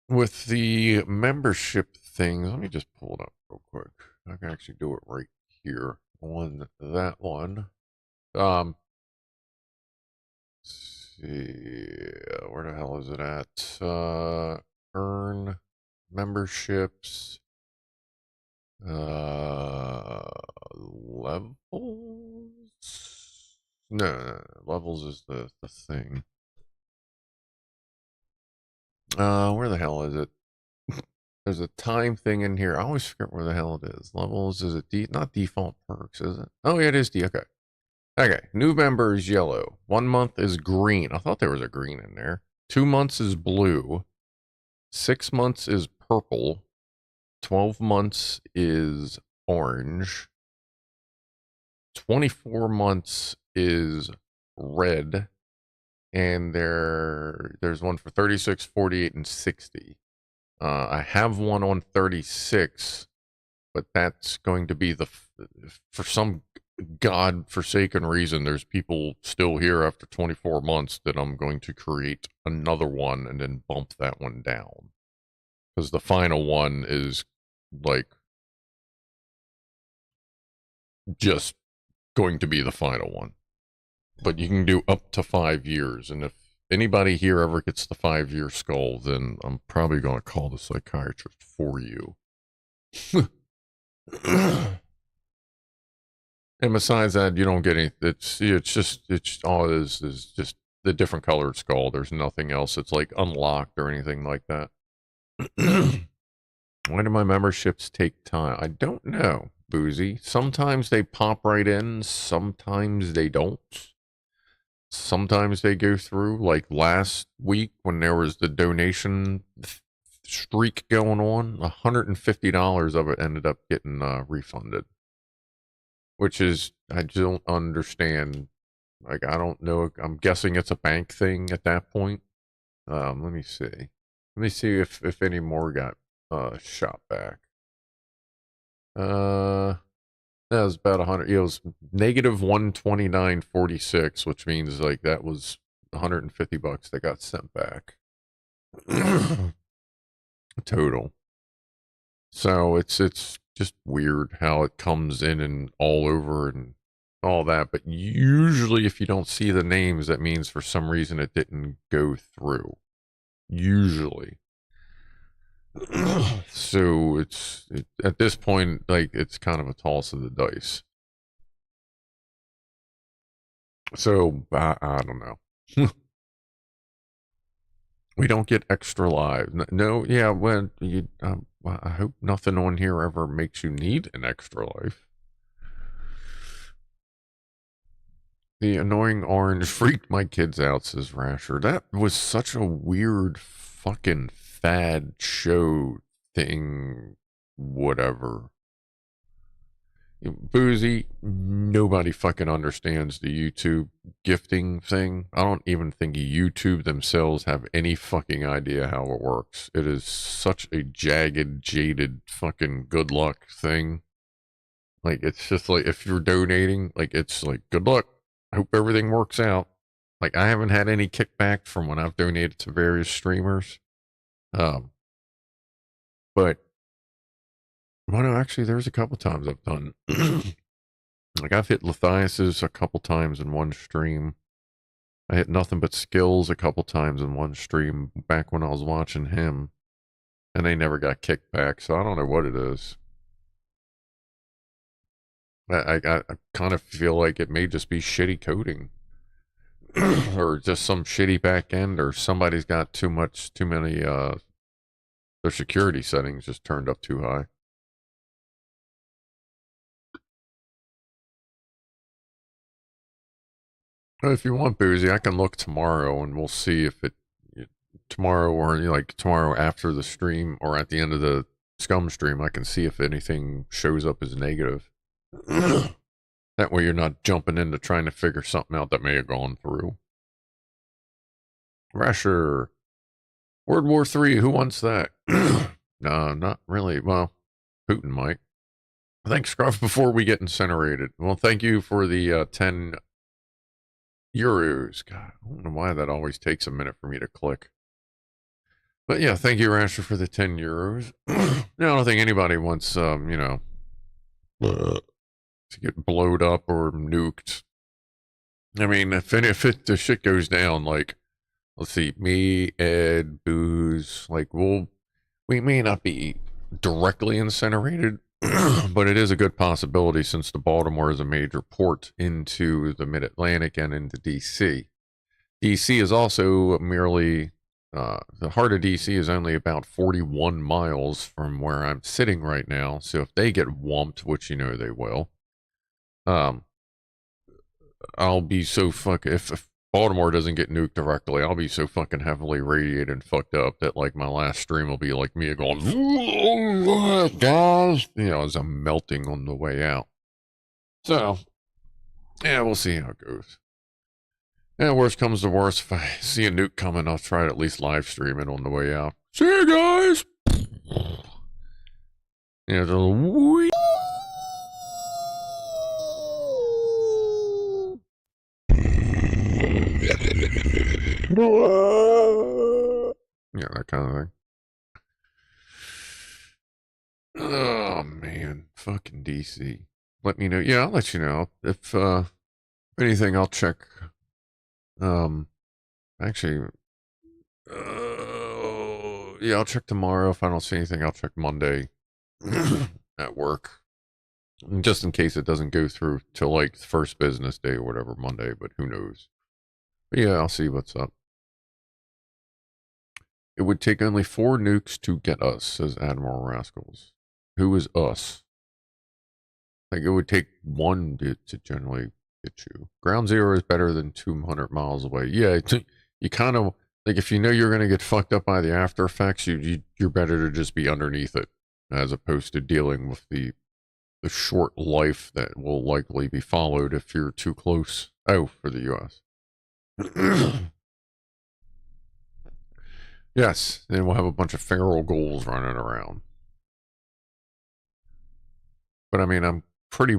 With the membership things, let me just pull it up real quick. I can actually do it right here on that one. Let's see, where the hell is it at? Earn memberships, levels. No, levels is the thing. Where the hell is it? There's a time thing in here. I always forget where the hell it is. Levels, is it not default perks, is it? Oh, yeah, it is okay. Okay, November is yellow. 1 month is green. I thought there was a green in there. 2 months is blue. 6 months is purple. 12 months is orange. 24 months is red. And there's one for 36, 48, and 60. I have one on 36, but that's going to be for some God-forsaken reason, there's people still here after 24 months that I'm going to create another one and then bump that one down. Because the final one is, like, just going to be the final one. But you can do up to 5 years, and if anybody here ever gets the 5-year skull, then I'm probably going to call the psychiatrist for you. And besides that, you don't get any. It's all it is just the different colored skull. There's nothing else. It's like unlocked or anything like that. Why do my memberships take time? I don't know, Boozy. Sometimes they pop right in. Sometimes they don't. Sometimes they go through. Like last week when there was the donation streak going on, $150 of it ended up getting refunded. Which is, I don't understand. Like, I don't know. I'm guessing it's a bank thing at that point. Let me see. Let me see if any more got shot back. That was about 100. It was negative 129.46, which means like that was $150 that got sent back. Total. So it's just weird how it comes in and all over and all that. But usually if you don't see the names, that means for some reason it didn't go through. Usually. So at this point, like, it's kind of a toss of the dice. So I don't know. We don't get extra live. No, yeah, when you I hope nothing on here ever makes you need an extra life. The annoying orange freaked my kids out, says Rasher. That was such a weird fucking fad show thing, whatever. Boozy, nobody fucking understands the YouTube gifting thing. I don't even think YouTube themselves have any fucking idea how it works. It is such a jagged, jaded fucking good luck thing. Like, it's just like, if you're donating, like, it's like, good luck. I hope everything works out. Like, I haven't had any kickback from when I've donated to various streamers. But well, no, actually, there's a couple times I've done. Like, I've hit Lithias's a couple times in one stream. I hit Nothing But Skills a couple times in one stream back when I was watching him. And they never got kicked back, so I don't know what it is. I kind of feel like it may just be shitty coding. Or just some shitty back end, or somebody's got too many, their security settings just turned up too high. If you want, Boozy, I can look tomorrow and we'll see if tomorrow or like tomorrow after the stream or at the end of the Scum stream, I can see if anything shows up as negative. That way you're not jumping into trying to figure something out that may have gone through. Rasher. World War III, who wants that? No, not really. Well, Putin might. Thanks, Scruff, before we get incinerated. Well, thank you for the 10 euros. God, I don't know why that always takes a minute for me to click. But yeah, thank you, Rasher, for the 10 euros. I don't think anybody wants, to get blowed up or nuked. I mean, if the shit goes down, like, let's see, me, Ed, Booze, like, we may not be directly incinerated, but it is a good possibility since the Baltimore is a major port into the Mid-Atlantic and into D.C. D.C. is also merely, the heart of D.C. is only about 41 miles from where I'm sitting right now, so if they get whumped, which you know they will, I'll be so fucking, if Baltimore doesn't get nuked directly, I'll be so fucking heavily radiated and fucked up that like my last stream will be like me going, guys, you know, as I'm melting on the way out. So, yeah, we'll see how it goes. Yeah, worst comes to worst, if I see a nuke coming, I'll try to at least live stream it on the way out. See you guys! Yeah, the wee. Yeah, that kind of thing. Oh man, fucking DC. Let me know. Yeah, I'll let you know if anything. I'll check. Actually, yeah, I'll check tomorrow. If I don't see anything, I'll check Monday at work, just in case it doesn't go through till like the first business day or whatever Monday. But who knows? But yeah, I'll see what's up. It would take only 4 nukes to get us, says Admiral Rascals. Who is us? Like, it would take 1 to generally get you. Ground zero is better than 200 miles away. Yeah, you kind of, like, if you know you're going to get fucked up by the after effects, you're better to just be underneath it, as opposed to dealing with the short life that will likely be followed if you're too close. Oh, for the U.S. Yes, then we'll have a bunch of feral ghouls running around. But I mean, I'm pretty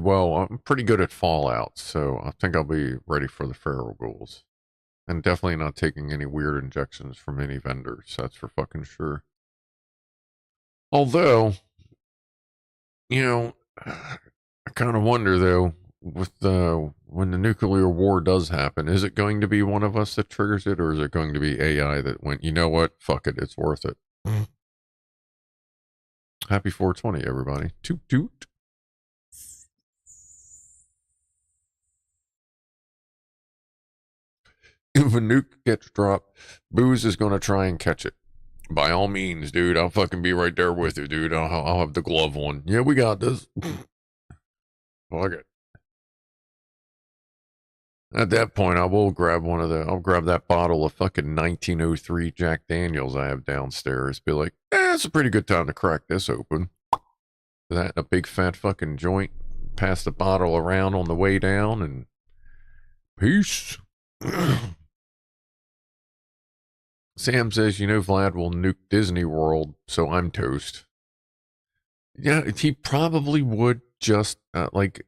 good at Fallout, so I think I'll be ready for the feral ghouls. And definitely not taking any weird injections from any vendors, that's for fucking sure. Although, you know, I kind of wonder though, with when the nuclear war does happen, is it going to be one of us that triggers it, or is it going to be AI that went, you know what, fuck it, it's worth it. Happy 420, everybody. Toot toot. If a nuke gets dropped, Booze is going to try and catch it. By all means, dude. I'll fucking be right there with you, dude. I'll have the glove on. Yeah, we got this. Fuck it. At that point, I will grab I'll grab that bottle of fucking 1903 Jack Daniels I have downstairs. Be like, it's a pretty good time to crack this open. That in a big fat fucking joint. Pass the bottle around on the way down and peace. Sam says, you know, Vlad will nuke Disney World, so I'm toast. Yeah, he probably would, just like,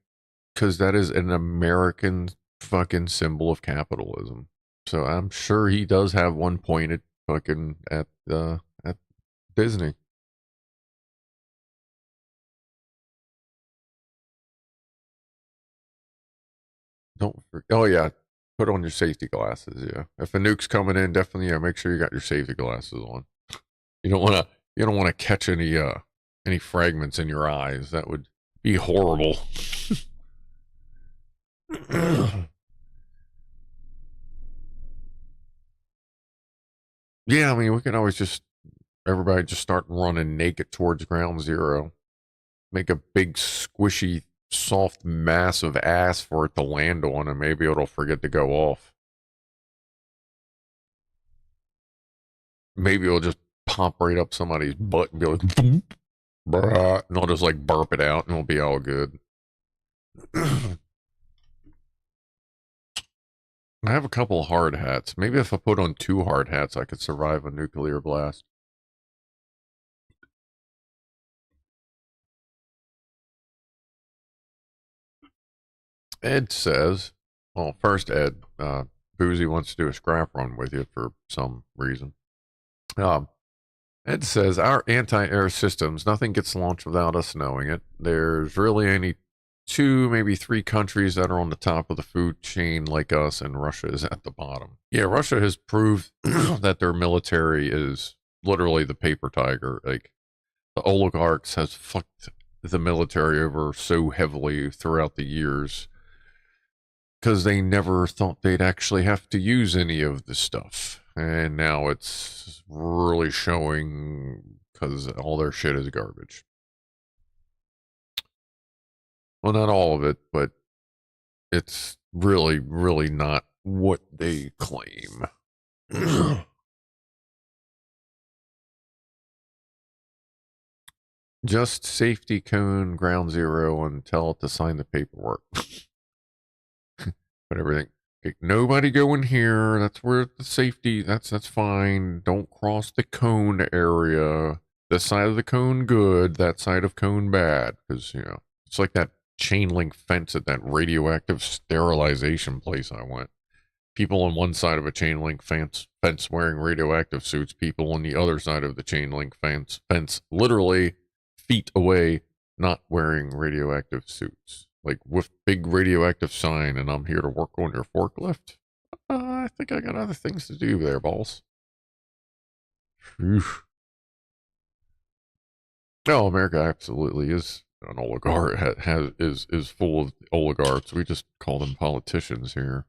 because that is an American fucking symbol of capitalism. So I'm sure he does have one pointed fucking at Disney. Don't forget. Oh yeah, put on your safety glasses. Yeah, if a nuke's coming in, definitely make sure you got your safety glasses on. You don't want to catch any fragments in your eyes. That would be horrible. Yeah, I mean, we can always everybody just start running naked towards ground zero. Make a big, squishy, soft mass of ass for it to land on, and maybe it'll forget to go off. Maybe it'll just pop right up somebody's butt and be like, boop, brah, and they'll just like burp it out and it'll be all good. I have a couple of hard hats. Maybe if I put on 2 hard hats, I could survive a nuclear blast. Ed says, well, first, Ed, Boozy wants to do a scrap run with you for some reason. Ed says, our anti-air systems, nothing gets launched without us knowing it. There's really only 2, maybe 3 countries that are on the top of the food chain like us, and Russia is at the bottom. Yeah, Russia has proved that their military is literally the paper tiger. Like, the oligarchs has fucked the military over so heavily throughout the years because they never thought they'd actually have to use any of the stuff. And now it's really showing because all their shit is garbage. Well, not all of it, but it's really, really not what they claim. Just safety cone, ground zero, and tell it to sign the paperwork. But everything. Okay, nobody go in here. That's where the safety. That's fine. Don't cross the cone area. This side of the cone good. That side of cone bad. Because it's like that chain link fence at that radioactive sterilization place I went. People on one side of a chain link fence wearing radioactive suits. People on the other side of the chain link fence literally feet away, not wearing radioactive suits. Like with big radioactive sign, and I'm here to work on your forklift. I think I got other things to do there, balls. Whew. No, America absolutely is an oligarch. Is full of oligarchs. We just call them politicians here.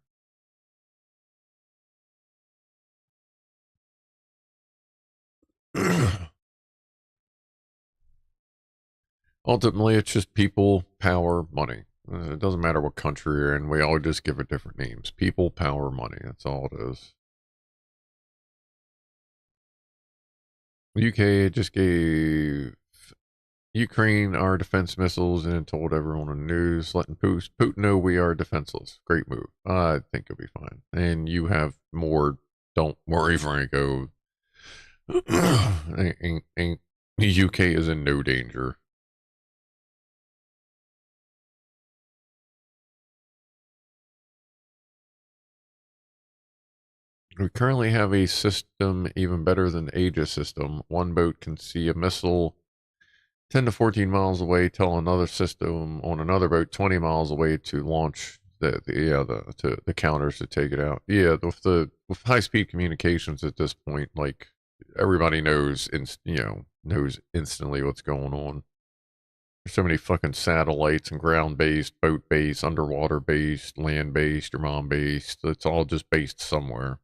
Ultimately, it's just people, power, money. It doesn't matter what country you're in. We all just give it different names. People, power, money. That's all it is. UK just gave Ukraine our defense missiles and told everyone on the news, letting Putin know we are defenseless. Great move. I think it'll be fine. And you have more. Don't worry, Franco. The UK is in no danger. We currently have a system even better than the Aegis system. One boat can see a missile 10 to 14 miles away, tell another system on another boat 20 miles away to launch the counters to take it out. Yeah, with high speed communications at this point, like everybody knows instantly what's going on. There's so many fucking satellites and ground based, boat based, underwater based, land based, your mom based. It's all just based somewhere.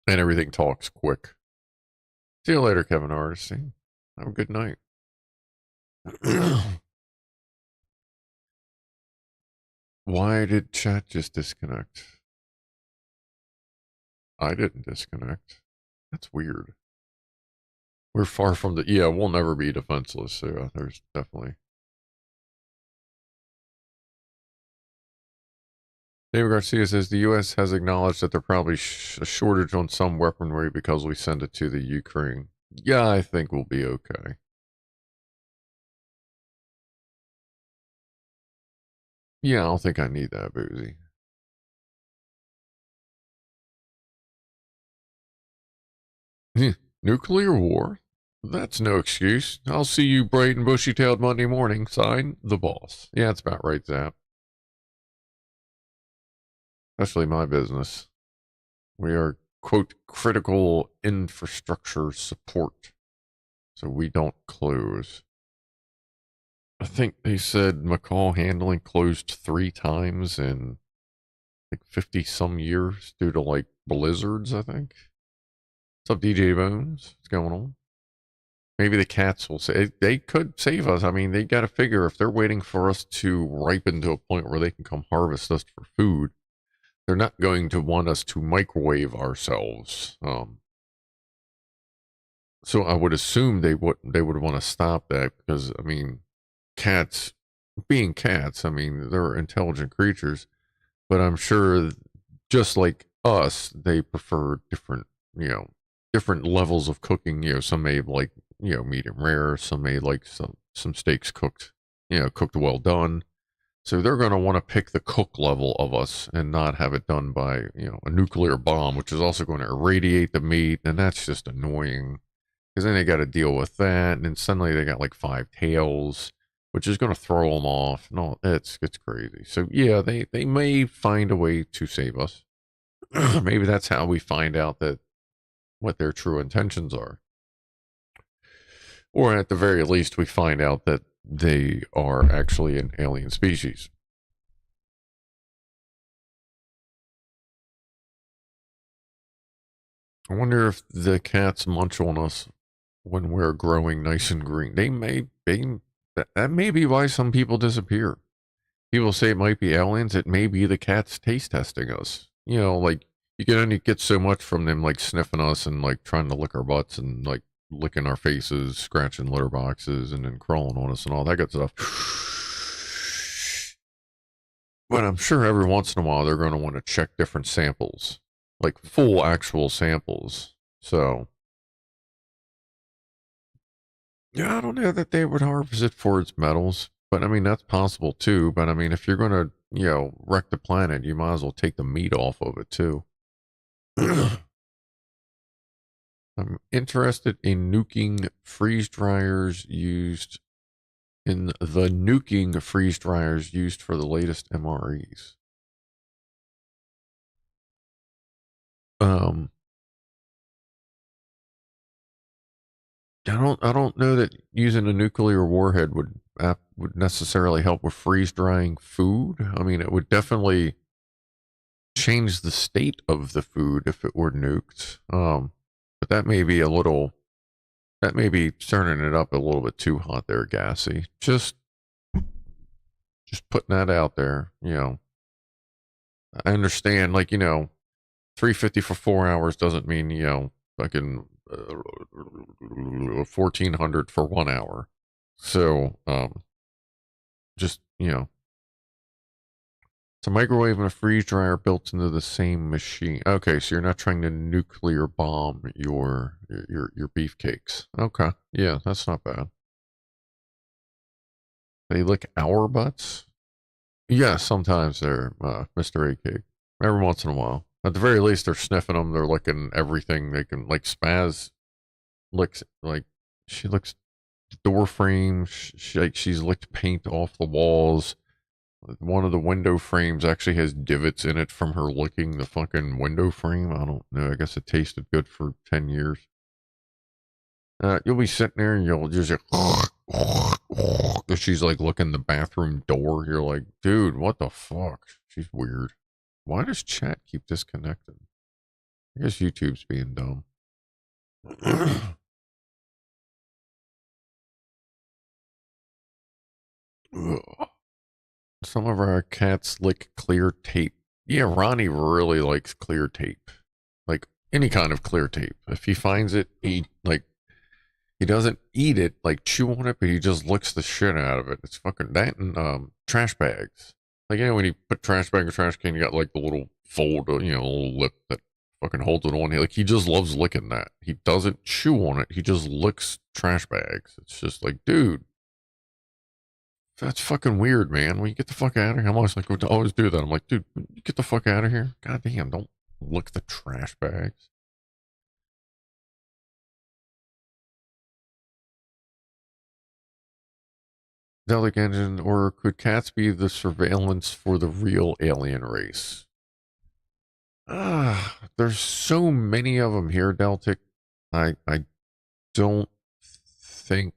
And everything talks quick. See you later, Kevin Hardesty. Have a good night. Why did chat just disconnect? I didn't disconnect. That's weird. We're far from we'll never be defenseless. So there's definitely. David Garcia says the U.S. has acknowledged that there's probably a shortage on some weaponry because we send it to the Ukraine. Yeah, I think we'll be okay. Yeah, I don't think I need that, Boozy. Nuclear war? That's no excuse. I'll see you bright and bushy-tailed Monday morning. Sign, the boss. Yeah, that's about right, Zap. Especially my business. We are, quote, critical infrastructure support. So we don't close. I think they said McCall handling closed 3 times in like 50 some years due to like blizzards, I think. What's up, DJ Bones? What's going on? Maybe the cats will say they could save us. I mean, they got to figure if they're waiting for us to ripen to a point where they can come harvest us for food, they're not going to want us to microwave ourselves. So I would assume they would want to stop that because I mean, cats being cats, I mean, they're intelligent creatures, but I'm sure just like us, they prefer different levels of cooking. Some may like, medium rare, some may like some steaks cooked, cooked well done. So they're going to want to pick the cook level of us and not have it done by, a nuclear bomb, which is also going to irradiate the meat. And that's just annoying because then they got to deal with that. And then suddenly they got like 5 tails, which is going to throw them off. No, it's crazy. So yeah, they may find a way to save us. Maybe that's how we find out that what their true intentions are. Or at the very least, we find out that they are actually an alien species. I wonder if the cats munch on us when we're growing nice and green. That may be why some people disappear. people say it might be aliens. It may be the cats taste testing us. You know, like you can only get so much from them, like sniffing us and like trying to lick our butts and like licking our faces, scratching litter boxes, and then crawling on us and all that good stuff. But I'm sure every once in a while they're going to want to check different samples, like full actual samples. So, yeah, I don't know that they would harvest it for its metals, but I mean, that's possible too. But I mean, if you're going to, you know, wreck the planet, you might as well take the meat off of it too. I'm interested in nuking freeze dryers used in the nuking freeze dryers used for the latest MREs. I don't know that using a nuclear warhead would necessarily help with freeze drying food. I mean, it would definitely change the state of the food if it were nuked. But that may be turning it up a little bit too hot there, Gassy. Just putting that out there, you know. I understand, like, you know, 350 for 4 hours doesn't mean, you know, fucking 1400 for 1 hour. So, just, you know, it's a microwave and a freeze dryer built into the same machine. Okay, so you're not trying to nuclear bomb your beefcakes. Okay, yeah, that's not bad. They lick our butts? Yeah, sometimes they're Mr. A Cake. Every once in a while. At the very least, they're sniffing them. They're licking everything. They can, like, Spaz licks, like, she licks door frames. She's licked paint off the walls. One of the window frames actually has divots in it from her licking the fucking window frame. I don't know. I guess it tasted good for 10 years. You'll be sitting there and you'll just she's like looking the bathroom door. You're like, dude, what the fuck? She's weird. Why does chat keep disconnected? I guess YouTube's being dumb. Some of our cats lick clear tape. Yeah, Ronnie really likes clear tape. Like any kind of clear tape. If he finds it, he doesn't eat it, like chew on it, but he just licks the shit out of it. It's fucking that and trash bags. Like, you know, when you put trash bag or trash can, you got like the little fold, you know, little lip that fucking holds it on. Like, he just loves licking that. He doesn't chew on it. He just licks trash bags. It's just like, dude, that's fucking weird, man. When you get the fuck out of here, I'm always like, to always do that. I'm like, dude, get the fuck out of here. God damn, don't lick the trash bags. Deltic engine, or could cats be the surveillance for the real alien race? There's so many of them here, Deltic. I don't think.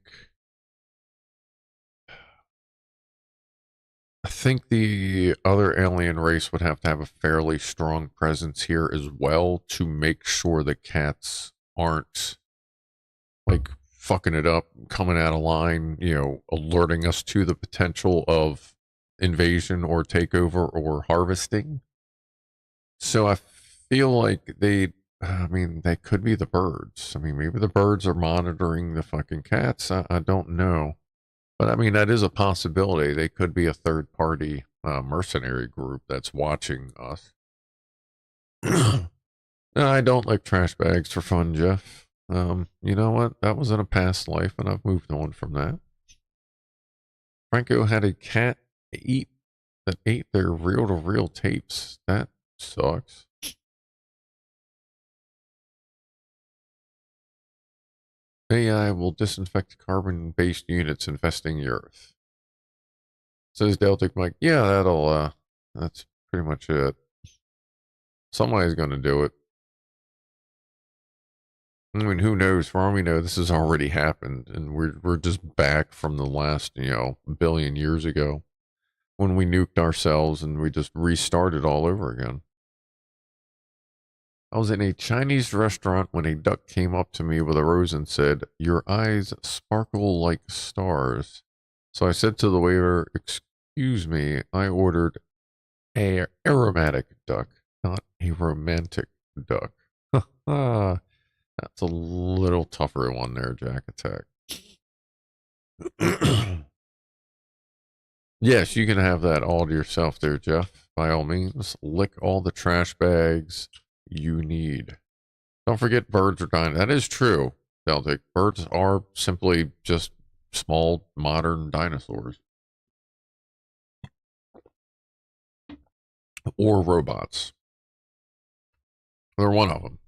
I think the other alien race would have to have a fairly strong presence here as well to make sure the cats aren't like fucking it up, coming out of line, you know, alerting us to the potential of invasion or takeover or harvesting. So I feel like they could be the birds. I mean, maybe the birds are monitoring the fucking cats. I don't know. But I mean, that is a possibility. They could be a third party mercenary group that's watching us. I don't like trash bags for fun, Jeff. You know what? That was in a past life, and I've moved on from that. Franco had a cat that ate their reel-to-reel tapes. That sucks. AI will disinfect carbon-based units infesting the Earth. Says Deltic Mike. Yeah, that's pretty much it. Somebody's going to do it. I mean, who knows? For all we know, this has already happened, and we're just back from the last, you know, billion years ago when we nuked ourselves and we just restarted all over again. I was in a Chinese restaurant when a duck came up to me with a rose and said, "Your eyes sparkle like stars." So I said to the waiter, Excuse me, I ordered a aromatic duck, not a romantic duck. That's a little tougher one there, Jack Attack. Yes, you can have that all to yourself there, Jeff. By all means, lick all the trash bags you need. Don't forget birds are dying. That is true, Celtic. Birds are simply just small, modern dinosaurs. Or robots. They're one of them.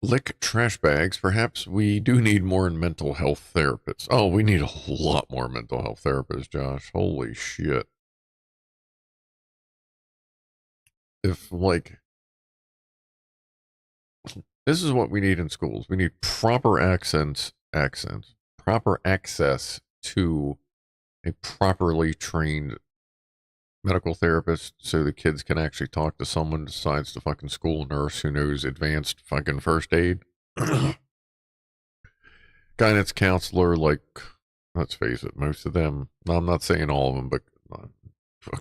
Lick trash bags. Perhaps we do need more mental health therapists. Oh, we need a lot more mental health therapists, Josh. Holy shit. If, like, this is what we need in schools. We need proper proper access to a properly trained medical therapist so the kids can actually talk to someone besides the fucking school nurse who knows advanced fucking first aid. Guidance counselor, like, let's face it, most of them, I'm not saying all of them, but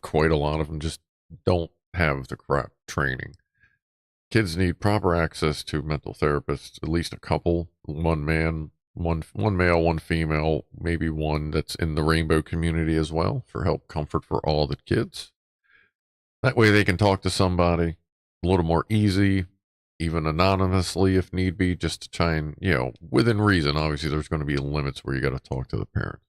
quite a lot of them just don't have the crap training. Kids need proper access to mental therapists, at least a couple, one male, one female, maybe one that's in the rainbow community as well, for help comfort for all the kids. That way they can talk to somebody a little more easy, even anonymously if need be, just to try and, within reason. Obviously there's going to be limits where you got to talk to the parents.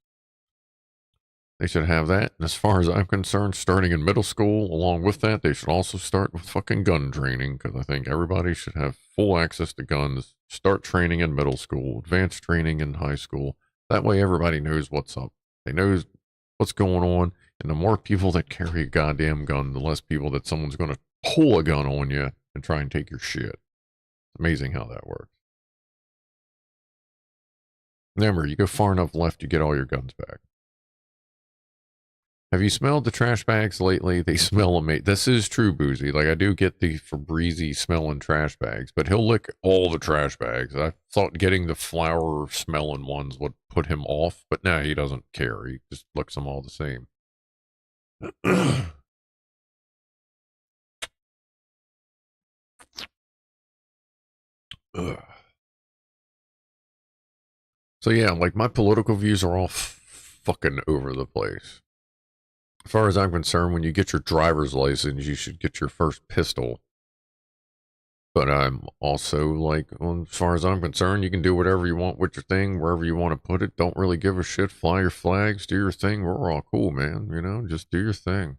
They should have that. And as far as I'm concerned, starting in middle school, along with that, they should also start with fucking gun training, because I think everybody should have full access to guns. Start training in middle school, advanced training in high school. That way everybody knows what's up. They know what's going on. And the more people that carry a goddamn gun, the less people that someone's going to pull a gun on you and try and take your shit. Amazing how that works. Remember, you go far enough left, you get all your guns back. Have you smelled the trash bags lately? They smell amazing. This is true, Boozy. Like, I do get the Febreze smelling trash bags, but he'll lick all the trash bags. I thought getting the flower smelling ones would put him off, but no, he doesn't care. He just licks them all the same. So yeah, like, my political views are all fucking over the place. As far as I'm concerned, when you get your driver's license, you should get your first pistol. But I'm also like, well, as far as I'm concerned, you can do whatever you want with your thing, wherever you want to put it. Don't really give a shit. Fly your flags, do your thing. We're all cool, man. Just do your thing.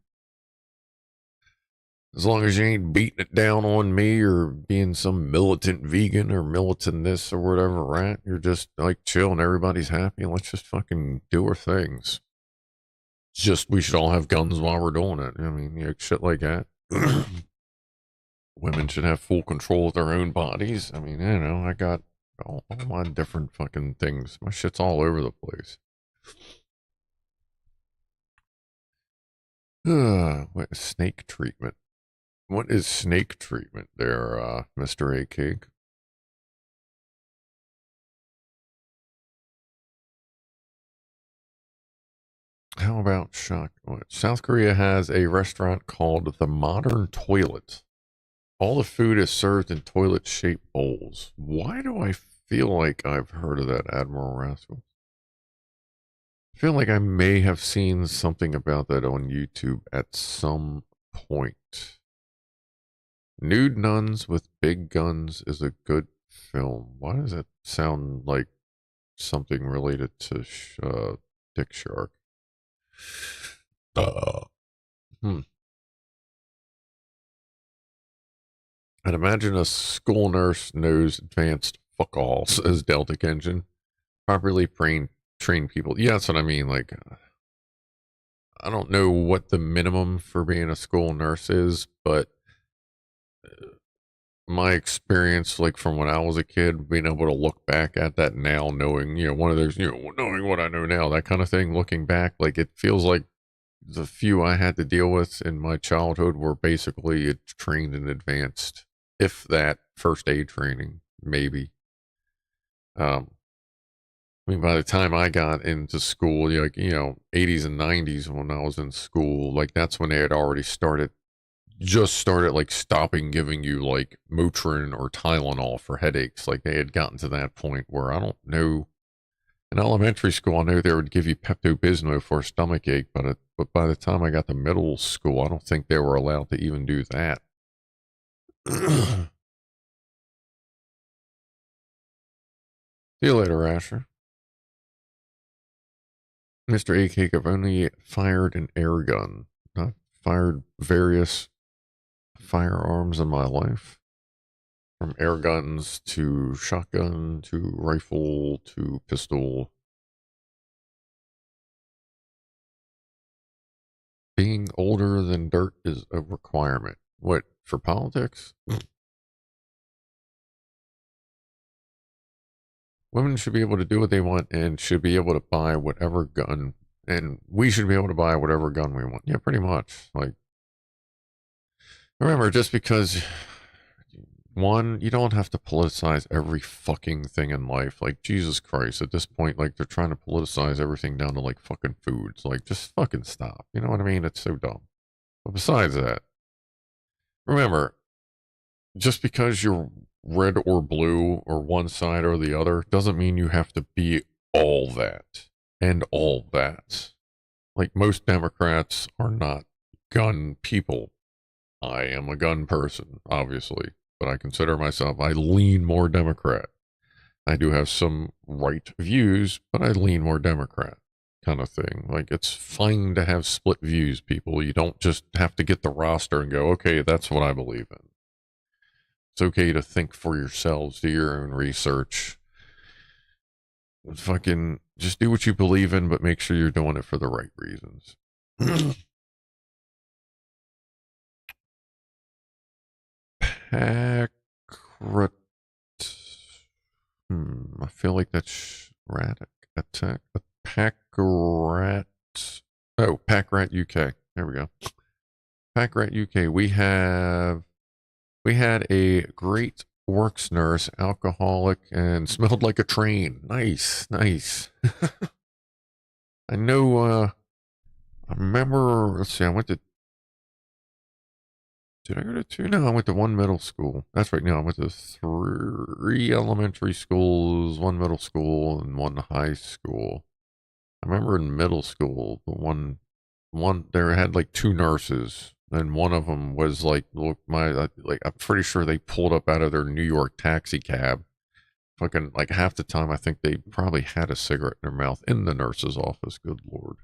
As long as you ain't beating it down on me or being some militant vegan or militant this or whatever, right? You're just like chill and everybody's happy. Let's just fucking do our things. Just, we should all have guns while we're doing it. I mean, shit like that. Women should have full control of their own bodies. I mean, I got all my different fucking things. My shit's all over the place. What is snake treatment? What is snake treatment there, Mr. A Cake? How about shock? South Korea has a restaurant called the Modern Toilet. All the food is served in toilet-shaped bowls. Why do I feel like I've heard of that, Admiral Rascal? I feel like I may have seen something about that on YouTube at some point. Nude Nuns with Big Guns is a good film. Why does that sound like something related to Dick Shark? I'd imagine a school nurse knows advanced fuck all, says Deltic Engine. Properly train people. Yeah, that's what I mean. Like, I don't know what the minimum for being a school nurse is, but my experience, like from when I was a kid, being able to look back at that now, knowing, one of those, knowing what I know now, that kind of thing, looking back, like, it feels like the few I had to deal with in my childhood were basically trained in advanced, if that, first aid training, maybe. I mean, by the time I got into school, like, 80s and 90s when I was in school, like that's when they had already started like stopping giving you like Motrin or Tylenol for headaches. Like they had gotten to that point where I don't know. In elementary school, I know they would give you Pepto-Bismol for a stomach ache, but by the time I got to middle school, I don't think they were allowed to even do that. See you later, Asher. Mr. A-Cake, I've only fired an air gun. I've fired various firearms in my life. From air guns to shotgun to rifle to pistol. Being older than dirt is a requirement. What, for politics? Women should be able to do what they want and should be able to buy whatever gun, and we should be able to buy whatever gun we want. Yeah, pretty much. Like, remember, just because, one, you don't have to politicize every fucking thing in life. Like, Jesus Christ, at this point, like, they're trying to politicize everything down to, like, fucking foods. Like, just fucking stop. You know what I mean? It's so dumb. But besides that, remember, just because you're red or blue or one side or the other doesn't mean you have to be all that and all that. Like, most Democrats are not gun people. I am a gun person, obviously, but I consider myself, I lean more Democrat. I do have some right views, but I lean more Democrat kind of thing. Like, it's fine to have split views, people. You don't just have to get the roster and go, okay, that's what I believe in. It's okay to think for yourselves, do your own research. Fucking just do what you believe in, but make sure you're doing it for the right reasons. I feel like that's Radic Attack. Packrat. Oh, Packrat UK. There we go. Packrat UK. We had a great works nurse, alcoholic, and smelled like a train. Nice, nice. I know, I remember, let's see, did I go to two? No, I went to one middle school. That's right, no, I went to three elementary schools, one middle school, and one high school. I remember in middle school, the one there had like two nurses, and one of them was like, look, I'm pretty sure they pulled up out of their New York taxi cab. Fucking, like, half the time I think they probably had a cigarette in their mouth in the nurse's office. Good Lord.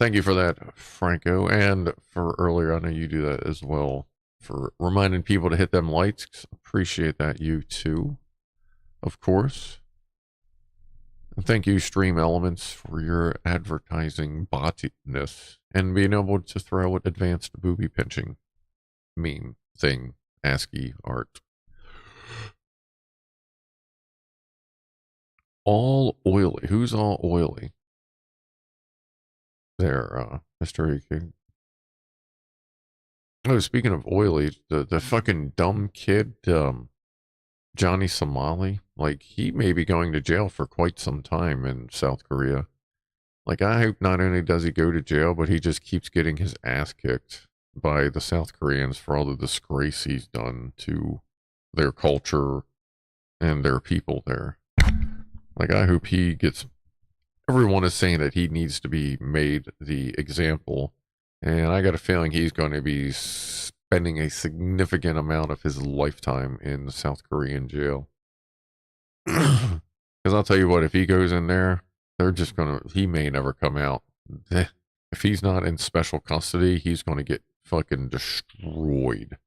Thank you for that, Franco, and for earlier, I know you do that as well, for reminding people to hit them lights. Appreciate that, you too, of course. And thank you, Stream Elements, for your advertising botiness and being able to throw an advanced booby pinching meme thing, ASCII art. All oily. Who's all oily? There, Mr. E-King. Oh, speaking of oily, the fucking dumb kid, Johnny Somali, like, he may be going to jail for quite some time in South Korea. Like, I hope not only does he go to jail, but he just keeps getting his ass kicked by the South Koreans for all the disgrace he's done to their culture and their people there. Like, I hope he gets... Everyone is saying that he needs to be made the example, and I got a feeling he's going to be spending a significant amount of his lifetime in the South Korean jail. Because I'll tell you what, if he goes in there, they're just going to... He may never come out. If he's not in special custody, he's going to get fucking destroyed.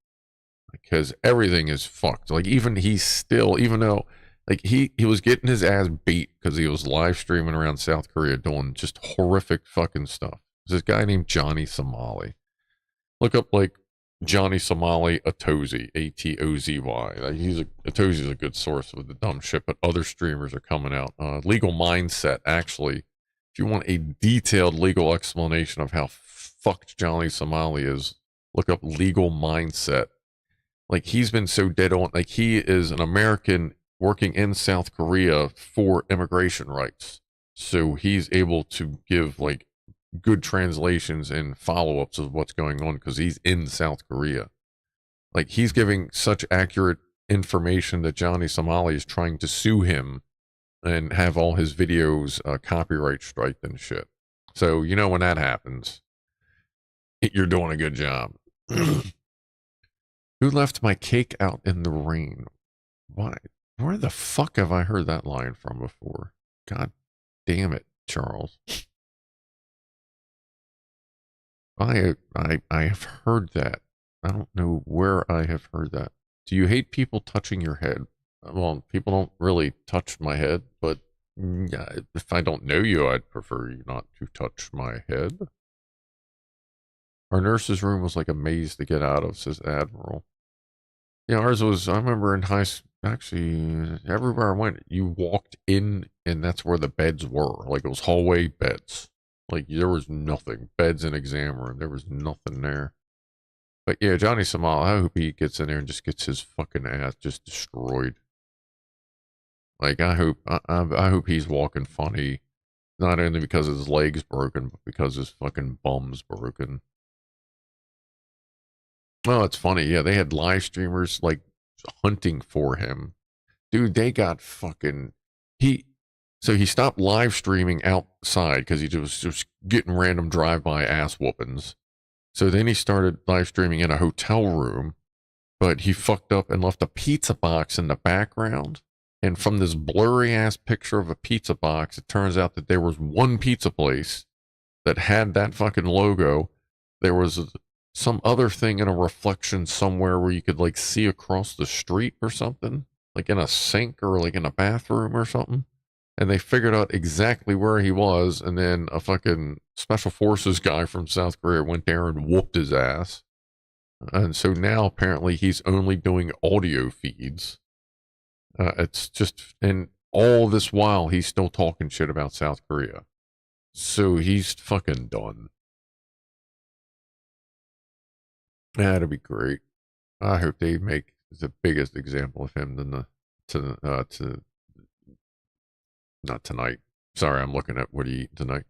Because everything is fucked. Like, even though... Like, he was getting his ass beat because he was live streaming around South Korea doing just horrific fucking stuff. There's this guy named Johnny Somali. Look up, like, Johnny Somali Atozy, A-T-O-Z-Y. Like, Atozy's a good source of the dumb shit, but other streamers are coming out. Legal Mindset, actually. If you want a detailed legal explanation of how fucked Johnny Somali is, look up Legal Mindset. Like, he's been so dead on. Like, he is an American working in South Korea for immigration rights. So he's able to give like good translations and follow-ups of what's going on because he's in South Korea. Like he's giving such accurate information that Johnny Somali is trying to sue him and have all his videos copyright striked and shit. So you know when that happens, you're doing a good job. Who left my cake out in the rain? Why? Where the fuck have I heard that line from before? God damn it, Charles. I have heard that. I don't know where I have heard that. Do you hate people touching your head? Well, people don't really touch my head, but yeah, if I don't know you, I'd prefer you not to touch my head. Our nurse's room was like a maze to get out of, says Admiral. Yeah, ours was, I remember in high school, actually, everywhere I went, you walked in and that's where the beds were. Like it was hallway beds. Like there was nothing. Beds and exam room. There was nothing there. But yeah, Johnny Samal, I hope he gets in there and just gets his fucking ass just destroyed. Like I hope he's walking funny. Not only because his leg's broken, but because his fucking bum's broken. Oh, it's funny. Yeah, they had live streamers like hunting for him. Dude, they got fucking so he stopped live streaming outside because he was just getting random drive-by ass whoopings. So then he started live streaming in a hotel room, but he fucked up and left a pizza box in the background. And from this blurry ass picture of a pizza box, it turns out that there was one pizza place that had that fucking logo. There was some other thing in a reflection somewhere where you could like see across the street or something, like in a sink or like in a bathroom or something. And they figured out exactly where he was. And then a fucking special forces guy from South Korea went there and whooped his ass. And so now apparently he's only doing audio feeds. It's just, and all this while he's still talking shit about South Korea. So he's fucking done. That'd be great. I hope they make the biggest example of him than not tonight. Sorry, I'm looking at what he eat tonight.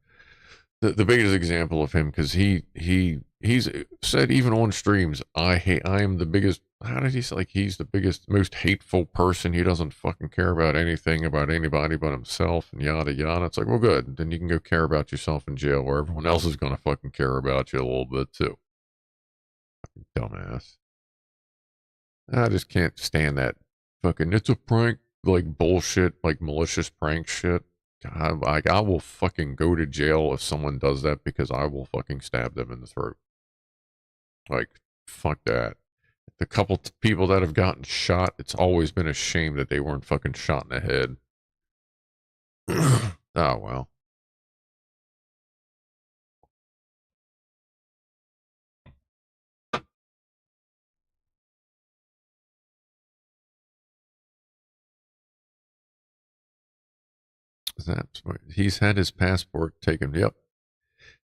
The biggest example of him, because he's said even on streams, I am the biggest. How did he say? Like he's the biggest, most hateful person. He doesn't fucking care about anything about anybody but himself, and yada yada. It's like, well, good. Then you can go care about yourself in jail, where everyone else is gonna fucking care about you a little bit too. Fucking dumbass. I just can't stand that fucking. It's a prank, like bullshit, like malicious prank shit. God, like I will fucking go to jail if someone does that because I will fucking stab them in the throat. Like, fuck that. The couple people that have gotten shot, it's always been a shame that they weren't fucking shot in the head. Oh, well. He's had his passport taken. Yep.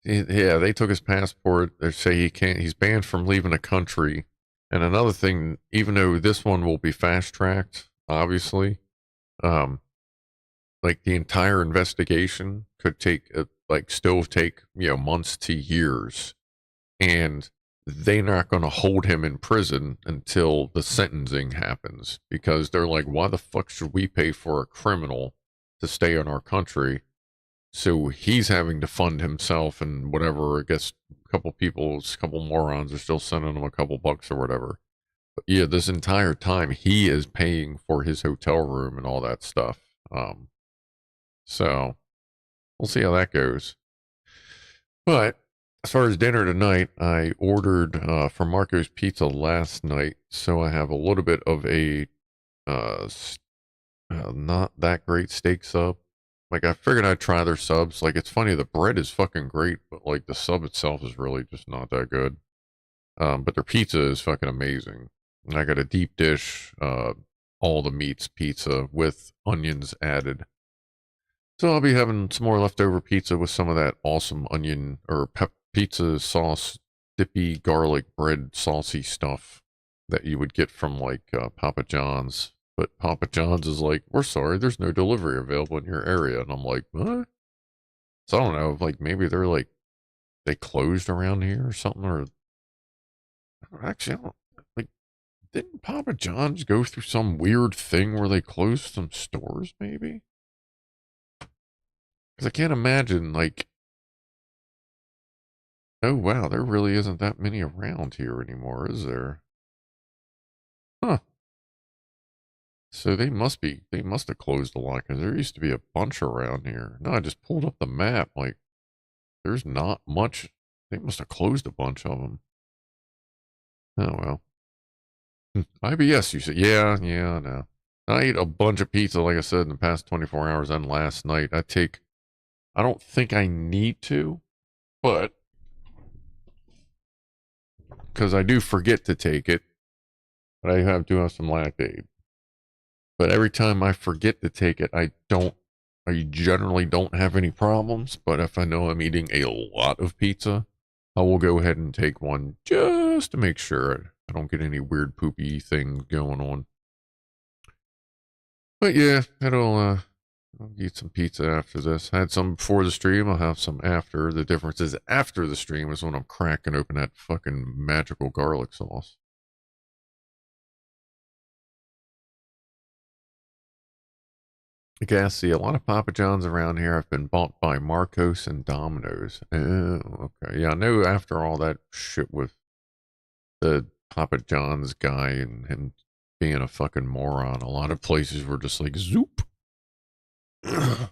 Yeah, they took his passport. They say he can't, he's banned from leaving the country. And another thing, even though this one will be fast tracked, obviously, like the entire investigation could take, still take, months to years. And they're not going to hold him in prison until the sentencing happens because they're like, why the fuck should we pay for a criminal to stay in our country? So he's having to fund himself and whatever. I guess a couple morons are still sending him a couple bucks or whatever. But yeah, this entire time he is paying for his hotel room and all that stuff. So we'll see how that goes. But as far as dinner tonight, I ordered from Marco's Pizza last night, so I have a little bit of a not that great steak sub. Like, I figured I'd try their subs. Like, it's funny, the bread is fucking great, but, like, the sub itself is really just not that good. But their pizza is fucking amazing. And I got a deep dish, all the meats pizza with onions added. So I'll be having some more leftover pizza with some of that awesome onion or pizza sauce, dippy garlic bread saucy stuff that you would get from, like, Papa John's. But Papa John's is like, we're sorry, there's no delivery available in your area. And I'm like, what? So I don't know, like maybe they're like, they closed around here or something, or actually, I don't, like, didn't Papa John's go through some weird thing where they closed some stores, maybe? Because I can't imagine, like, oh wow, there really isn't that many around here anymore, is there? Huh. So they must have closed a lot, because there used to be a bunch around here. No, I just pulled up the map, like, there's not much. They must have closed a bunch of them. Oh well. IBS, you said. Yeah, I know. I ate a bunch of pizza, like I said, in the past 24 hours and last night. I don't think I need to, but because I do forget to take it, but I do have some lactate. But every time I forget to take it, I generally don't have any problems. But if I know I'm eating a lot of pizza, I will go ahead and take one just to make sure I don't get any weird poopy things going on. But yeah, I'll eat some pizza after this. I had some before the stream. I'll have some after. The difference is after the stream is when I'm cracking open that fucking magical garlic sauce. I guess, see, a lot of Papa John's around here have been bought by Marcos and Domino's. Oh, okay. Yeah, I know after all that shit with the Papa John's guy and him being a fucking moron, a lot of places were just like, zoop. Got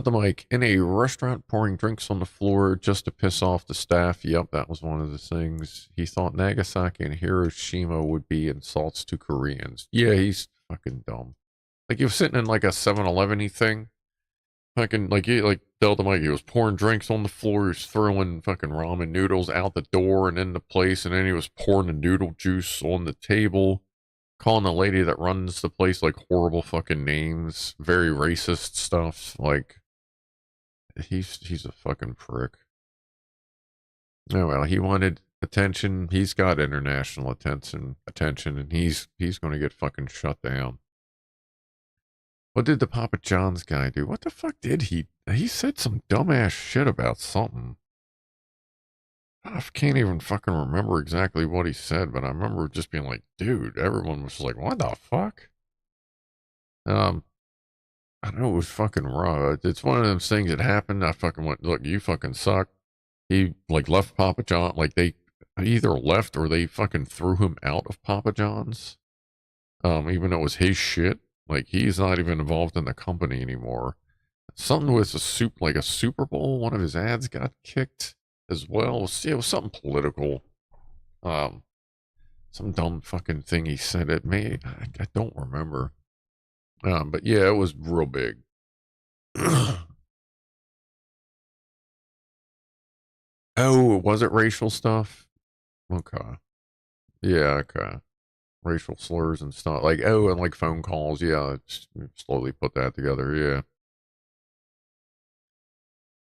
the mic. In a restaurant pouring drinks on the floor just to piss off the staff. Yep, that was one of the things. He thought Nagasaki and Hiroshima would be insults to Koreans. Yeah, he's fucking dumb. Like, he was sitting in like a 7-Eleven-y thing. Fucking, like, tell the mic, he was pouring drinks on the floor. He was throwing fucking ramen noodles out the door and into place. And then he was pouring the noodle juice on the table. Calling the lady that runs the place like horrible fucking names, very racist stuff. Like, he's a fucking prick. Oh well, he wanted attention. He's got international attention, and he's going to get fucking shut down. What did the Papa John's guy do? What the fuck did he? He said some dumbass shit about something. I can't even fucking remember exactly what he said, but I remember just being like, dude, everyone was like, what the fuck? I know it was fucking raw. It's one of those things that happened. I fucking went, look, you fucking suck. He like left Papa John. Like they either left or they fucking threw him out of Papa John's. Even though it was his shit. Like he's not even involved in the company anymore. Something with like a Super Bowl. One of his ads got kicked as well. See, it was something political. Some dumb fucking thing he said. I don't remember. But yeah, it was real big. Oh, was it racial stuff? Okay. Yeah, okay. Racial slurs and stuff. Like, oh, and like phone calls. Yeah, slowly put that together. Yeah.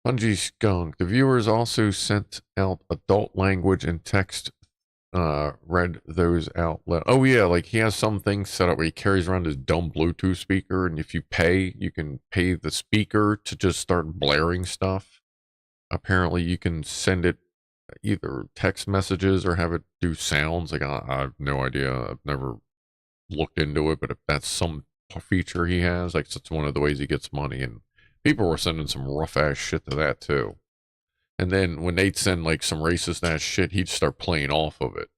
Bungie Skunk. The viewers also sent out adult language and text, read those out loud. Oh, yeah, like he has some things set up where he carries around his dumb Bluetooth speaker, and if you pay, you can pay the speaker to just start blaring stuff. Apparently, you can send it either text messages or have it do sounds. Like, I have no idea. I've never looked into it, but if that's some feature he has, like, it's one of the ways he gets money, and people were sending some rough ass shit to that too. And then when they'd send like some racist ass shit, he'd start playing off of it,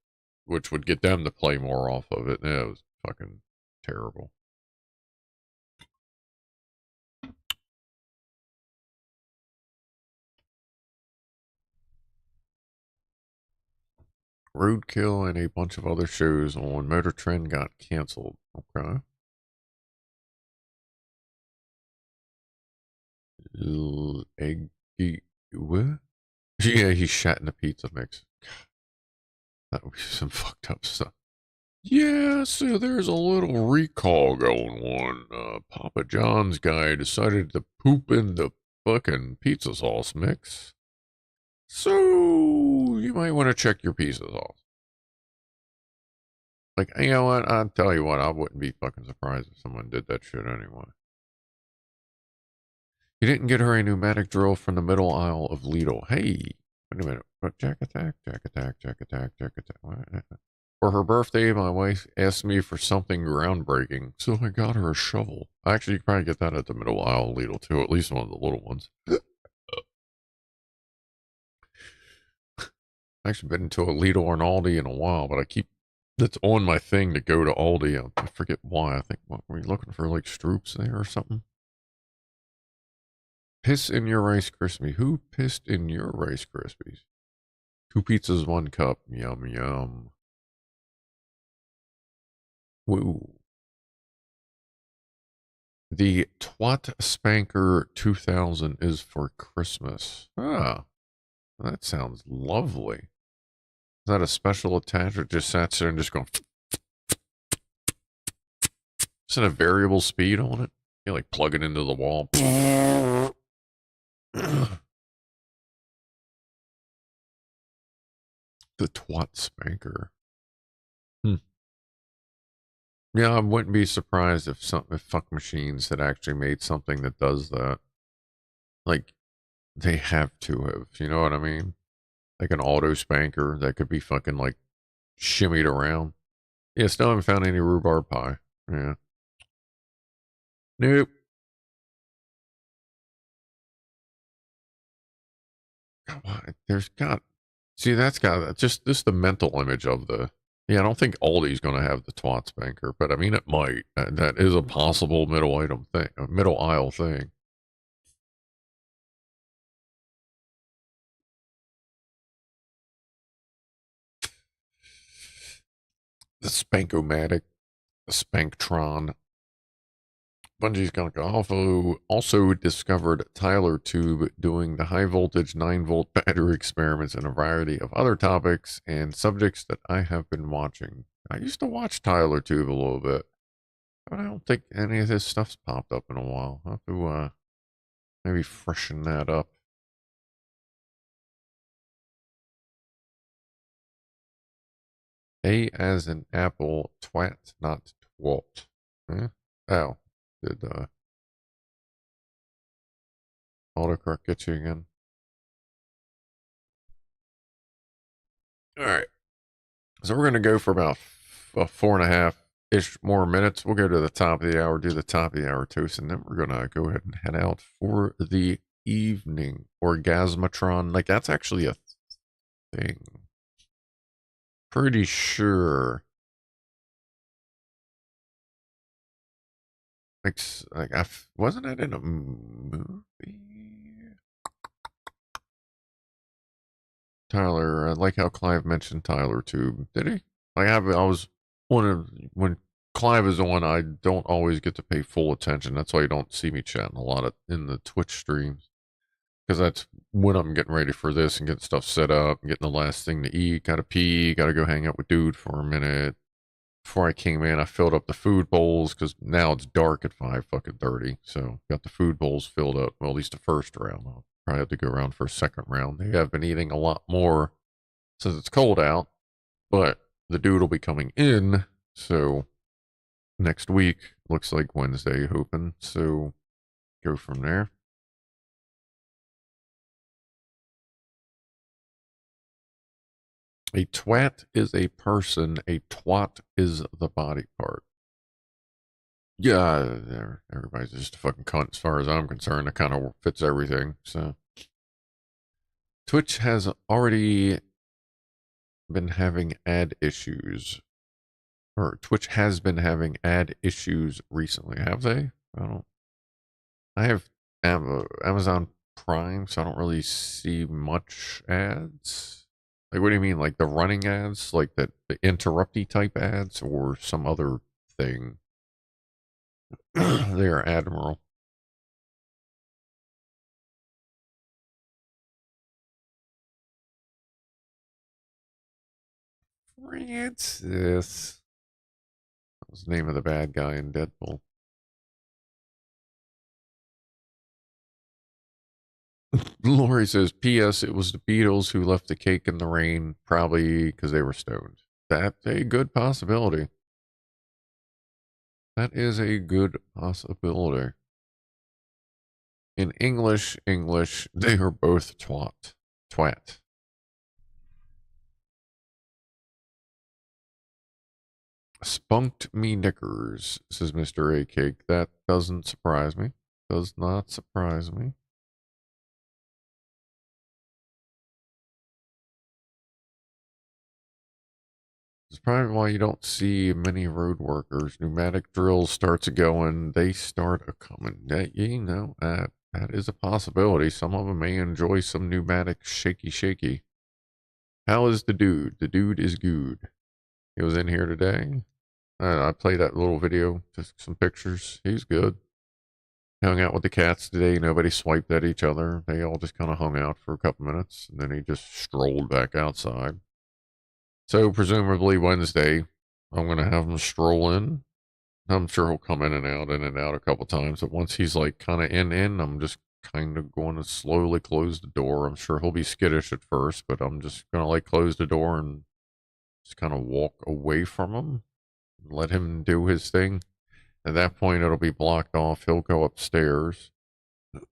which would get them to play more off of it. And it was fucking terrible. Roadkill and a bunch of other shows on Motor Trend got canceled. Okay. Eggy, what? Yeah, he shat in the pizza mix. That would be some fucked up stuff. Yeah, so there's a little recall going on. Papa John's guy decided to poop in the fucking pizza sauce mix. So you might want to check your pizza sauce. Like, you know what? I'll tell you what, I wouldn't be fucking surprised if someone did that shit anyway. You didn't get her a pneumatic drill from the middle aisle of Lidl. Hey, wait a minute. What? Jack attack. What? For her birthday, my wife asked me for something groundbreaking, so I got her a shovel. Actually, you can probably get that at the middle aisle of Lidl too, at least one of the little ones. I actually been to a Lidl or an Aldi in a while, but that's on my thing to go to Aldi. I forget why. I think, what, were you looking for like Stroops there or something? Piss in your Rice Krispie. Who pissed in your Rice Krispies? 2 pizzas, 1 cup. Yum, yum. Woo. The Twat Spanker 2000 is for Christmas. Ah, that sounds lovely. Is that a special attach or just sat there and just going... Is it a variable speed on it? You like plug it into the wall. The Twat Spanker. Yeah, I wouldn't be surprised if fuck machines had actually made something that does that. Like, they have to have, you know what I mean? Like an auto spanker that could be fucking like shimmied around. Yeah, still haven't found any rhubarb pie. Yeah. Nope. There's got, see, that's got just this the mental image of the, yeah, I don't think Aldi's going to have the twat spanker, but I mean, it might. That is a possible middle item thing, a middle aisle thing. The Spankomatic, the Spanktron. Bungie's also discovered Tyler Tube doing the high voltage 9-volt battery experiments and a variety of other topics and subjects that I have been watching. I used to watch Tyler Tube a little bit, but I don't think any of this stuff's popped up in a while. I'll have to maybe freshen that up. A as in apple, twat, not twat. Eh? Oh, did autocorrect get you again? All right. So we're going to go for about 4.5-ish more minutes. We'll go to the top of the hour, do the top of the hour toast, and then we're going to go ahead and head out for the evening. Orgasmatron. Like, that's actually a thing. Pretty sure. Like wasn't it in a movie? Tyler, I like how Clive mentioned Tyler too. Did he? I was when Clive is on, I don't always get to pay full attention. That's why you don't see me chatting a lot in the Twitch streams. Because that's when I'm getting ready for this and getting stuff set up and getting the last thing to eat. Gotta pee, gotta go hang out with dude for a minute. Before I came in, I filled up the food bowls because now it's dark at 5:30. So got the food bowls filled up. Well, at least the first round. I'll probably have to go around for a second round. They have been eating a lot more since it's cold out, but the dude will be coming in. So next week looks like Wednesday, hoping. So go from there. A twat is a person. A twat is the body part. Yeah, everybody's just a fucking cunt as far as I'm concerned. It kind of fits everything. So Twitch has already been having ad issues. Or Twitch has been having ad issues recently. Have they? I have Amazon Prime, so I don't really see much ads. Like, what do you mean? Like the running ads? Like the interrupty type ads or some other thing? They are Admiral. Francis. That was the name of the bad guy in Deadpool. Lori says, P.S. It was the Beatles who left the cake in the rain, probably because they were stoned. That's a good possibility. That is a good possibility. In English, they are both twat. Spunked me knickers, says Mr. A Cake. That doesn't surprise me. Does not surprise me. It's probably why you don't see many road workers. Pneumatic drills starts going, they start a coming. That that is a possibility. Some of them may enjoy some pneumatic shaky. How is the dude? The dude is good. He was in here today. I played that little video, just some pictures. He's good. Hung out with the cats today. Nobody swiped at each other. They all just kind of hung out for a couple minutes, and then he just strolled back outside. So presumably Wednesday, I'm going to have him stroll in. I'm sure he'll come in and out a couple times. But once he's like kind of in, I'm just kind of going to slowly close the door. I'm sure he'll be skittish at first, but I'm just going to like close the door and just kind of walk away from him. Let him do his thing. At that point, it'll be blocked off. He'll go upstairs.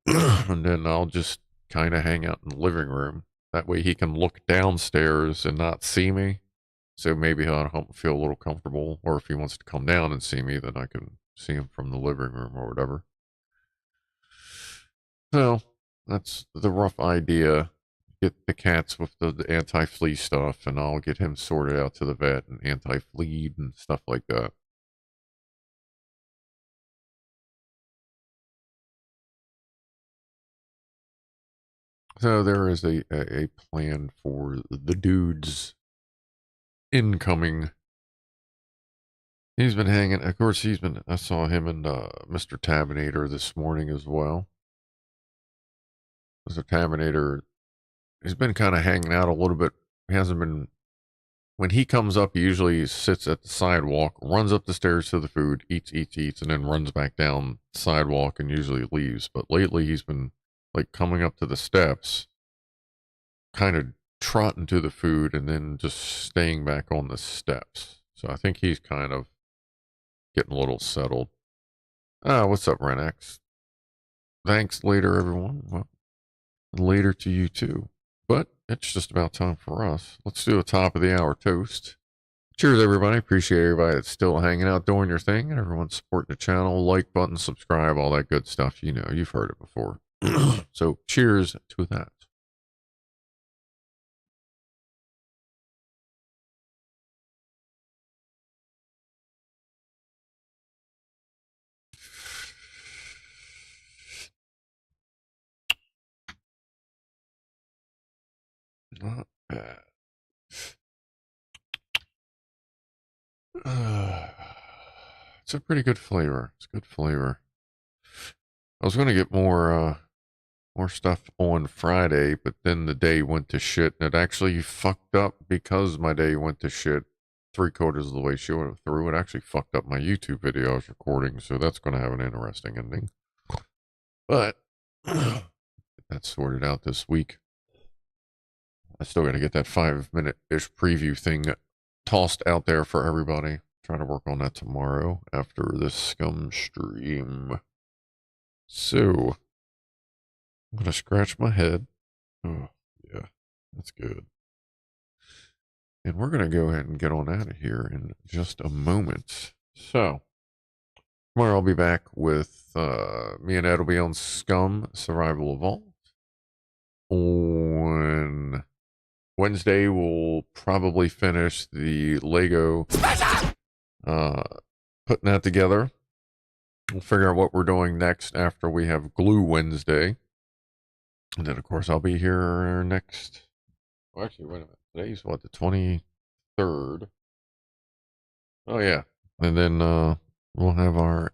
And then I'll just kind of hang out in the living room. That way he can look downstairs and not see me. So maybe he'll feel a little comfortable. Or if he wants to come down and see me, then I can see him from the living room or whatever. So that's the rough idea. Get the cats with the anti-flea stuff, and I'll get him sorted out to the vet and anti-flea and stuff like that. So there is a plan for the dude's incoming. He's been hanging. Of course, I saw him and Mr. Tabinator this morning as well. Mr. Tabinator, he's been kind of hanging out a little bit. He hasn't been. When he comes up, he usually sits at the sidewalk, runs up the stairs to the food, eats, and then runs back down the sidewalk and usually leaves. But lately, he's been like coming up to the steps, kind of trotting to the food, and then just staying back on the steps. So I think he's kind of getting a little settled. What's up, Renex? Thanks later, everyone. Well, later to you too. But it's just about time for us. Let's do a top of the hour toast. Cheers, everybody. Appreciate everybody that's still hanging out doing your thing, and everyone supporting the channel. Like button, subscribe, all that good stuff. You know, you've heard it before. So cheers to that. Not bad. It's a pretty good flavor. It's good flavor. I was going to get more stuff on Friday, but then the day went to shit, and it actually fucked up because my day went to shit 3/4 of the way through. It actually fucked up my YouTube video I was recording, so that's going to have an interesting ending. But that's sorted out this week. I still got to get that 5-minute-ish preview thing tossed out there for everybody. Try to work on that tomorrow after this scum stream. So, I'm going to scratch my head. Oh, yeah, that's good. And we're going to go ahead and get on out of here in just a moment. So, tomorrow I'll be back with, me and Ed will be on Scum Survival Evolved. On Wednesday, we'll probably finish the Lego, putting that together. We'll figure out what we're doing next after we have Glue Wednesday. And then, of course, I'll be here next. Well, actually, wait a minute. Today's what, the 23rd? Oh, yeah. And then we'll have our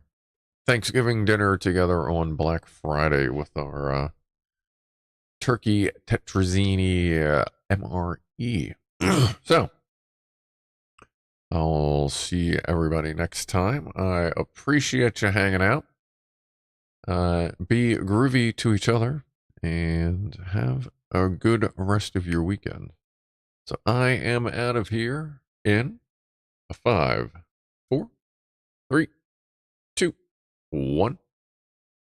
Thanksgiving dinner together on Black Friday with our turkey tetrazzini MRE. So, I'll see everybody next time. I appreciate you hanging out. Be groovy to each other and have a good rest of your weekend. So I am out of here. in a 5, 4, 3, 2, 1.